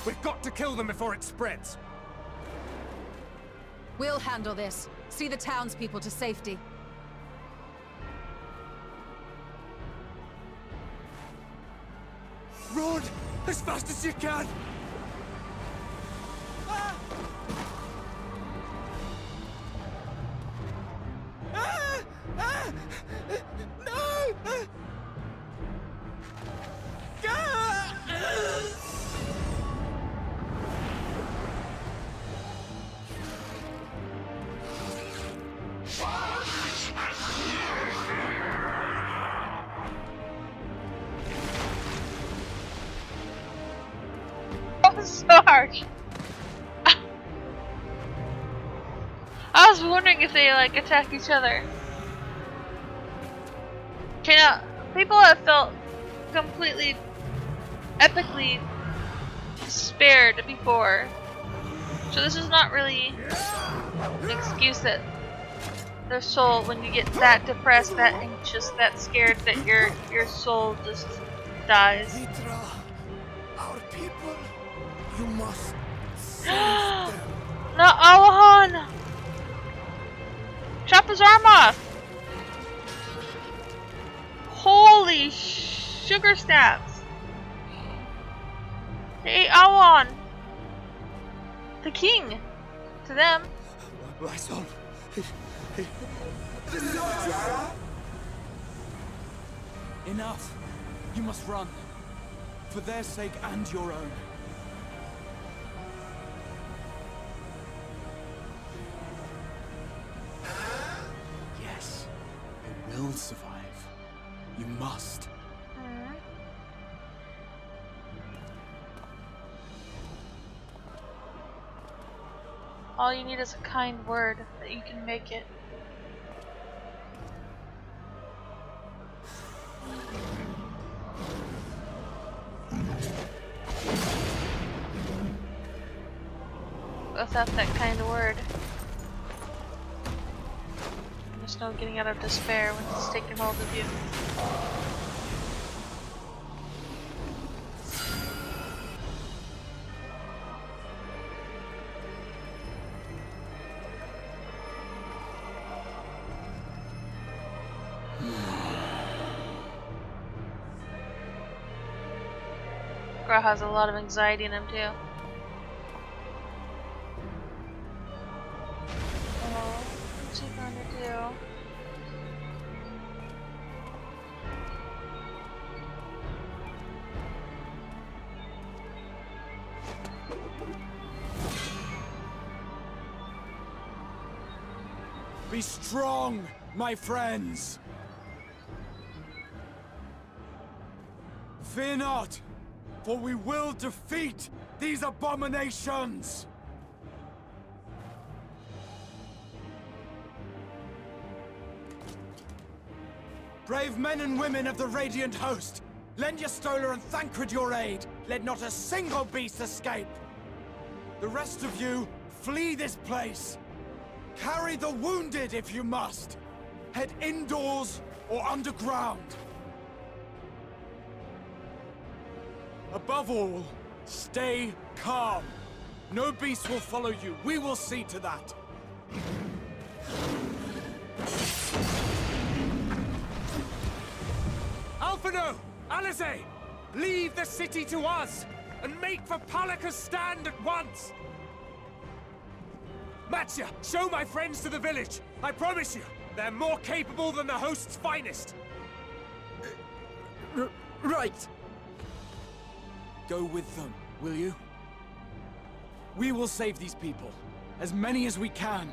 We've got to kill them before it spreads. We'll handle this. See the townspeople to safety. Run! As fast as you can! No! That was so harsh. I was wondering if they like attack each other. Okay, now people have felt completely, epically spared before, so this is not really an excuse that their soul, when you get that depressed, that anxious, that scared, that your soul just dies. Vitra, our people, you must save them. Not Alahan! Chop his arm off! Holy sugar snaps! They ate Awan! The king! To them. My son. Enough. You must run. For their sake and your own. Yes, they will survive. You must. All you need is a kind word that you can make it. Without that kind of word, there's no getting out of despair when it's taken hold of you. Gra has a lot of anxiety in him too. Oh, what's he gonna do? Be strong, my friends. Fear not, for we will defeat these abominations! Brave men and women of the Radiant Host, lend your Stola and Thancred your aid. Let not a single beast escape. The rest of you, flee this place. Carry the wounded if you must. Head indoors or underground. Above all, stay calm. No beast will follow you. We will see to that. Alphino! Alize! Leave the city to us, and make for Palaka's stand at once! Matya, show my friends to the village. I promise you, they're more capable than the host's finest. Right. Go with them, will you? We will save these people. As many as we can.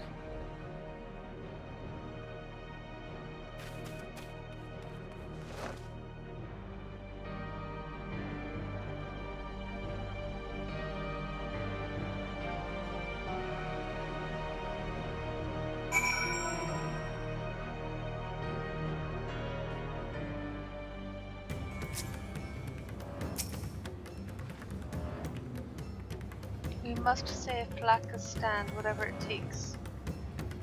We must save Palaka's stand, whatever it takes.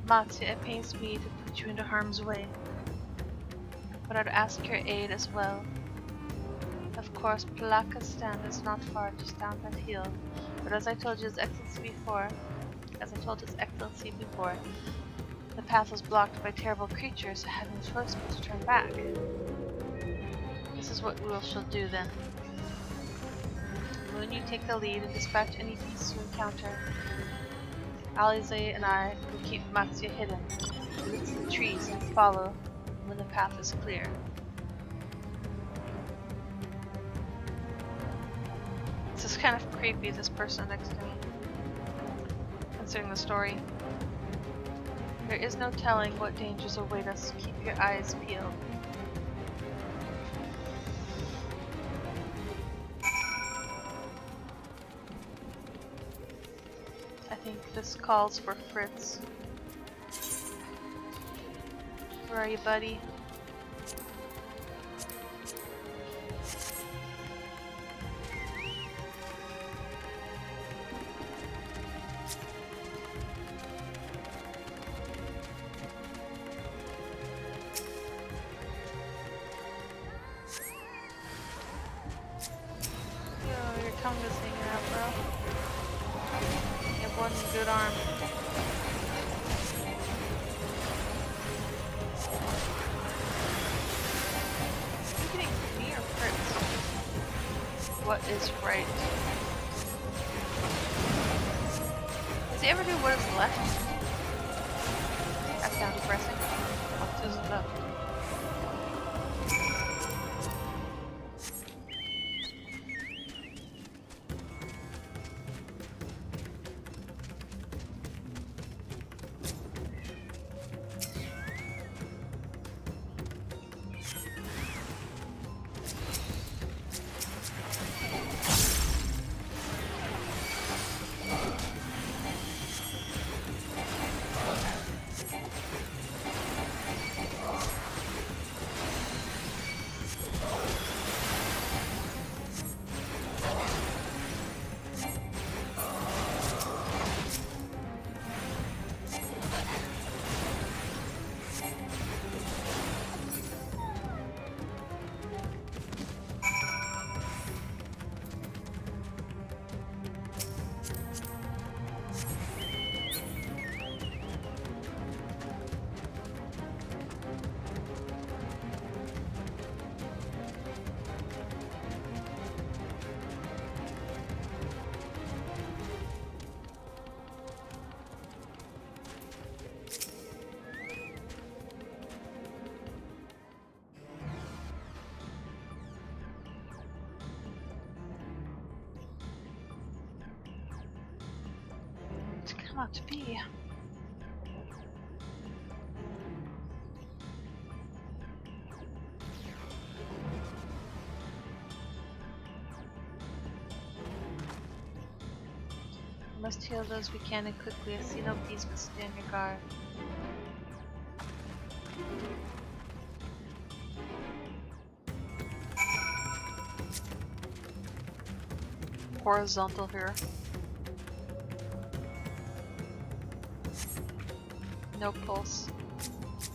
Matya, it pains me to put you into harm's way, but I'd ask your aid as well. Of course, Palaka's stand is not far just down that hill, but as I told His Excellency before, the path was blocked by terrible creatures, so having choice but to turn back. This is what we shall do then. When you take the lead and dispatch any beasts you encounter, Alize and I will keep Matya hidden amidst the trees and follow when the path is clear. This is kind of creepy, this person next to me, considering the story. There is no telling what dangers await us. Keep your eyes peeled. I think this calls for Fritz. Where are you, buddy? Yo, your tongue is hanging out, bro. You have one good arm. What is right? Does he ever do what is left? That sounds depressing. What's his left? It's come out to be. We must heal those we can and quickly. I see no peace, but stand your guard. Horizontal here. No pulse.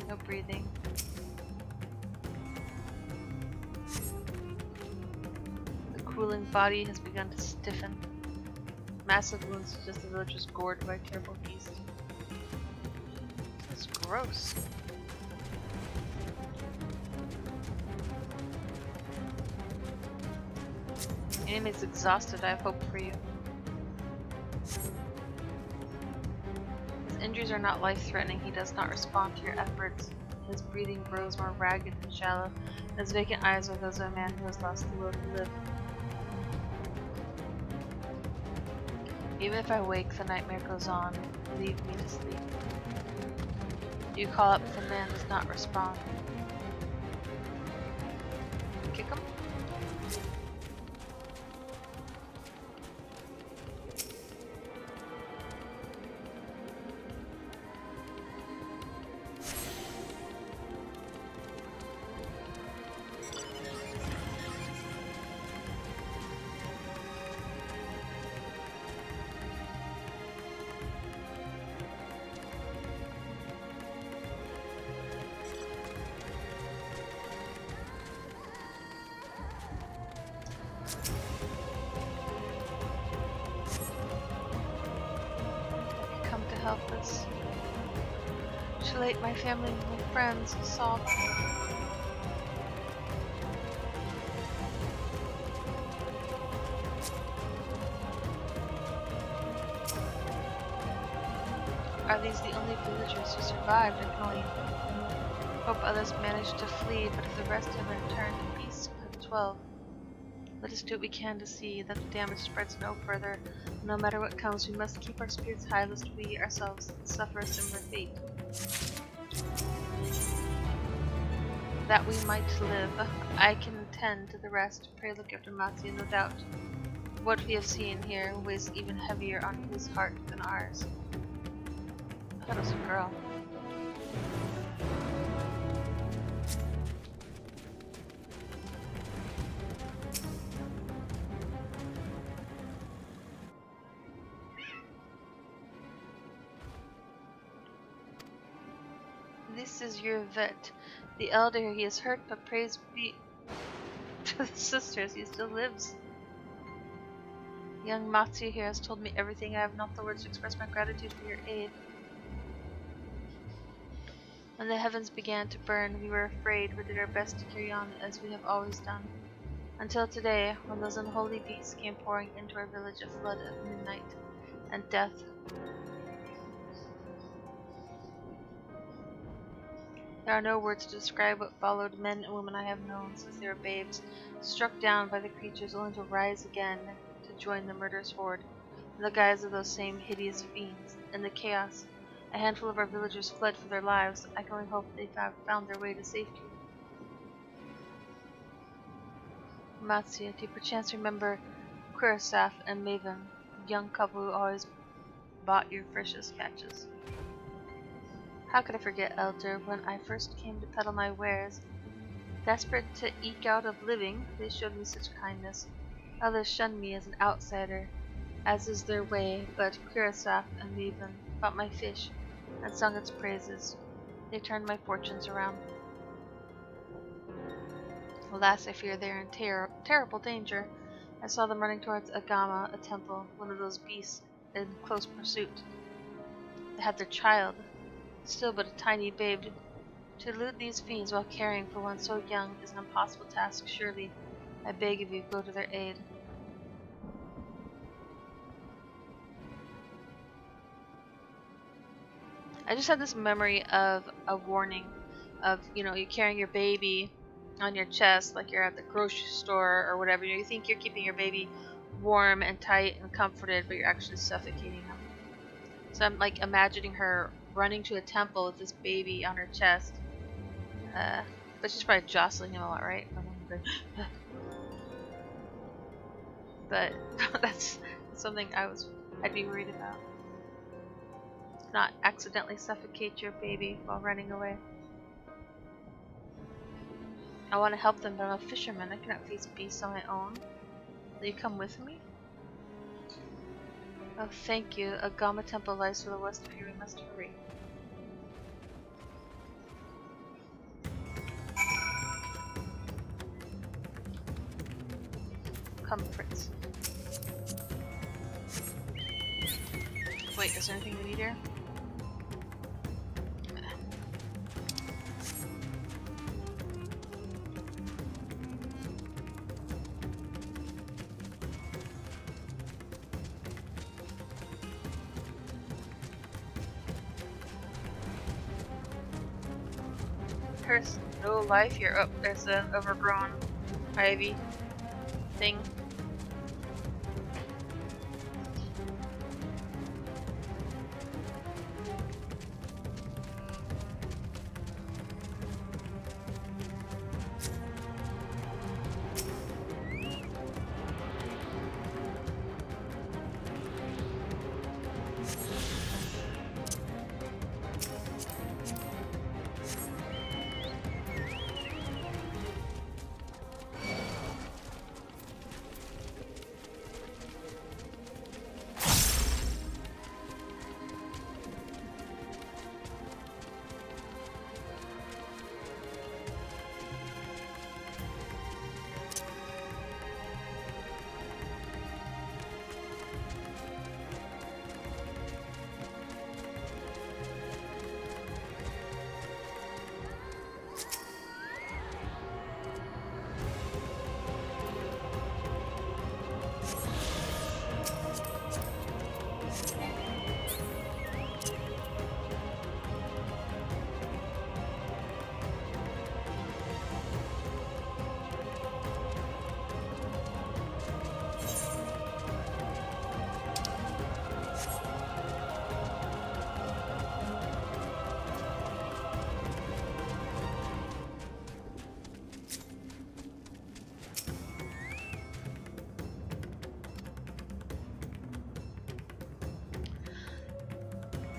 No breathing. The cooling body has begun to stiffen. Massive wounds suggest the village was gored by a terrible beast. That's gross. The enemy's exhausted. I have hope for you. His injuries are not life-threatening. He does not respond to your efforts. His breathing grows more ragged and shallow. His vacant eyes are those of a man who has lost the will to live. Even if I wake, the nightmare goes on. Leave me to sleep. You call up, the man does not respond. Kick him? Help us. Too late, my family and my friends saw. Are these the only villagers who survived? I can only hope others managed to flee, but if the rest have returned in peace, I have 12. Let us do what we can to see that the damage spreads no further. No matter what comes, we must keep our spirits high lest we ourselves suffer a similar fate. That we might live, I can attend to the rest. Pray look after Matsuya, no doubt. What we have seen here weighs even heavier on his heart than ours. I thought it was a girl. This is your vet. The elder, he is hurt, but praise be to the sisters, he still lives. Young Matsu here has told me everything. I have not the words to express my gratitude for your aid. When the heavens began to burn, we were afraid, but did our best to carry on as we have always done. Until today, when those unholy beasts came pouring into our village, a flood of midnight and death. There are no words to describe what followed. Men and women I have known since they were babes, struck down by the creatures only to rise again to join the murderous horde in the guise of those same hideous fiends. In the chaos, a handful of our villagers fled for their lives. I can only hope they found their way to safety. Matsu, do you perchance remember Kurasaf and Maven, a young couple who always bought your freshest catches? How could I forget, Elder? When I first came to peddle my wares, desperate to eke out a living, they showed me such kindness. Others shunned me as an outsider, as is their way, but Kurasaf and Maven bought my fish and sung its praises. They turned my fortunes around. Alas, I fear they are in terrible danger. I saw them running towards Agama, a temple, one of those beasts in close pursuit. They had their child, still but a tiny babe. To elude these fiends while caring for one so young is an impossible task. Surely, I beg of you, go to their aid. I just had this memory of a warning of, you're carrying your baby on your chest like you're at the grocery store or whatever. You think you're keeping your baby warm and tight and comforted, but you're actually suffocating him. So I'm like imagining her running to a temple with this baby on her chest. But she's probably jostling him a lot, right? But that's something I'd be worried about. Not accidentally suffocate your baby while running away. I want to help them, but I'm a fisherman. I cannot face beasts on my own. Will you come with me? Oh, thank you. A Gama temple lies to the west of here. We must hurry. Come, Fritz. Wait, is there anything we need here? There's no life here. Oh, there's an overgrown ivy thing.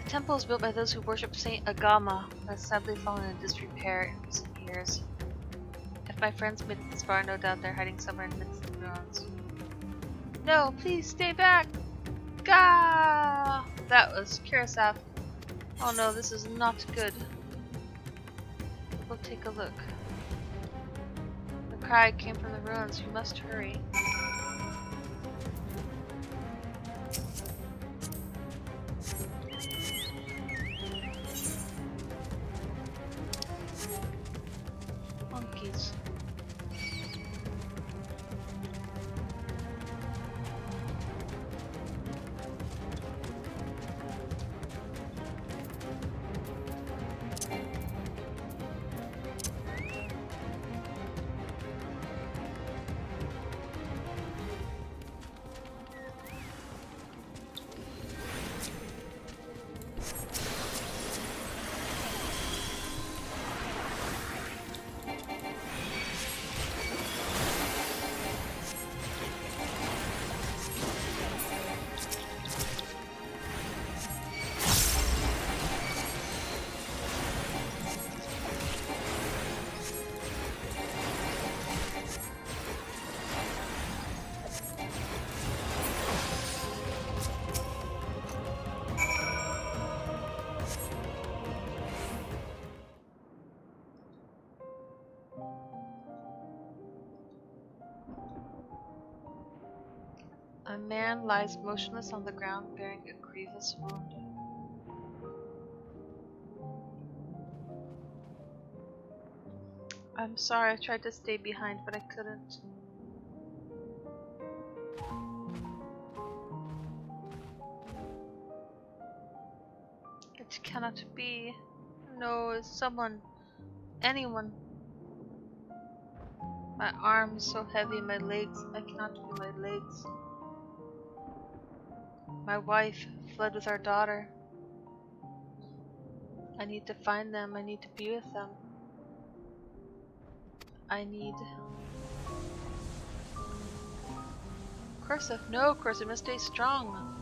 The temple is built by those who worship Saint Agama, but has sadly fallen into disrepair in recent years. If my friends made it this far, no doubt they're hiding somewhere in the midst of the ruins. No, please stay back! Gah! That was Kurasaf. Oh no, this is not good. take a look. The cry came from the ruins. We must hurry. Monkeys. A man lies motionless on the ground bearing a grievous wound. I'm sorry, I tried to stay behind, but I couldn't. It cannot be. No, it's someone. Anyone. My arms so heavy, my legs. I cannot feel my legs. My wife fled with our daughter. I need to find them. I need to be with them. I need... Cursive. No, Cursive must stay strong.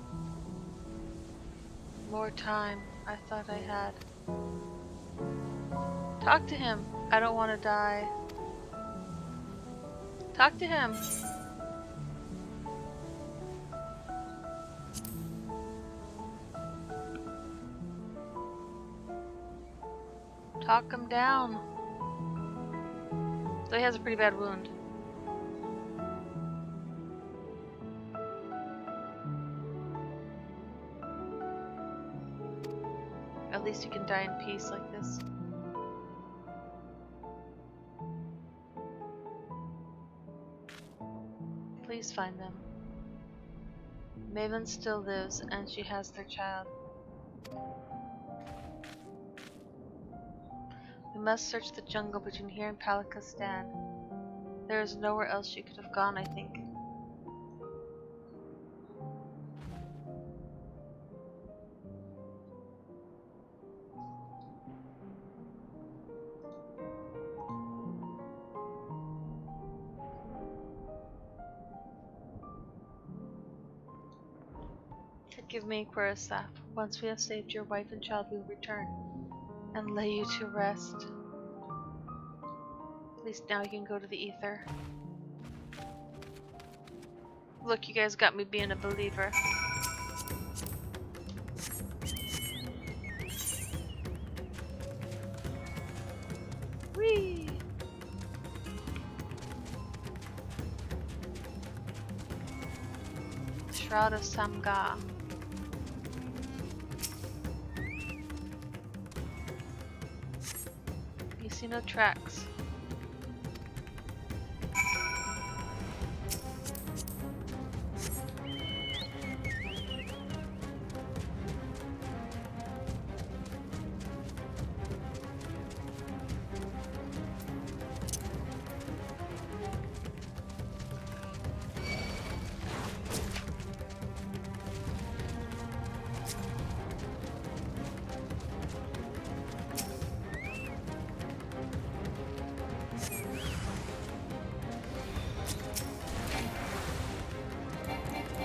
More time. I thought I had. Talk to him. I don't want to die. Talk to him. Talk him down. So he has a pretty bad wound. At least he can die in peace like this. Please find them. Maven still lives and she has their child. We must search the jungle between here and Palakistan. There is nowhere else she could have gone, I think. Forgive me, Querasaf. Once we have saved your wife and child, we will return and lay you to rest. At least now you can go to the ether. Look, you guys got me being a believer. Whee! Shroud of Samga. You see no tracks.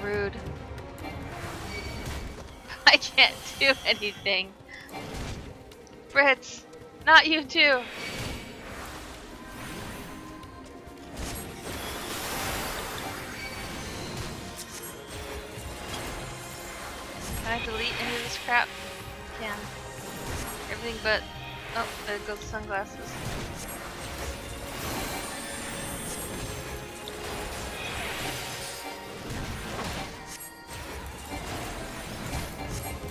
Rude. I can't do anything. Fritz, not you too. Can I delete any of this crap? Can. Everything but Oh, there goes the sunglasses.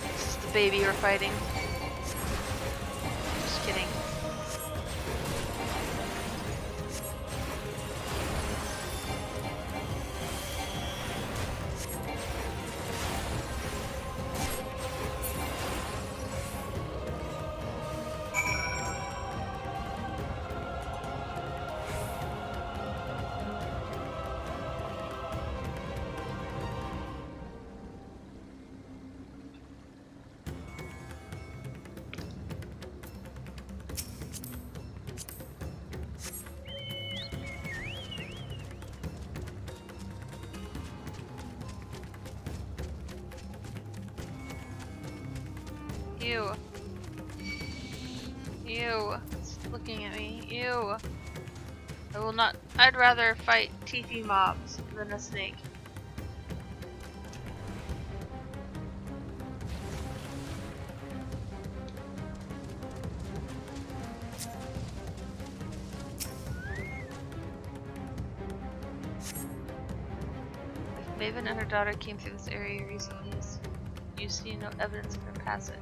This is the baby we're fighting. Just kidding. Ew. Ew. It's looking at me. Ew. I will not. I'd rather fight teethy mobs than a snake. If Maven and her daughter came through this area recently, you see no evidence of their passage.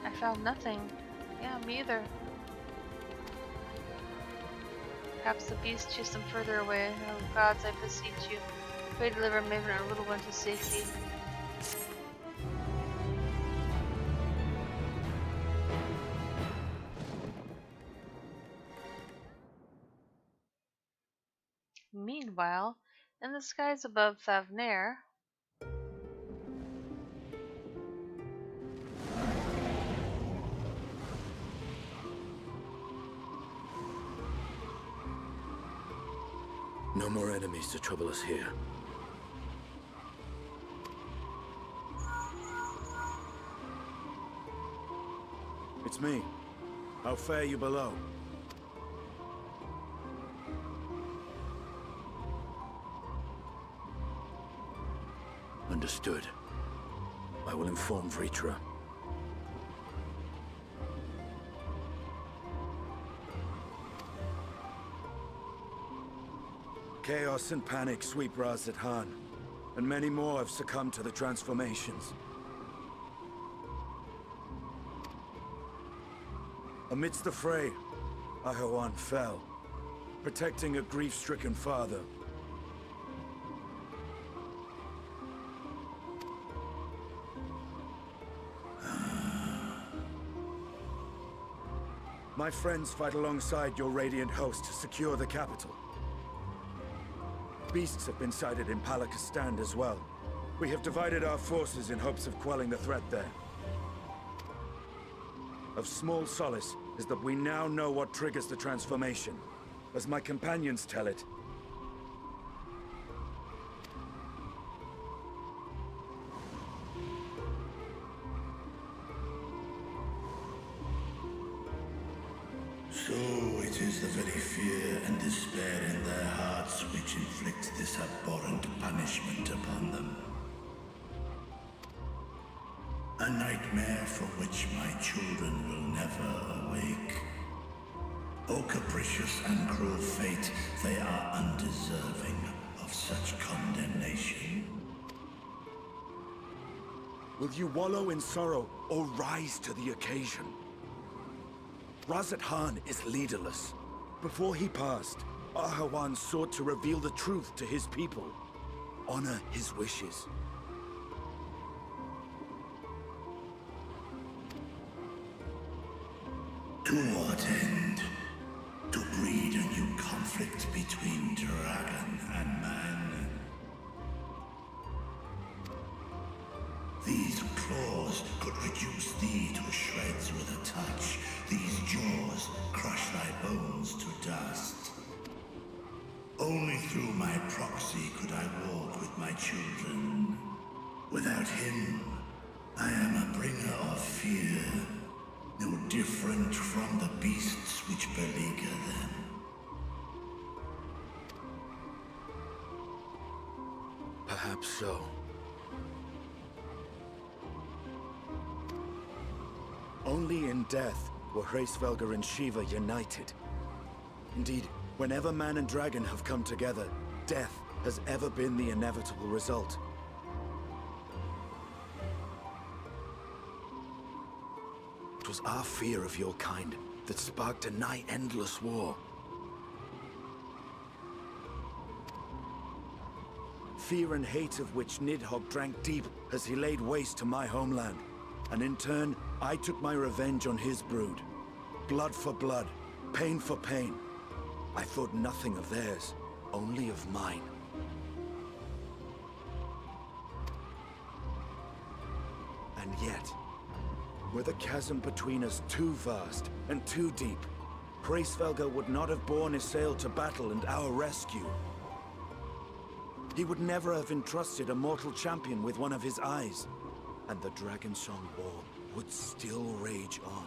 I found nothing. Yeah, me either. Perhaps the beast chased them further away. Oh gods, I beseech you, pray deliver Maven and our little one to safety. Meanwhile, in the skies above Thavnair, No more enemies to trouble us here. It's me. How fare you below? Understood. I will inform Vritra. Chaos and panic sweep Raz-at-Han, and many more have succumbed to the transformations. Amidst the fray, Ahawan fell, protecting a grief-stricken father. My friends fight alongside your Radiant host to secure the capital. Beasts have been sighted in Palakistan as well. We have divided our forces in hopes of quelling the threat there. Of small solace is that we now know what triggers the transformation. As my companions tell it, So it is the very fear and despair in their hearts which inflict this abhorrent punishment upon them. A nightmare from which my children will never awake. O capricious and cruel fate, they are undeserving of such condemnation. will you wallow in sorrow or rise to the occasion? Raz-at-Han is leaderless. Before he passed, Ahawan sought to reveal the truth to his people. Honor his wishes. To what end? To breed a new conflict between dragon and man. These claws could reduce thee to shreds with a touch. These jaws crush thy bones to dust. Only through my proxy could I walk with my children. Without him, I am a bringer of fear, no different from the beasts which beleaguer them. Perhaps so. Only in death were Hraesvelgr and Shiva united. Indeed, whenever man and dragon have come together, death has ever been the inevitable result. It was our fear of your kind that sparked a nigh-endless war. Fear and hate of which Nidhogg drank deep as he laid waste to my homeland. And in turn, I took my revenge on his brood. Blood for blood, pain for pain. I thought nothing of theirs, only of mine. And yet, were the chasm between us too vast and too deep, Hraesvelgr would not have borne his sail to battle and our rescue. He would never have entrusted a mortal champion with one of his eyes, and the Dragonsong War would still rage on.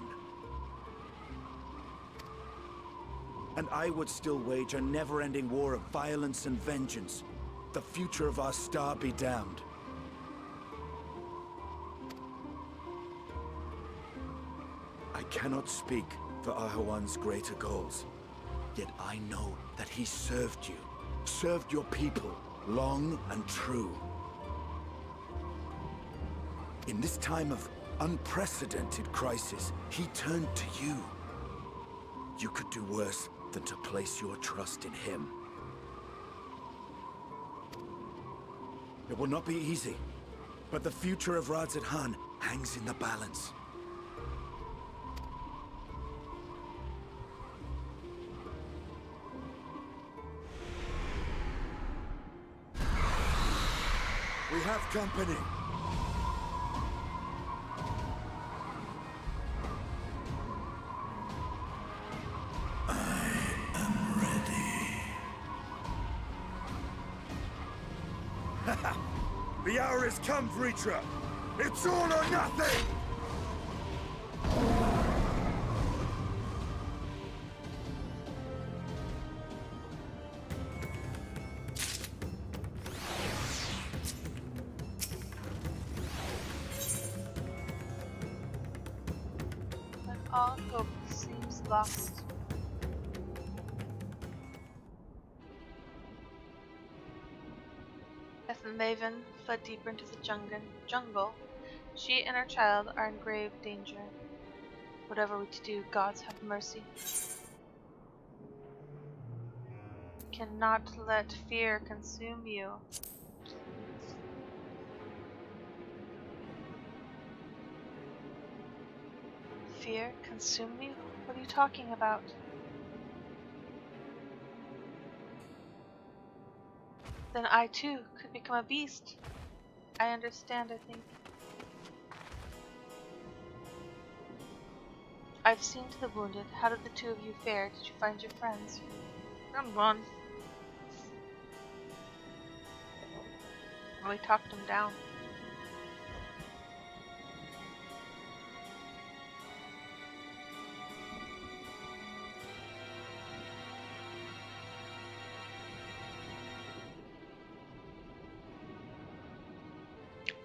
And I would still wage a never-ending war of violence and vengeance. The future of our star be damned. I cannot speak for Ahawan's greater goals, yet I know that he served you, served your people, long and true. In this time of unprecedented crisis, he turned to you. You could do worse than to place your trust in him. It will not be easy, but the future of Radzidhan hangs in the balance. We have company. The hour has come, Vritra! It's all or nothing! When all hope seems lost. If Maven fled deeper into the jungle, she and her child are in grave danger. Whatever we to do, gods have mercy. Cannot let fear consume you. Fear consume you? What are you talking about? Then I too could become a beast. I understand, I think. I've seen to the wounded. How did the two of you fare? Did you find your friends? I'm gone. We talked them down.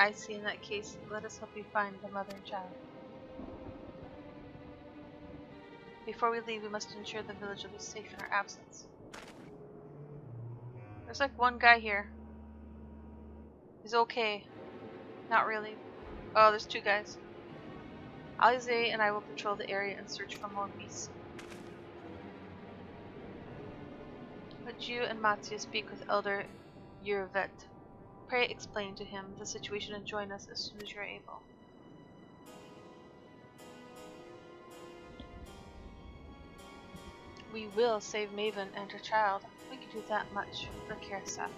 I see. In that case, let us help you find the mother and child. Before we leave, we must ensure the village will be safe in our absence. There's like one guy here. He's okay. Not really. Oh, there's two guys. Alize and I will patrol the area and search for more beasts. Would you and Matsuya speak with Elder Yurvet? Pray explain to him the situation and join us as soon as you're able. We will save Maven and her child. We can do that much for Karasaf.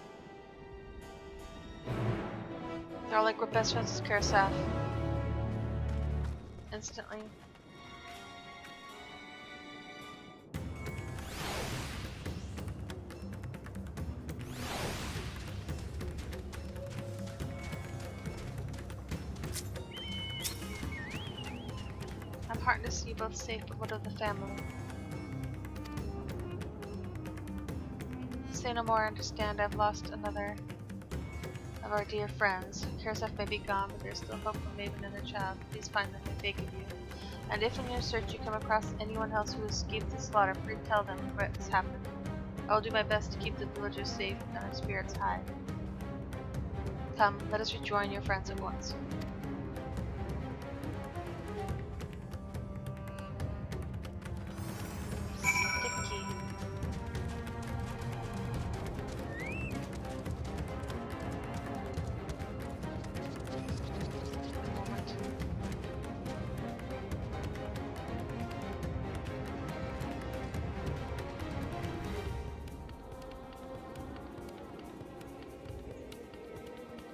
They're all like, we're best friends with Karasaf. Instantly. heartened to see you both safe, but what of the family? Say no more, I understand. I've lost another of our dear friends. Karsef may be gone, but there's still hope for Maven and her child. Please find them, I beg of you. And if in your search you come across anyone else who escaped the slaughter, please tell them what has happened. I will do my best to keep the villagers safe and our spirits high. Come, let us rejoin your friends at once.